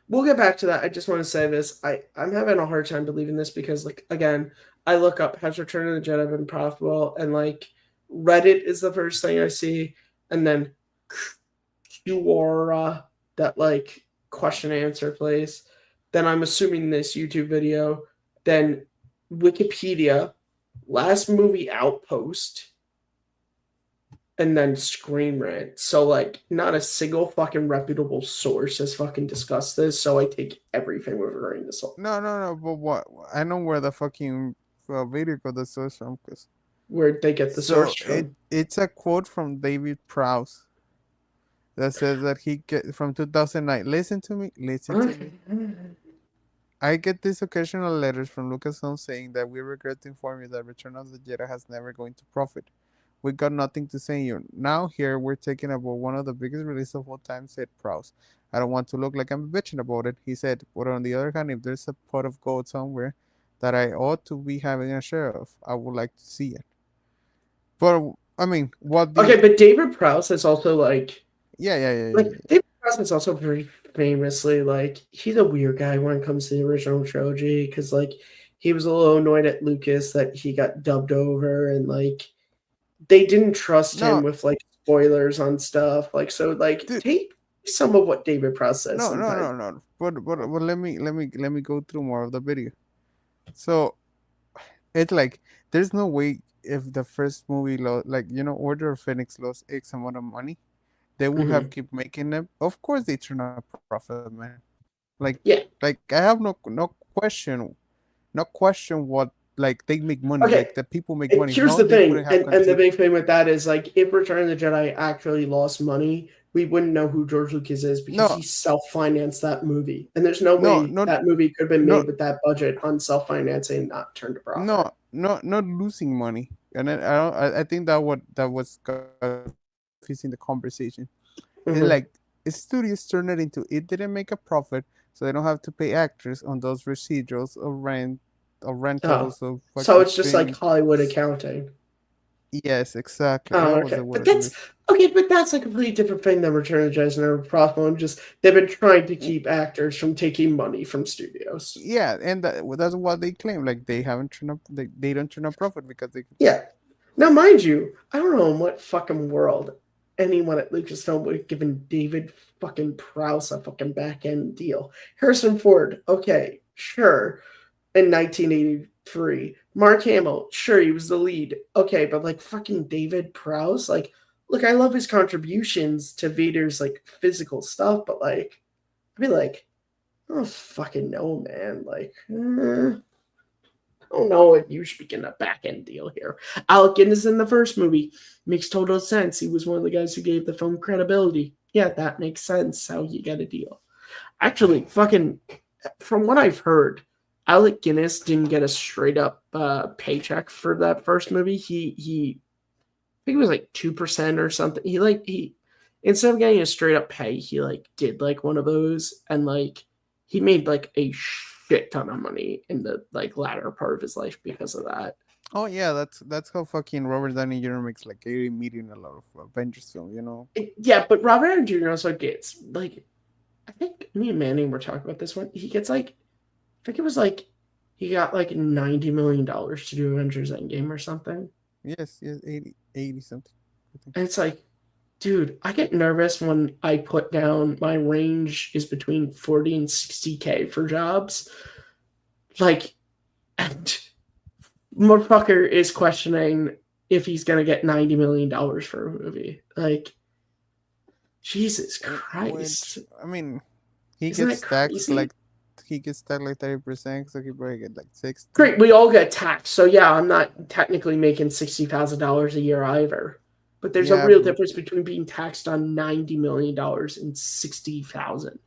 we'll get back to that. I just want to say this. I'm having a hard time believing this because like again, I look up has Return of the Jedi been profitable and like Reddit is the first thing I see and then Quora, that like question answer place. Then I'm assuming this YouTube video, then Wikipedia, last movie outpost, and then Screen Rant. So like not a single fucking reputable source has fucking discussed this. So I take everything with a grain of salt. No. But what I know where the fucking video got the source from, cause Where'd they get the source so from? it's a quote from David Prowse that says that he get from 2009. Listen to me. Listen to Okay. me. I get these occasional letters from Lucasfilm saying that we regret to inform you that Return of the Jedi has never going to profit. We got nothing to say you. Now here we're talking about one of the biggest releases of all time, said Prowse. I don't want to look like I'm bitching about it, he said, but on the other hand, if there's a pot of gold somewhere that I ought to be having a share of, I would like to see it. But I mean, what Okay, the but David Prowse is also like yeah. like David Prowse is also very famously like he's a weird guy when it comes to the original trilogy because like he was a little annoyed at Lucas that he got dubbed over and like they didn't trust him No, with like spoilers on stuff like so like dude, take some of what David Prowse says no, no, sometimes. no, no. But let me go through more of the video. So it's like there's no way if the first movie lost, like Order of Phoenix lost X amount of money, they would have Mhm. keep making them. Of course, they turn a profit, man. Like, Yeah. like I have no question what like they make money, Okay. like the people make money. Here's No, the they thing, wouldn't have and the continued. big thing with that is like if Return of the Jedi actually lost money, we wouldn't know who George Lucas is because No, he self-financed that movie, and there's no no, way not that movie could have been no, made with that budget on self-financing and not turned a profit. not losing money. And then I think that was confusing the conversation. It's Mhm. like studios turn it into it didn't make a profit, so they don't have to pay actors on those residuals or Oh, rentals of so fucking it's just like streaming. Hollywood accounting. Yes, exactly. Oh, That was okay. the word But I that's used. okay, but that's a completely different thing than Return of the Jedi and profitable and just they've been trying to keep actors from taking money from studios. Yeah, and that's what they claim. Like they haven't turned up, they don't turn a profit because they. Yeah. Now, mind you, I don't know in what fucking world anyone at Lucasfilm would have given David fucking Prowse a fucking back end deal. Harrison Ford, okay, sure, in 1983. Mark Hamill, sure, he was the lead. Okay, but like fucking David Prowse, like, look, I love his contributions to Vader's like physical stuff, but like, I'd be like, I don't fucking know, man. Like, I don't know if you should be getting a back end deal here. Alec Guinness in the first movie makes total sense. He was one of the guys who gave the film credibility. Yeah, that makes sense how you get a deal. Actually, fucking, from what I've heard, Alec Guinness didn't get a straight up paycheck for that first movie. He I think it was like 2% or something. He instead of getting a straight up pay, he like did like one of those and like he made like a shit ton of money in the like latter part of his life because of that. Oh yeah, that's how fucking Robert Downey Jr. makes like 80 million a lot of Avengers film. Yeah, but Robert Downey Jr. also gets like I think me and Manning were talking about this one. He gets like I think it was like he got like $90 million to do Avengers Endgame or something. Yes, 80 something. I think. And it's like dude, I get nervous when I put down my range is between 40 and 60K for jobs. Like, and motherfucker is questioning if he's gonna get $90 million for a movie. Like, Jesus Christ. Which, I mean, he Isn't gets that taxed crazy? like 30%, so he probably get like 60. Great, we all get taxed. So yeah, I'm not technically making $60,000 a year either. But there's a Yeah, real but difference between being taxed on $90 million and $60,000.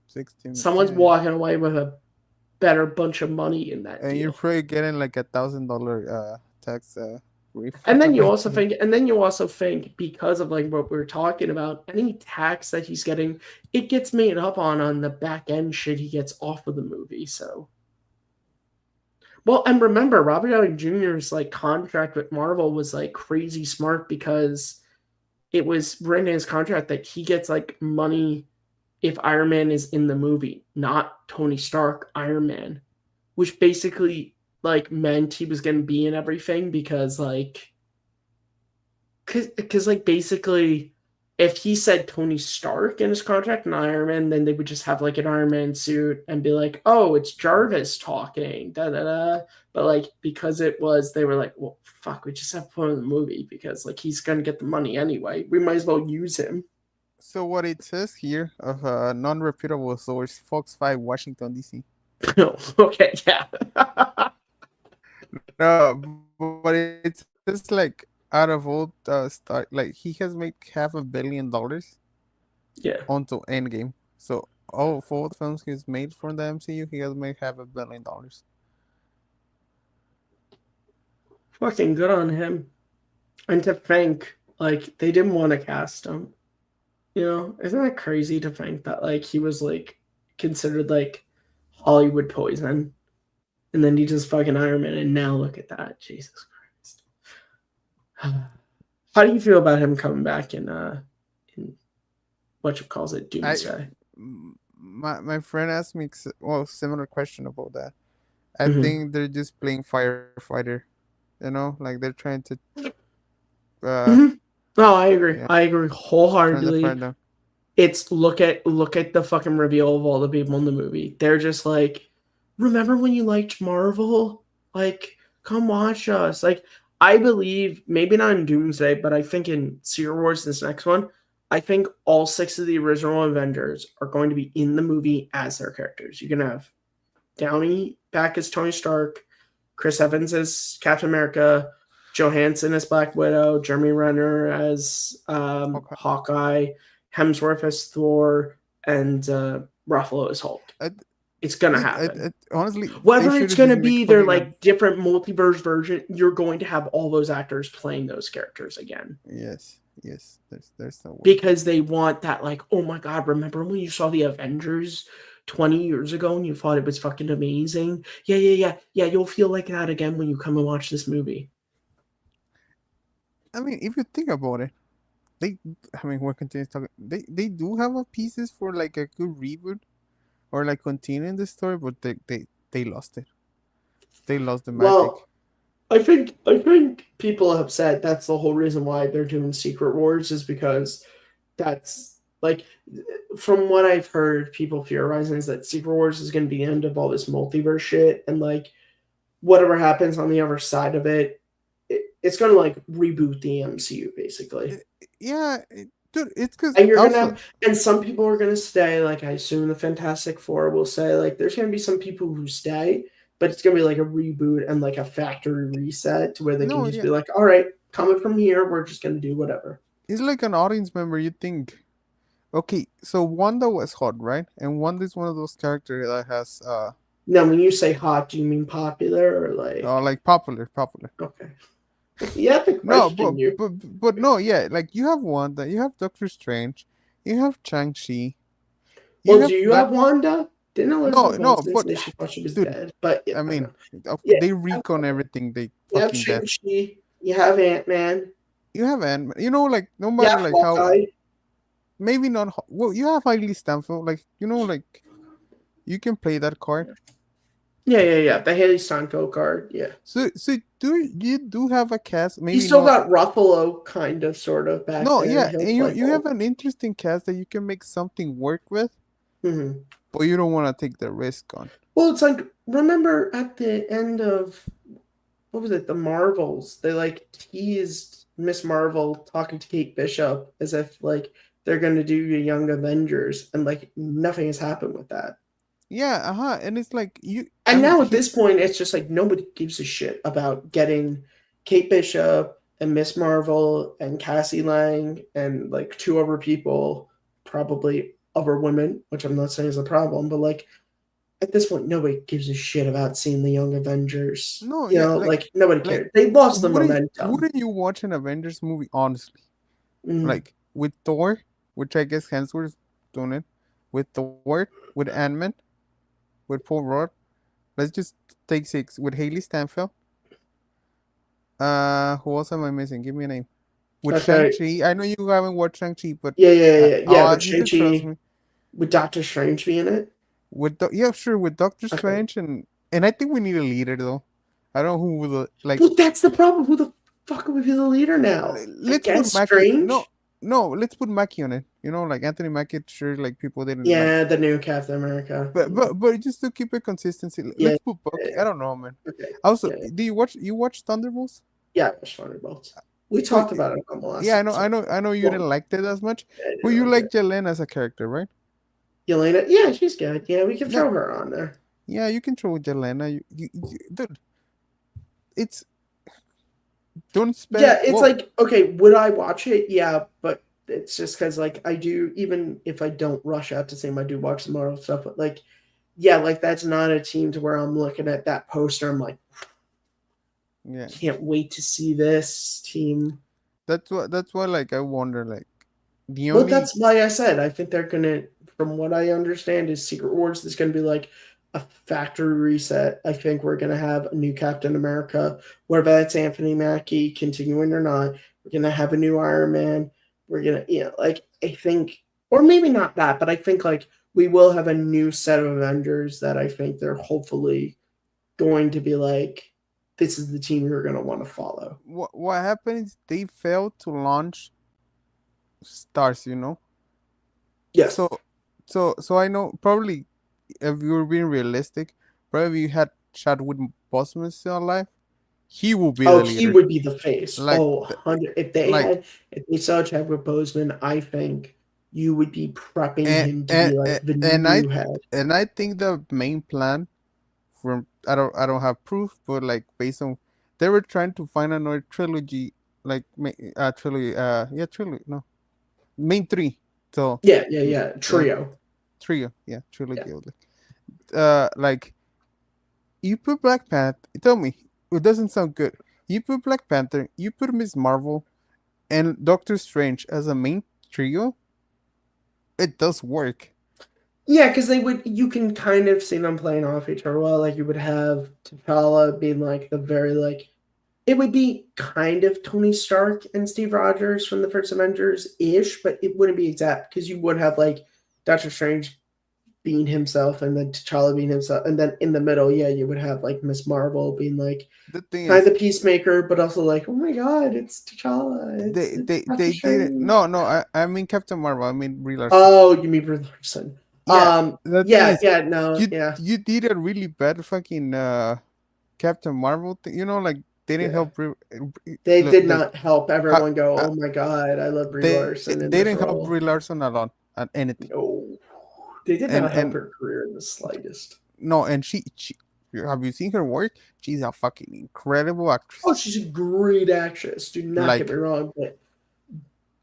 60. Someone's Yeah. walking away with a better bunch of money in that And you're deal. probably getting like $1,000 tax refund. And then you I also think. think, because of like what we're talking about, any tax that he's getting, it gets made up on the back end shit he gets off of the movie. So, well, and remember, Robert Downey Jr.'s like contract with Marvel was like crazy smart because it was written in his contract that he gets like money if Iron Man is in the movie, not Tony Stark Iron Man, which basically like meant he was going to be in everything because like because like basically if he said Tony Stark in his contract and Iron Man, then they would just have like an Iron Man suit and be like, oh, it's Jarvis talking, da da da. But like because they were like, well, fuck, we just have to put him in the movie because like he's gonna get the money anyway. We might as well use him. So what it says here of a non-reputable source, Fox 5, Washington D.C. No, okay, yeah. No, but it says like out of all start, like he has made $500 million Yeah. onto Endgame. So all four films he's made from the MCU, he has made $500 million. Fucking good on him. And to think, like, they didn't want to cast him. You know, isn't that crazy to think that like he was like considered like Hollywood poison, and then he just fucking Iron Man, and now look at that, Jesus Christ. How do you feel about him coming back in what you calls it, Doomsday? My friend asked me similar question about that. I Mhm. think they're just playing firefighter, like they're trying to No, I agree. yeah, I agree trying to wholeheartedly. find them. It's look at the fucking reveal of all the people in the movie. They're just like, remember when you liked Marvel? Like, come watch us. Like, I believe maybe not in Doomsday, but I think in Secret Wars, this next one, I think all 6 of the original Avengers are going to be in the movie as their characters. You can have Downey back as Tony Stark, Chris Evans as Captain America, Johansson as Black Widow, Jeremy Renner as Hawkeye, Hemsworth as Thor, and Ruffalo as Hulk. It's gonna happen. Honestly, whether it's gonna be their like different multiverse version, you're going to have all those actors playing those characters again. Yes. There's no way. Because they want that, like, oh my god, remember when you saw the Avengers 20 years ago and you thought it was fucking amazing? Yeah, you'll feel like that again when you come and watch this movie. I mean, if you think about it, we're continuing talking. They do have a pieces for like a good reboot or like continuing the story, but they lost it. They lost the magic. Well, I think people have said that's the whole reason why they're doing Secret Wars is because that's like, from what I've heard, people theorizing is that Secret Wars is going to be the end of all this multiverse shit, and like whatever happens on the other side of it, it's going to like reboot the MCU basically. Yeah, dude, it's because and some people are going to stay. Like I assume the Fantastic Four will say like there's going to be some people who stay, but it's going to be like a reboot and like a factory reset to where they can just be like, all right, coming from here, we're just going to do whatever. It's like an audience member. You think, okay, so Wanda was hot, right? And Wanda is one of those characters that has Now, when you say hot, do you mean popular or like? Oh, like popular. Okay. Yeah, the question but no, yeah, like you have Wanda, you have Doctor Strange, you have Shang-Chi. Well, do you have Wanda? Didn't Elizabeth but say she thought she was dead. But I mean, they recon everything. They you have Shang-Chi. You have Ant-Man. You have Ant-Man. Like no matter like Hawkeye. how. Maybe not. Well, you have Hailey Stanfield. Like like you can play that card. Yeah. The Hailey Steinfeld card. Yeah. So you do have a cast? Maybe you still got Ruffalo, kind of, sort of back. No, there. yeah, and you have an interesting cast that you can make something work with, but you don't want to take the risk on. Well, it's like, remember at the end of what was it? The Marvels. They like teased Miss Marvel talking to Kate Bishop as if like they're gonna do a Young Avengers, and like nothing has happened with that. Yeah, and it's like you. I And mean, now at this point, it's just like nobody gives a shit about getting Kate Bishop and Miss Marvel and Cassie Lang and like two other people, probably other women, which I'm not saying is a problem, but like at this point, nobody gives a shit about seeing the Young Avengers. no, You yeah, know, like nobody like cared. They lost the wouldn't momentum. you watch an Avengers movie honestly? Mm. Like with Thor, which I guess Hemsworth's doing it, with Thor, with Ant-Man, with Paul Rudd. Let's just take six with Haley Stanfield. Who else am I missing? Give me a name. With Okay. Shang-Chi. I know you haven't watched Shang-Chi, but Yeah. With you can trust Shang-Chi, me. with Doctor Strange being it. Yeah, sure, with Doctor Okay. Strange and I think we need a leader though. I don't know who will like. Well, that's the problem. Who the fuck would be the leader now? Let's put Against Mackie. Strange? No, let's put Mackie on it. You know, like Anthony Mackie. Sure, like people didn't like, Yeah, the new Captain America. but just to keep it consistency, Yeah, let's put Bucky. I don't know, man. okay. Also, Yeah. do you watch Thunderbolts? Yeah, it's Thunderbolts. We So talked about it on the last yeah, episode. I know you Well, didn't like that as much, I didn't but you like like it. Jalen as a character, right? Yelena, yeah, she's good. Yeah, we can Yeah, throw her on there. yeah, you can throw Jelena. Dude, it's don't spend. Yeah, it's Well, like, okay, would I watch it? Yeah, but it's just because, like, I do, even if I don't rush out to see them, I do watch the Marvel stuff, but, like, yeah, like, that's not a team to where I'm looking at that poster. I'm like, yeah, can't wait to see this team. that's why like I wonder like the Well, only that's why I said I think they're gonna, from what I understand, is Secret Wars is gonna be like a factory reset. I think we're gonna have a new Captain America, whether that's Anthony Mackie continuing or not. We're gonna have a new Iron Man. We're gonna, like I think, or maybe not that, but I think like we will have a new set of Avengers that I think they're hopefully going to be like, this is the team you're gonna want to follow. what happened is they failed to launch stars, you know. Yes. So I know probably if you were being realistic, probably you had Chadwick Boseman still alive, he will be Oh, the he leader. would be the face. Like Oh, 100. like If they saw Chadwick Boseman, I think you would be prepping and him to be like the and new head. I think the main plan from I don't have proof, but like based on they were trying to find another trilogy, like trilogy, yeah, trilogy, no, main three. So Yeah. uh, Trio. trio, yeah, trilogy. Yeah. Like you put Black Panther. Tell me, it doesn't sound good. You put Black Panther, you put Miss Marvel, and Doctor Strange as a main trio. It does work. Yeah, because you can kind of see them playing off each other well. Like you would have T'Challa being like the very like, it would be kind of Tony Stark and Steve Rogers from the first Avengers ish, but it wouldn't be exact because you would have like Doctor Strange being himself and then T'Challa being himself, and then in the middle, yeah, you would have like Miss Marvel being like The thing kind of is, the peacemaker, but also like, oh my god, it's T'Challa, it's Doctor they did it. Strange. No, I mean Captain Marvel. I mean Brie Larson. Oh, you mean Brie Larson? Yeah, the thing is, No, yeah, you did a really bad fucking Captain Marvel thing. You know, like they didn't yeah. help. They did Like not help how, everyone go, oh my god, I love Brie Larson in they this didn't help role. Brie Larson a lot at anything. No, they did not help And her career in the slightest. no, and she have you seen her work? She's a fucking incredible actress. Oh, she's a great actress. Do not get Like me wrong, but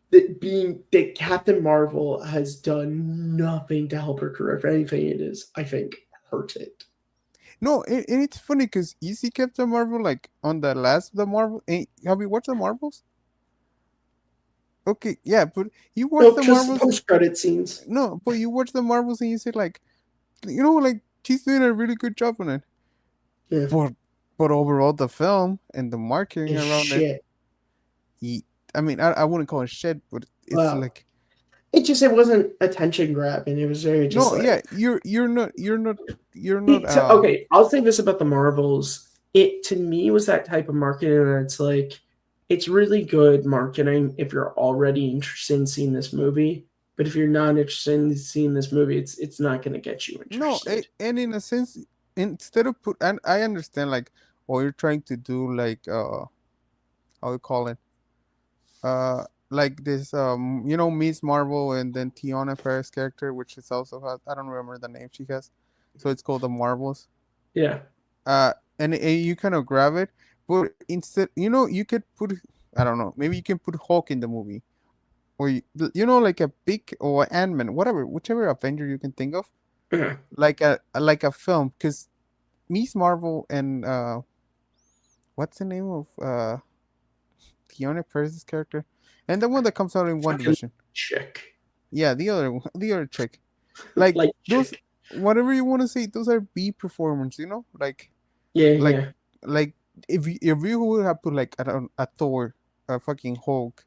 that Captain Marvel has done nothing to help her career. If anything, it is, I think, hurt it. no, and it's funny because you see Captain Marvel like on the last of the Marvel. Have you watched the Marvels? Okay, yeah, but you watch the Just Marvels. post-credit scenes. No, but you watch the Marvels and you say like, you know, like she's doing a really good job on it. Yeah. But overall, the film and the marketing It's around shit. it, I mean, I wouldn't call it shit, but it's Wow. like It wasn't attention grabbing. It was very just no, like, yeah, you're not. okay, I'll say this about the Marvels. It to me was that type of marketing where it's like, it's really good marketing if you're already interested in seeing this movie. But if you're not interested in seeing this movie, it's not going to get you No, interested. and in a sense, instead of and I understand like or you're trying to do like how we call it, like this Miss Marvel and then Tiana Ferris character, which is also has, I don't remember the name she has, so it's called the Marvels. Yeah. And you kind of grab it, but instead, you could put, I don't know, maybe you can put Hulk in the movie, or like a big or Ant-Man, whatever, whichever Avenger you can think of, Mhm. like a film, because Miss Marvel and what's the name of Tiana Ferris' character, and the one that comes out in One Fucking Division. chick. Yeah, the other chick. Like Like those, chick. whatever you want to say, those are B performance. Like Yeah, like yeah. like if you would have put like a Thor, a fucking Hulk.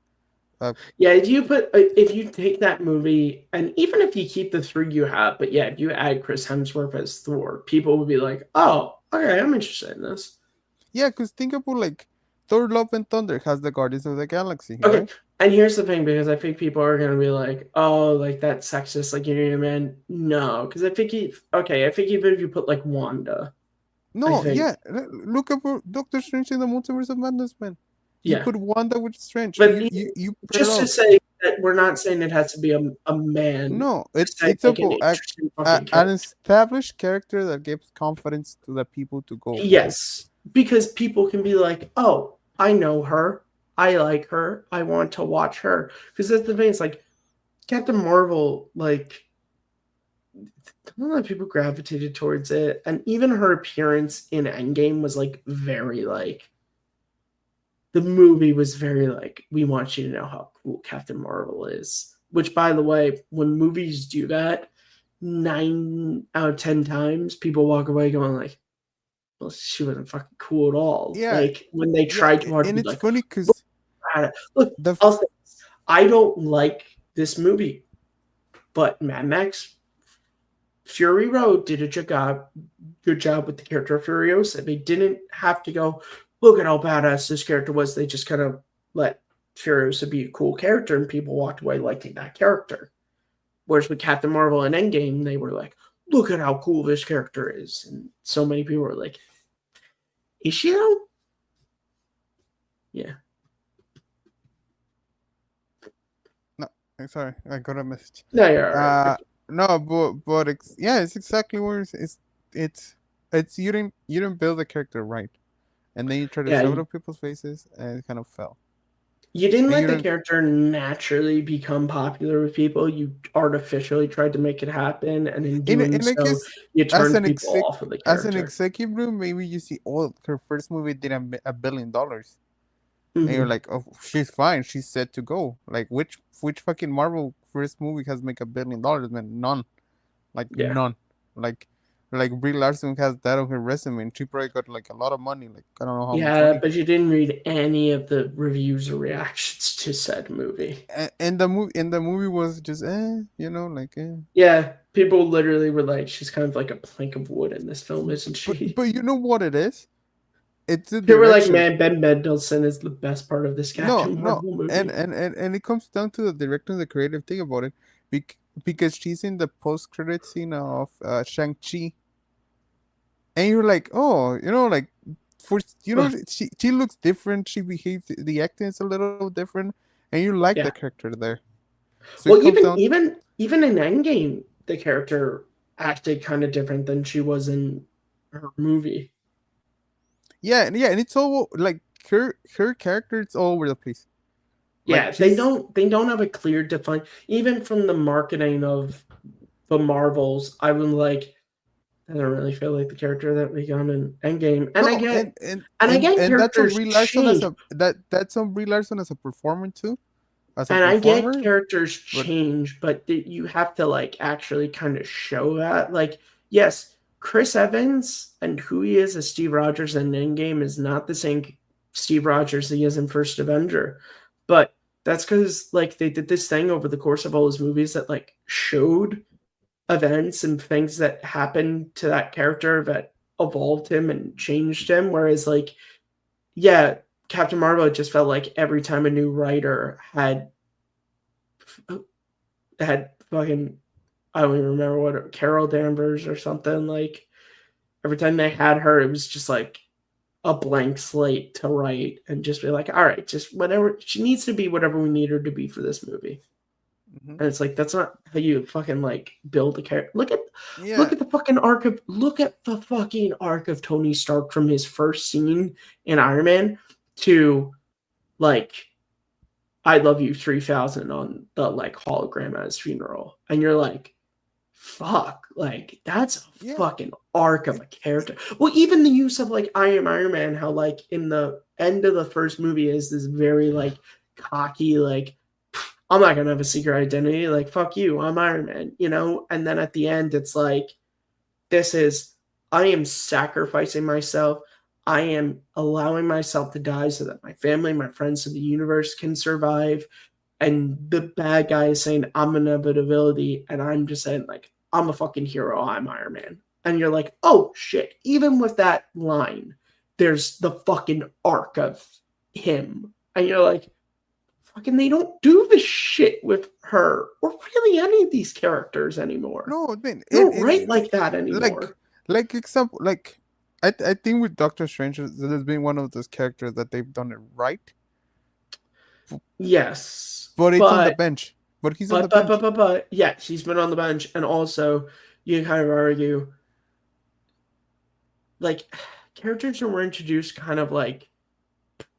Yeah, if you take that movie, and even if you keep the three you have, but yeah, if you add Chris Hemsworth as Thor, people would be like, "Oh, okay, I'm interested in this." Yeah, because think about like Thor: Love and Thunder has the Guardians of the Galaxy, Okay, right? and here's the thing, because I think people are gonna be like, "Oh, like that's sexist," like you know, man. No, because I think even if you put like Wanda, I No, think yeah. Look up for Doctor Strange in the Multiverse of Madness, man. You yeah, put Wanda with Strange. but You pair just to up. say that we're not saying it has to be a man. No, Just it's say it's like an about interesting fucking an character. established character that gives confidence to the people to go for it. Yes, because people can be like, "Oh, I know her. I like her. I want to watch her." Because that's the thing. It's like Captain Marvel, like a lot of people gravitated towards it, and even her appearance in Endgame was like very like the movie was very like we want you to know how cool Captain Marvel is. Which, by the way, when movies do that, 9 out of 10 times people walk away going like, well, she wasn't fucking cool at all. Yeah, Like when they yeah, tried too hard to and be it's like, funny look, because look, the I'll say this. I don't like this movie, but Mad Max Fury Road did a good job with the character of Furiosa. They didn't have to go, look at how badass this character was. They just kind of let Furiosa be a cool character, and people walked away liking that character. Whereas with Captain Marvel and Endgame, they were like, look at how cool this character is. And so many people were like, is she though? Yeah. no, sorry, I got a message. No, you're all Uh, right. no, but yeah, it's exactly where it's you didn't build the character right, and then you try to Yeah, shove it on people's faces, and it kind of fell. you didn't And let you the didn't. character naturally become popular with people. You artificially tried to make it happen, and in doing And I so, guess you as turned an people exec off of the as an character. executive, maybe you see, oh, her first movie did $1 billion, and you're Hmm. like, oh, she's fine, she's set to go. Like which fucking Marvel first movie has make $1 billion, man? None. Like Yeah. none. Like Brie Larson has that on her resume, and she probably got like a lot of money, like I don't know how much Yeah, money. but you didn't read any of the reviews or reactions to said movie. And the movie was just like Yeah, people literally were like, she's kind of like a plank of wood in this film, isn't but she? but you know what it is? It's the They were like, direction. man, Ben Mendelsohn is the best part of this No, Captain no, Marvel and movie. and and, and it comes down to the director and the creative thing about it, because she's in the post credit scene of Shang-Chi, and you're like, oh, like for Ugh, she looks different, she behaves, the acting is a little different, and you like the yeah. character there. So it Well, comes down. even in Endgame, the character acted kind of different than she was in her movie. Yeah, and it's all like her character. It's all over the place. Like Yeah, she's they don't have a clear define even from the marketing of the Marvels. I was like, I don't really feel like the character that we got in Endgame. no, and And I and get and that's on characters Brie Larson as change, that's on Brie Larson as a performer too, as a and I get performer. characters But change, but you have to like actually kind of show that. Like, yes, Chris Evans and who he is as Steve Rogers in Endgame is not the same Steve Rogers he is in First Avenger, but that's because like they did this thing over the course of all his movies that like showed events and things that happened to that character that evolved him and changed him. Whereas like, yeah, Captain Marvel, it just felt like every time a new writer had fucking I don't even remember what Carol Danvers or something, like every time they had her, it was just like a blank slate to write and just be like, all right, just whatever she needs to be, whatever we need her to be for this movie. Mhm. And it's like that's not how you fucking like build a character. Look at Yeah. the fucking arc of Tony Stark from his first scene in Iron Man to like I Love You 3000 on the like hologram at his funeral. And you're like, fuck, like that's a Yeah. fucking arc of a character. Well, even the use of like I Am Iron Man, how like in the end of the first movie is this very like cocky, like I'm not gonna have a secret identity, like fuck you, I'm Iron Man, you know? And then at the end it's like this is I am sacrificing myself. I am allowing myself to die so that my family, my friends, and the universe can survive. And the bad guy is saying I'm inevitability, and I'm just saying like I'm a fucking hero. I'm Iron Man, and you're like, oh shit. Even with that line, there's the fucking arc of him, and you're like, fucking. They don't do this shit with her or really any of these characters anymore. No, I mean, They don't write like that anymore. like example, like I think with Doctor Strange, there's been one of those characters that they've done it right, Yes, but it's on the bench. But he's on the bench. but yeah, he's been on the bench, and also you can kind of argue like characters that were introduced kind of like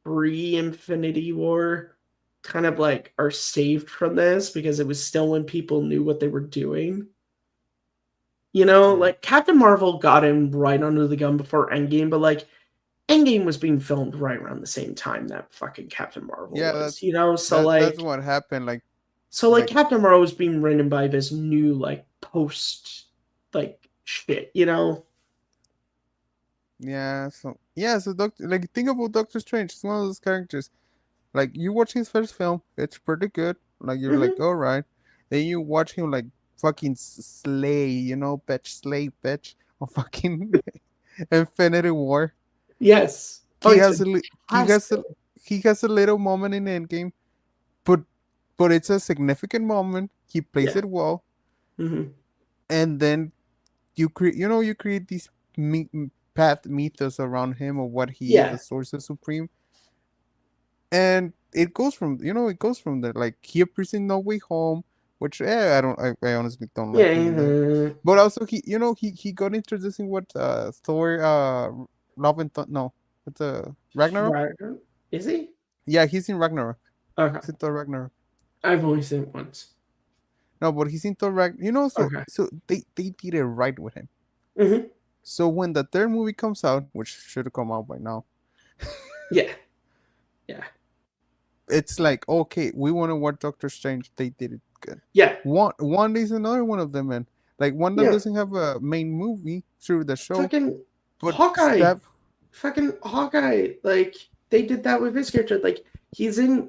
pre-Infinity War kind of like are saved from this because it was still when people knew what they were doing. You know, like Captain Marvel got in right under the gun before Endgame, but like Endgame was being filmed right around the same time that fucking Captain Marvel was, you know? So that's what happened. Like Captain Marvel was being written by this new like post like shit, you know? So like think about Doctor Strange. It's one of those characters. Like you watch his first film, it's pretty good. Like you're like, all right. Then you watch him like fucking slay, you know, slay bitch on fucking Infinity War. Yes. He has a little moment in Endgame, but it's a significant moment. He plays it well, and then you create these mythos around him of what he is, the Sorcerer Supreme, and it goes from there. Like he appears in No Way Home, which I honestly don't like him in there. But also he got introduced in what Thor Love and no, it's Ragnarok. Is he? Yeah, he's in Ragnarok. Okay. He's in Thor Ragnarok. I've only seen it once. No, but he's in Thor Ragnarok. So they did it right with him. So when the third movie comes out, which should have come out by now. Yeah. It's like, okay, we want to watch Doctor Strange. They did it good. Yeah. One is another one of them, man. Like one that doesn't have a main movie through the show. But Hawkeye. Fucking Hawkeye. Like they did that with his character. Like he's in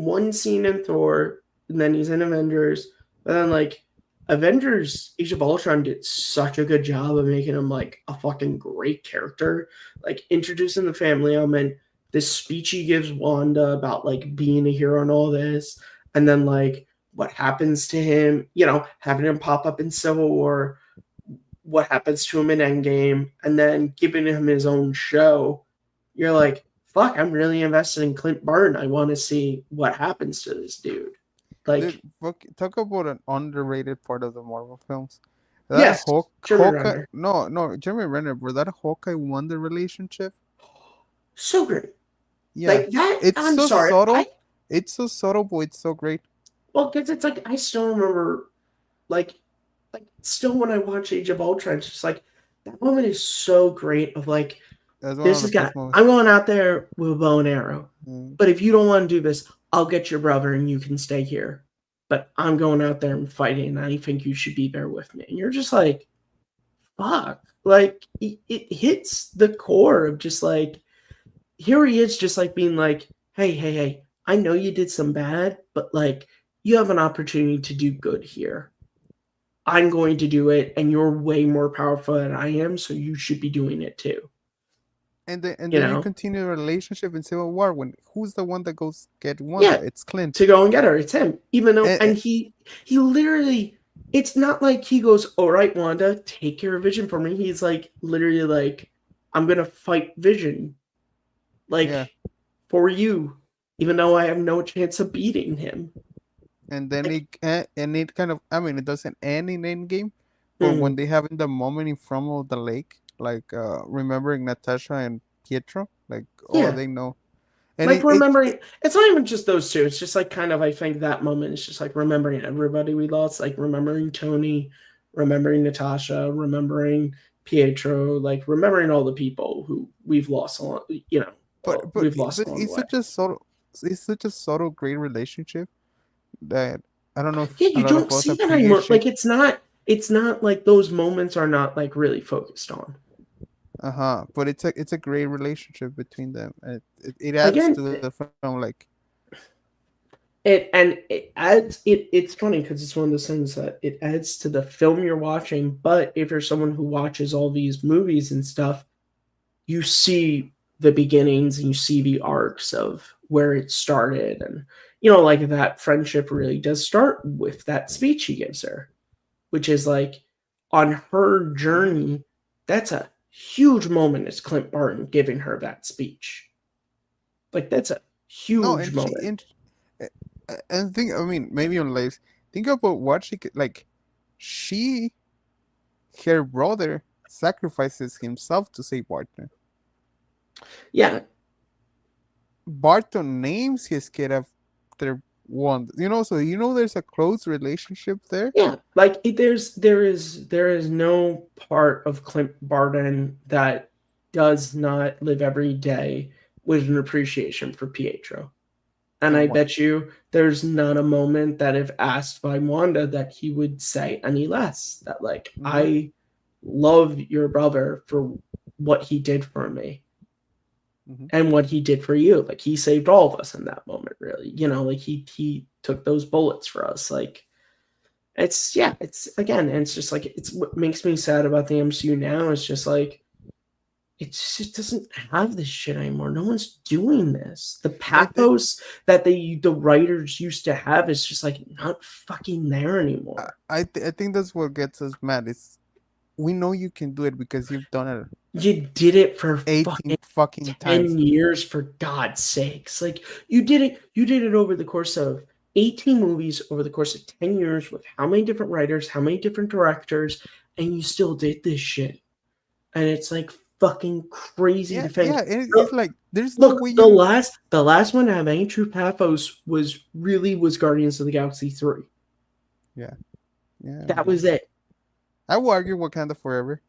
one scene in Thor, and then he's in Avengers. But then like Avengers Age of Ultron did such a good job of making him like a fucking great character. Like introducing the family element, this speech he gives Wanda about like being a hero and all this, and then like what happens to him, you know, having him pop up in Civil War, what happens to him in Endgame, and then giving him his own show. You're like, fuck, I'm really invested in Clint Barton. I want to see what happens to this dude. Like, dude, talk about an underrated part of the Marvel films. Jeremy Renner. No, Jeremy Renner, bro. That Hawkeye-Wanda relationship. So great. Yeah, like that. It's so subtle. It's so subtle, but it's so great. Well, because it's like I still remember, like still when I watch Age of Ultron, it's just like that moment is so great. Of like, this is guy. I'm going out there with a bow and arrow, but if you don't want to do this, I'll get your brother and you can stay here. But I'm going out there and fighting, and I think you should be there with me. And you're just like, fuck. Like, it hits the core of just like, here he is just like being like, hey, I know you did some bad, but like, you have an opportunity to do good here. I'm going to do it, and you're way more powerful than I am, so you should be doing it too. And then you continue the relationship in Civil War when who's the one that goes get Wanda? Yeah, it's Clint. To go and get her. It's him. Even though and he literally, it's not like he goes, all right, Wanda, take your vision for me. He's like literally like, I'm gonna fight Vision, like Yeah. for you, even though I have no chance of beating him. And then it kind of, I mean, it doesn't end in Endgame, but when Mhm. they have in the moment in front of the lake, like remembering Natasha and Pietro, like, oh, Yeah. they know. And Like remembering, it it's not even just those two. It's just like kind of, I think that moment is just like remembering everybody we lost, like remembering Tony, remembering Natasha, remembering Pietro, like remembering all the people who we've lost along, we've lost but along the way. it's such a subtle great relationship that I don't know if Yeah, a you lot of don't us see that anymore. appreciate. Like it's not like those moments are not like really focused on. Uh-huh. But it's a great relationship between them. And it adds Again, to the film, like, it adds it's funny because it's one of those things that it adds to the film you're watching, but if you're someone who watches all these movies and stuff, you see the beginnings and you see the arcs of where it started, and like that friendship really does start with that speech he gives her, which is like on her journey. That's a huge moment, is Clint Barton giving her that speech. Like that's a no, huge and she moment. uh, and think, I mean, maybe on lives, think about what she could, like, she her brother sacrifices himself to save Barton. Yeah, Barton names his kid after one, so there's a close relationship there. yeah. Like there is no part of Clint Barton that does not live every day with an appreciation for Pietro. And I And what? bet you there's not a moment that, if asked by Wanda, that he would say any less. That, like, Hmm. I love your brother for what he did for me Hmm. and what he did for you. Like, he saved all of us in that moment, really. Like he took those bullets for us. Like, it's again, and it's just like it's what makes me sad about the MCU now. It's just like it doesn't have this shit anymore. No one's doing this. The I, pathos that the writers used to have is just like not fucking there I, anymore. I think that's what gets us mad. Is we know you can do it because you've done it You did it for 18 fucking fucking 10 times. years, for God's sakes. Like you did it over the course of 18 movies, over the course of 10 years, with how many different writers, how many different directors, and you still did this shit. And it's like fucking crazy Yeah, to think. yeah. And it's like there's no Look, way the you. last one to have any true pathos was Guardians of the Galaxy 3. Yeah, yeah. That was it. I will argue Wakanda Forever,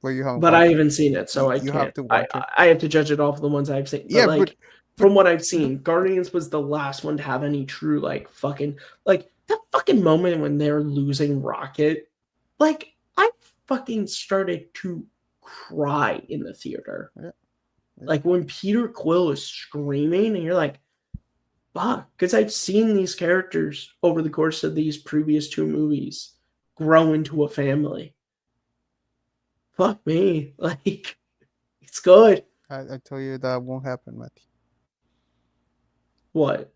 but you haven't But I watched it. haven't seen it, so I You have can't. to I watch it. I have to judge it off of the ones I've seen. But Yeah, like but from what I've the, seen, Guardians was the last one to have any true like fucking like that fucking moment when they're losing Rocket. Like I fucking started to cry in the theater. yeah, yeah. Like when Peter Quill is screaming and you're like, fuck, because I've seen these characters over the course of these previous two movies grow into a family. Fuck me. Like, it's good. I tell you that won't happen, Matty. What?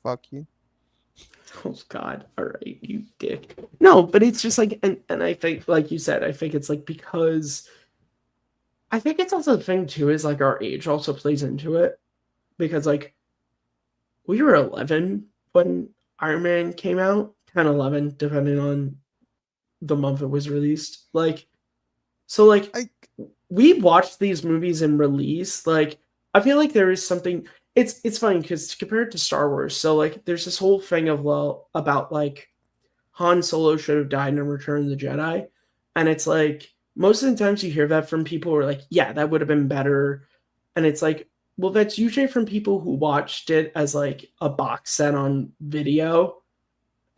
Fuck you. Oh God. All right, you dick. No, but it's just like and I think, like you said, I think it's like because I think it's also the thing too, is like our age also plays into it. Because like we were 11 when Iron Man came out, 10, 11, depending on the month it was released. Like, so like I we watched these movies in release. Like, I feel like there is something. It's funny because compared to Star Wars, so like there's this whole thing of about like Han Solo should have died in Return of the Jedi, and it's like most of the times you hear that from people who are like, yeah, that would have been better, and it's like, well, that's usually from people who watched it as like a box set on video.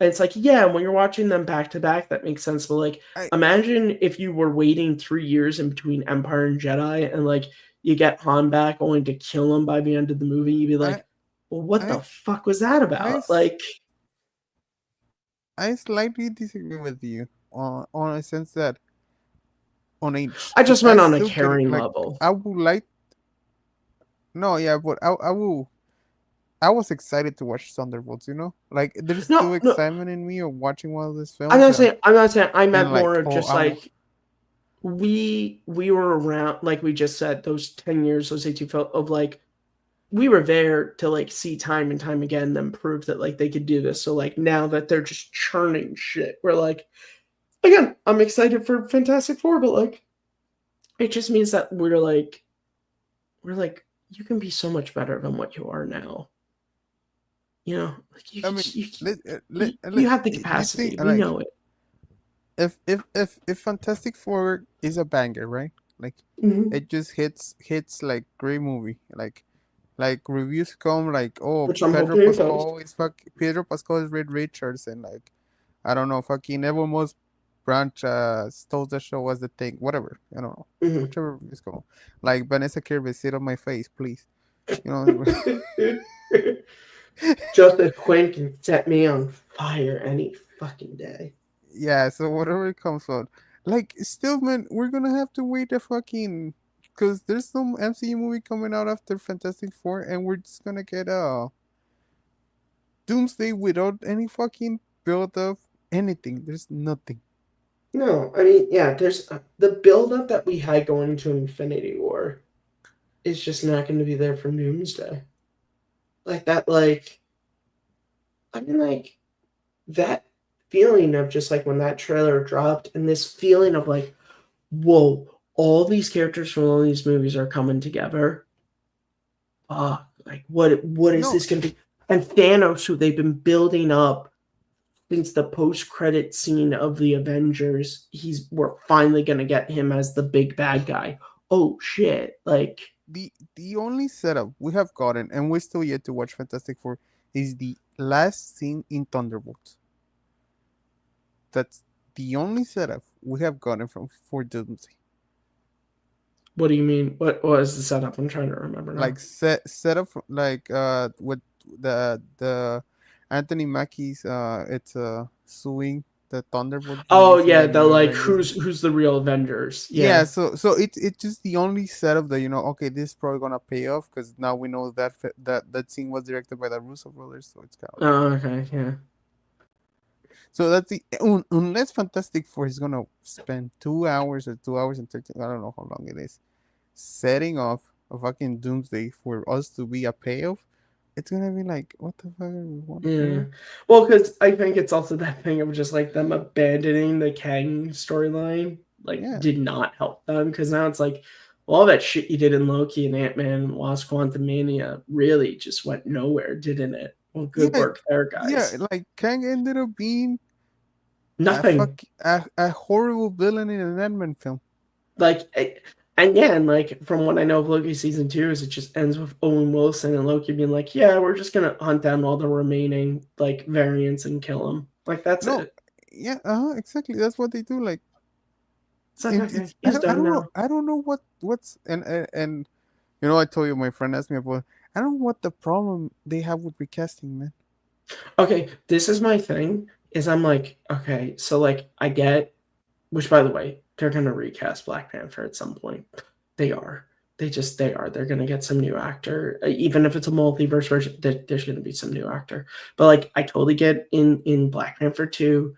And it's like, yeah, when you're watching them back to back, that makes sense. But like, I imagine if you were waiting 3 years in between Empire and Jedi, and like you get Han back only to kill him by the end of the movie. You'd be I like, well, what the I fuck was that I about? s- Like, I slightly disagree with you on a sense that on age, I because just I meant on a still get it. caring Like, level. I would like. No, yeah, but I will. I was excited to watch Thunderbolts. Like there's still No, no, excitement in me of watching one of these I'm films, not saying. I'm not saying. I and meant more like, of oh, just like we were around, like we just said, those 10 years, those 18 felt of like we were there to like see time and time again them prove that like they could do this. So like now that they're just churning shit, we're like, again, I'm excited for Fantastic Four, but like it just means that we're like you can be so much better than what you are now. You know, like I mean, you have the you think capacity. We like know it. if Fantastic Four is a banger, right? Like Mhm. it just hits like great movie. Like reviews come like, oh, Which I'm hoping it does. Pedro Pascal is Reed Richards, and like I don't know, fucking everyone's branch stole the show was the thing, whatever. I don't know, Mhm. whichever reviews come. Like Vanessa Kirby, sit on my face, please. You know. Justice Quinn can set me on fire any fucking day. Yeah, so whatever it comes on. Like, still, man, we're gonna have to wait a fucking. Because there's some MCU movie coming out after Fantastic Four, and we're just gonna get Doomsday without any fucking build up, anything. There's nothing. No, I mean, yeah, there's the buildup that we had going to Infinity War is just not going to be there for Doomsday. Like that, like, I mean, like, that feeling of just like when that trailer dropped and this feeling of like, whoa, all these characters from all these movies are coming together. Like, what is No, this going to be? And Thanos, who they've been building up since the post-credit scene of the Avengers, we're finally gonna get him as the big bad guy. Oh shit! Like, the only setup we have gotten, and we're still yet to watch Fantastic Four, is the last scene in Thunderbolts. That's the only setup we have gotten from for Doomsday. what do you mean? What was the setup? I'm trying to remember now. Like set up like with the Anthony Mackie's it's suing the Thunderbolt Oh movies and yeah, the the new like Avengers. who's the real Avengers? Yeah, Yeah, so it's just the only setup that, you know, okay, this is probably gonna pay off because now we know that that scene was directed by the Russo brothers, so it's kind of like, oh okay, yeah. so that's the unless Fantastic Four is gonna spend 2 hours or 2 hours and 13, I don't know how long it is, setting off a fucking Doomsday for us to be a payoff. It's gonna be like, what the fuck are we want? You Yeah. know? Well, because I think it's also that thing of just like them abandoning the Kang storyline, like, Yeah, did not help them. Because now it's like, well, all that shit you did in Loki and Ant-Man and Wasp Quantumania really just went nowhere, didn't it? Well, good yeah, work there, yeah. guys. Like Kang ended up being Nothing. a horrible villain in an Ant-Man film. Like, and yeah, and like from what I know of Loki season 2 is it just ends with Owen Wilson and Loki being like, yeah, we're just gonna hunt down all the remaining like variants and kill them. Like that's No, it. yeah, exactly. That's what they do. Like, It's like, and okay, it's he's I done don't know, now. what's and you know, I told you, my friend asked me about. I don't know what the problem they have with recasting, man. Okay, this is my thing. Is I'm like, okay, so like I get, which by the way, they're gonna recast Black Panther at some point. They are. They are. They're gonna get some new actor, even if it's a multiverse version. There's gonna be some new actor. But like, I totally get in Black Panther 2,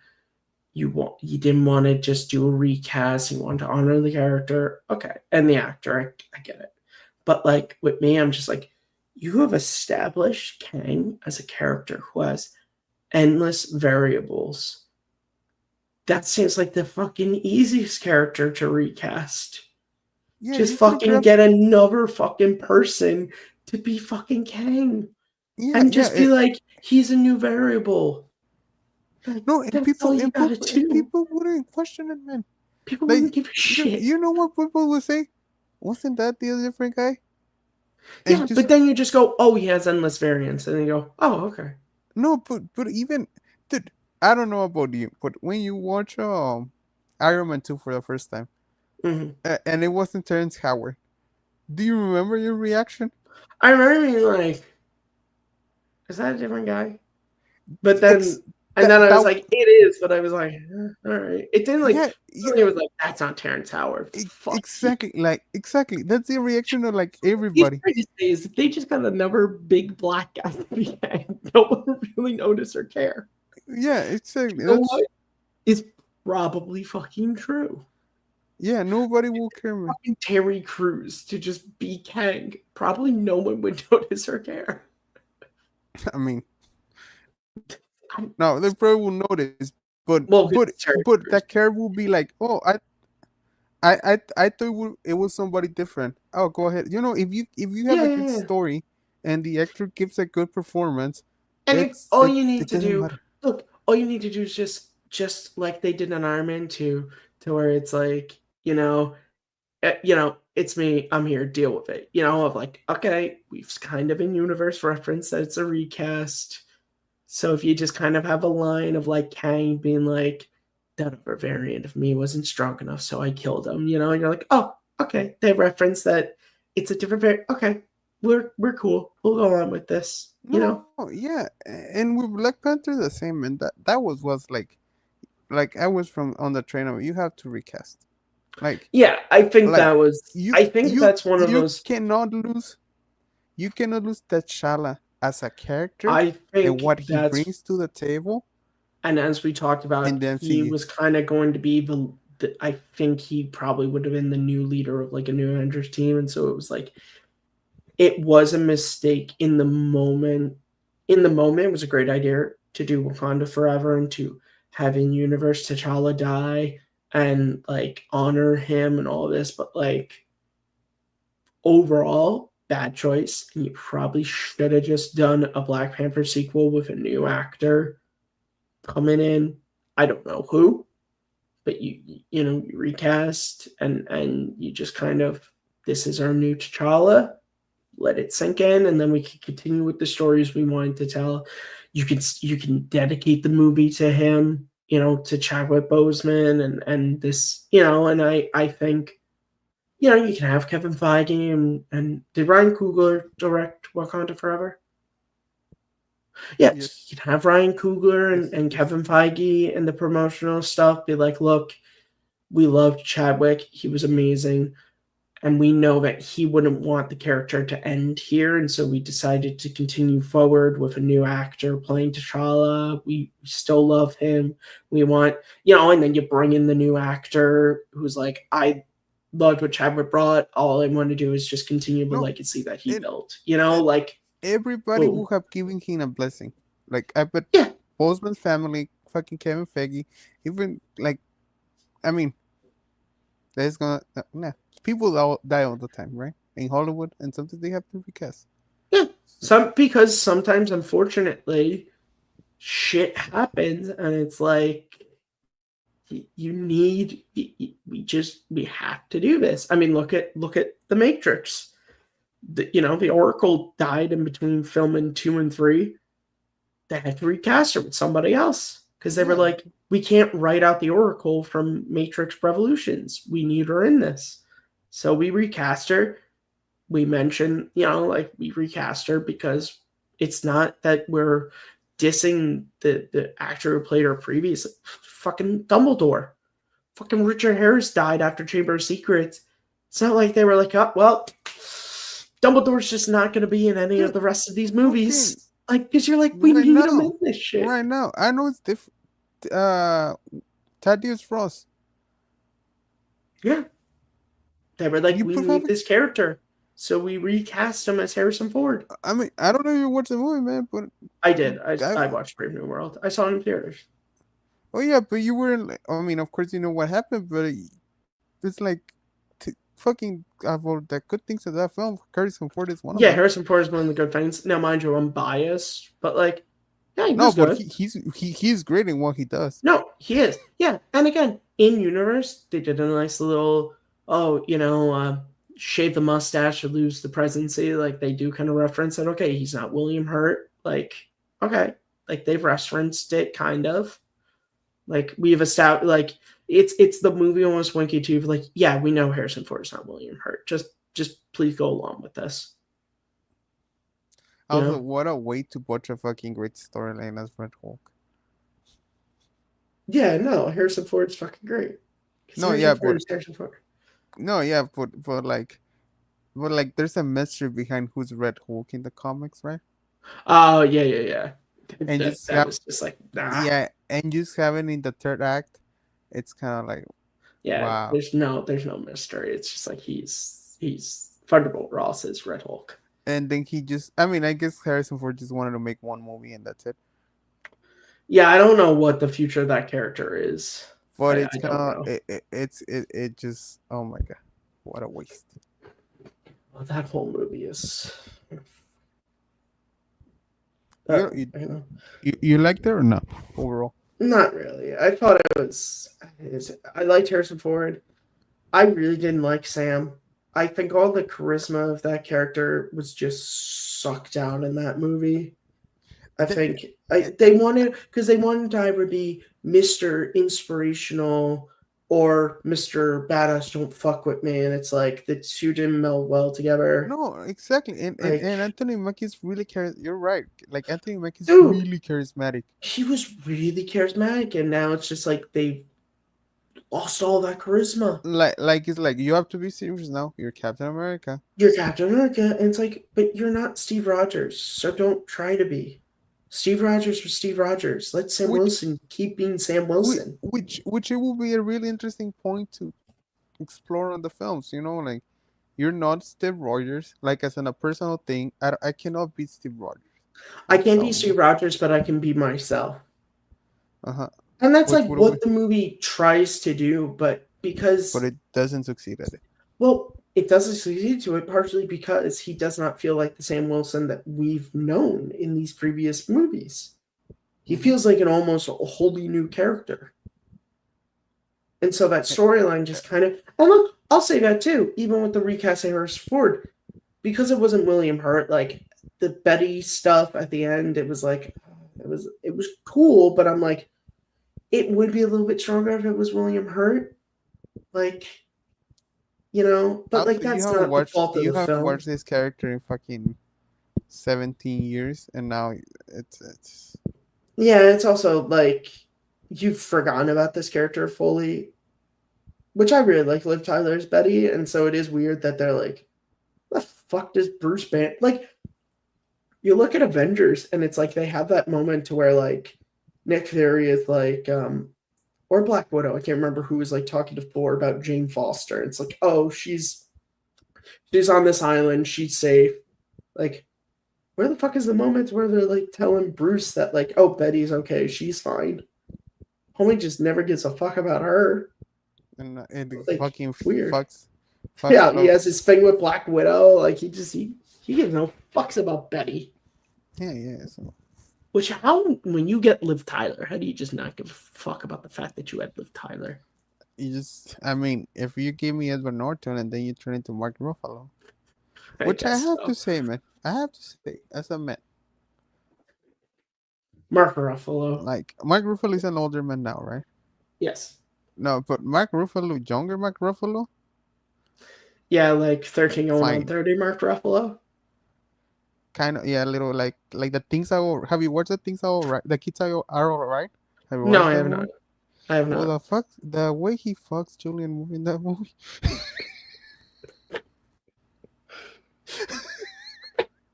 you didn't want to just do a recast. You wanted to honor the character, okay, and the actor. I get it. But like with me, I'm just like, you have established Kang as a character who has endless variables. That seems like the fucking easiest character to recast. Yeah, Just you could have fucking grabbed. get another fucking person to be fucking Kang. Yeah, And yeah. just be like, he's a new variable. Like, No, that's all you gotta and do. people wouldn't question it, man. People wouldn't Like, give a shit. you know what people would say? Wasn't that the other different guy? And Yeah, just but then you just go, oh, he has endless variants. And then you go, oh, okay. no, but even, dude, I don't know about you, but when you watch Iron Man 2 for the first time, Hmm. and it wasn't Terrence Howard, do you remember your reaction? I remember being like, is that a different guy? But Ex- then, and then I was that like, it is. But I was like, all right. It didn't like, yeah, yeah, it was like, that's not Terrence Howard. Fuck you. exactly, like exactly. That's the reaction of like He's everybody. trying to say is they just got another big black guy to be Kang. No one will really notice or care. Yeah, exactly. You know That's what? It's probably fucking true. Yeah, nobody will care, man. Fucking Terry Crews to just be Kang. Probably no one would notice or care. I mean, I'm- no, they probably will notice, but Well, but it's Terry but Crews. that care will be like, oh, I thought it was somebody different. Oh, go ahead. If you have Yeah, a yeah, good yeah. story and the actor gives a good performance, And all it you need to doesn't do, matter. look, all you need to do is just like they did on Iron Man 2, to where it's like, it's me, I'm here, deal with it. Of like, okay, we've kind of in universe reference that it's a recast. So if you just kind of have a line of like Kang being like, that other variant of me wasn't strong enough, so I killed him, and you're like, oh, okay, they reference that it's a different variant. Okay, we're cool. We'll go on with this, No, yeah, and with Black Panther the same, and that was like I was from on the train of you have to recast. Like Yeah, I think like that was. you I think you that's one of you those. cannot lose T'Challa as a character I and think what he that's, brings to the table and as we talked in about, the he MCU. was kind of going to be I think he probably would have been the new leader of like a new Avengers team, and so it was like it was a mistake in the moment. In the moment, it was a great idea to do Wakanda Forever and to have in universe T'Challa die and like honor him and all this, but like overall, bad choice. And you probably should have just done a Black Panther sequel with a new actor coming in. I don't know who, but you recast and you just kind of, this is our new T'Challa. Let it sink in, and then we can continue with the stories we wanted to tell. You can dedicate the movie to him, to Chadwick Boseman and this, and I think you can have Kevin Feige and did Ryan Coogler direct Wakanda Forever? Yes, Yes, you can have Ryan Coogler and, yes, and yes. Kevin Feige and the promotional stuff be like, look, we loved Chadwick. He was amazing. And we know that he wouldn't want the character to end here. And so we decided to continue forward with a new actor playing T'Challa. We still love him. We want, and then you bring in the new actor who's like, I loved what Chadwick brought. All I want to do is just continue the No, legacy that he and, built, and like, everybody boom. will have given him a blessing. Like I bet Yeah. Boseman's family, fucking Kevin Feige, even like I mean, there's gonna nah, people die all the time, right? In Hollywood, and sometimes they have to recast. Yeah. Because sometimes, unfortunately, shit happens and it's like, you need we have to do this. I mean, look at the Matrix. The Oracle died in between filming 2 and 3. They had to recast her with somebody else because they were Yeah, like, we can't write out the Oracle from Matrix Revolutions. We need her in this. So we recast her. We mentioned, like, we recast her because it's not that we're dissing the actor who played her previously. Fucking Dumbledore. Fucking Richard Harris died after Chamber of Secrets. It's not like they were like, oh, well, Dumbledore's just not going to be in any of dude, the rest of these fucking movies. Like, because you're like, we right need him in now, this shit. right now. I know it's different. Uh, Thaddeus Ross. Yeah. They were like, You we prefer? need this character. So we recast him as Harrison Ford. I mean, I don't know if you watched the movie, man, but I did. I, I watched Brave New World. I saw it in theaters. oh yeah, but you weren't. I mean, of course, you know what happened, but it's like fucking well, the good things of that film. Harrison Ford is one of Yeah, them. Harrison Ford is one of the good things. Now, mind you, I'm biased, but like, yeah, he No, was but good. he's great in what he does. No, he is. Yeah, and again, in universe, they did a nice little, shave the mustache or lose the presidency. Like they do kind of reference that. Okay, he's not William Hurt. Like, okay, like they've referenced it kind of. Like we've established, like it's the movie almost winky too. Like, yeah, we know Harrison Ford is not William Hurt. Just please go along with this. You Also, know? what a way to butcher a fucking great storyline as Red Hulk. Yeah, no, Harrison Ford's fucking great. Because No, Harrison yeah, Ford is Harrison Ford. no, yeah, but there's a mystery behind who's Red Hulk in the comics, right? Oh yeah. And That was just like, nah. yeah, and just having in the third act, it's kind of like Yeah, Wow. there's no mystery. It's just like he's Thunderbolt Ross is Red Hulk. And then he just, I mean, I guess Harrison Ford just wanted to make one movie and that's it. Yeah, I don't know what the future of that character is. But I it's don't kind know. of, it just, oh my God. What a waste. Well, that whole movie is. You, I know. you liked it or not overall? Not really. I thought it was. I liked Harrison Ford. I really didn't like Sam. I think all the charisma of that character was just sucked out in that movie. I think they wanted to either be Mr. Inspirational or Mr. Badass Don't Fuck With Me, and it's like the two didn't meld well together. No, exactly. Like, And Anthony Mackie's really you're right. Like Anthony Mackie's dude, really charismatic. he was really charismatic, and now it's just like they lost all that charisma. Like it's like you have to be serious now. You're Captain America. You're Captain America, and it's like, but you're not Steve Rogers, so don't try to be. Steve Rogers was Steve Rogers. Let Sam Which Wilson keep being Sam Wilson. which it will be a really interesting point to explore on the films. You know, like you're not Steve Rogers. Like as in a personal thing, I cannot be Steve Rogers. I can't be Steve Rogers, but I can be myself. Uh-huh. And that's Which like would what the movie tries to do, but it doesn't succeed at it. well, it doesn't succeed to it partially because he does not feel like the Sam Wilson that we've known in these previous movies. He feels like an almost wholly new character. And so that storyline just kind of, and look, I'll say that too, even with the recasting Harrison Ford, because it wasn't William Hurt, like the Betty stuff at the end, it was like, it was cool, but I'm like, it would be a little bit stronger if it was William Hurt. Like, you know, but Also, like that's not the fault of the film. You have watched this character in fucking 17 years, and now it's. Yeah, it's also like you've forgotten about this character fully, which I really like. Liv Tyler's Betty, and so it is weird that they're like, the fuck does Bruce Banner like? You look at Avengers, and it's like they have that moment to where like Nick Fury is like, or Black Widow, I can't remember who was like talking to Thor about Jane Foster. It's like, oh, she's on this island, she's safe. Like, where the fuck is the moment where they're like telling Bruce that like, oh, Betty's okay, she's fine. Homie just never gives a fuck about her. And like, fucking weird. fucks Yeah, he has his thing with Black Widow. Like he gives no fucks about Betty. Yeah. So. Which when you get Liv Tyler, how do you just not give a fuck about the fact that you had Liv Tyler? I mean, if you give me Edward Norton and then you turn into Mark Ruffalo, which I have to say, man, as a man, Mark Ruffalo. Like Mark Ruffalo is an older man now, right? Yes. No, but Mark Ruffalo, younger Mark Ruffalo. Yeah, like 13 going on 30 Mark Ruffalo. Kind of, yeah, a little like the things are. Have you watched the things are all right? The kids are all right. No, I have not. I have not. Well, the way he fucks Julian Moore in that movie.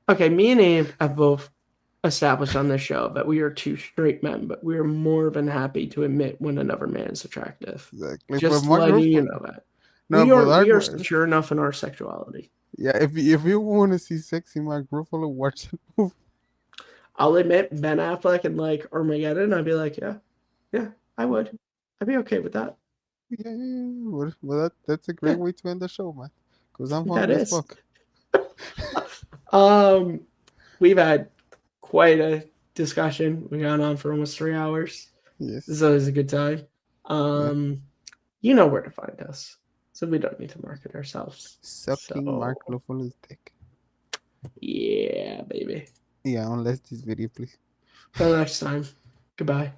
Okay, me and Abe have both established on this show that we are two straight men, but we are more than happy to admit when another man is attractive. Exactly. Just letting you know that. No, we are secure enough in our sexuality. Yeah, if you want to see sexy Mark Ruffalo, watch the movie. I'll admit Ben Affleck and like Armageddon, I'd be like, yeah, I would. I'd be okay with that. Yeah. Well, that's a great way to end the show, man. Because I'm hungry as fuck. We've had quite a discussion. We've gone on for almost 3 hours. Yes. This is always a good time. You know where to find us. So we don't need to market ourselves. Sucking Mark Ruffalo's dick. Yeah, baby. Yeah, unless this video, please. Till next time. Goodbye.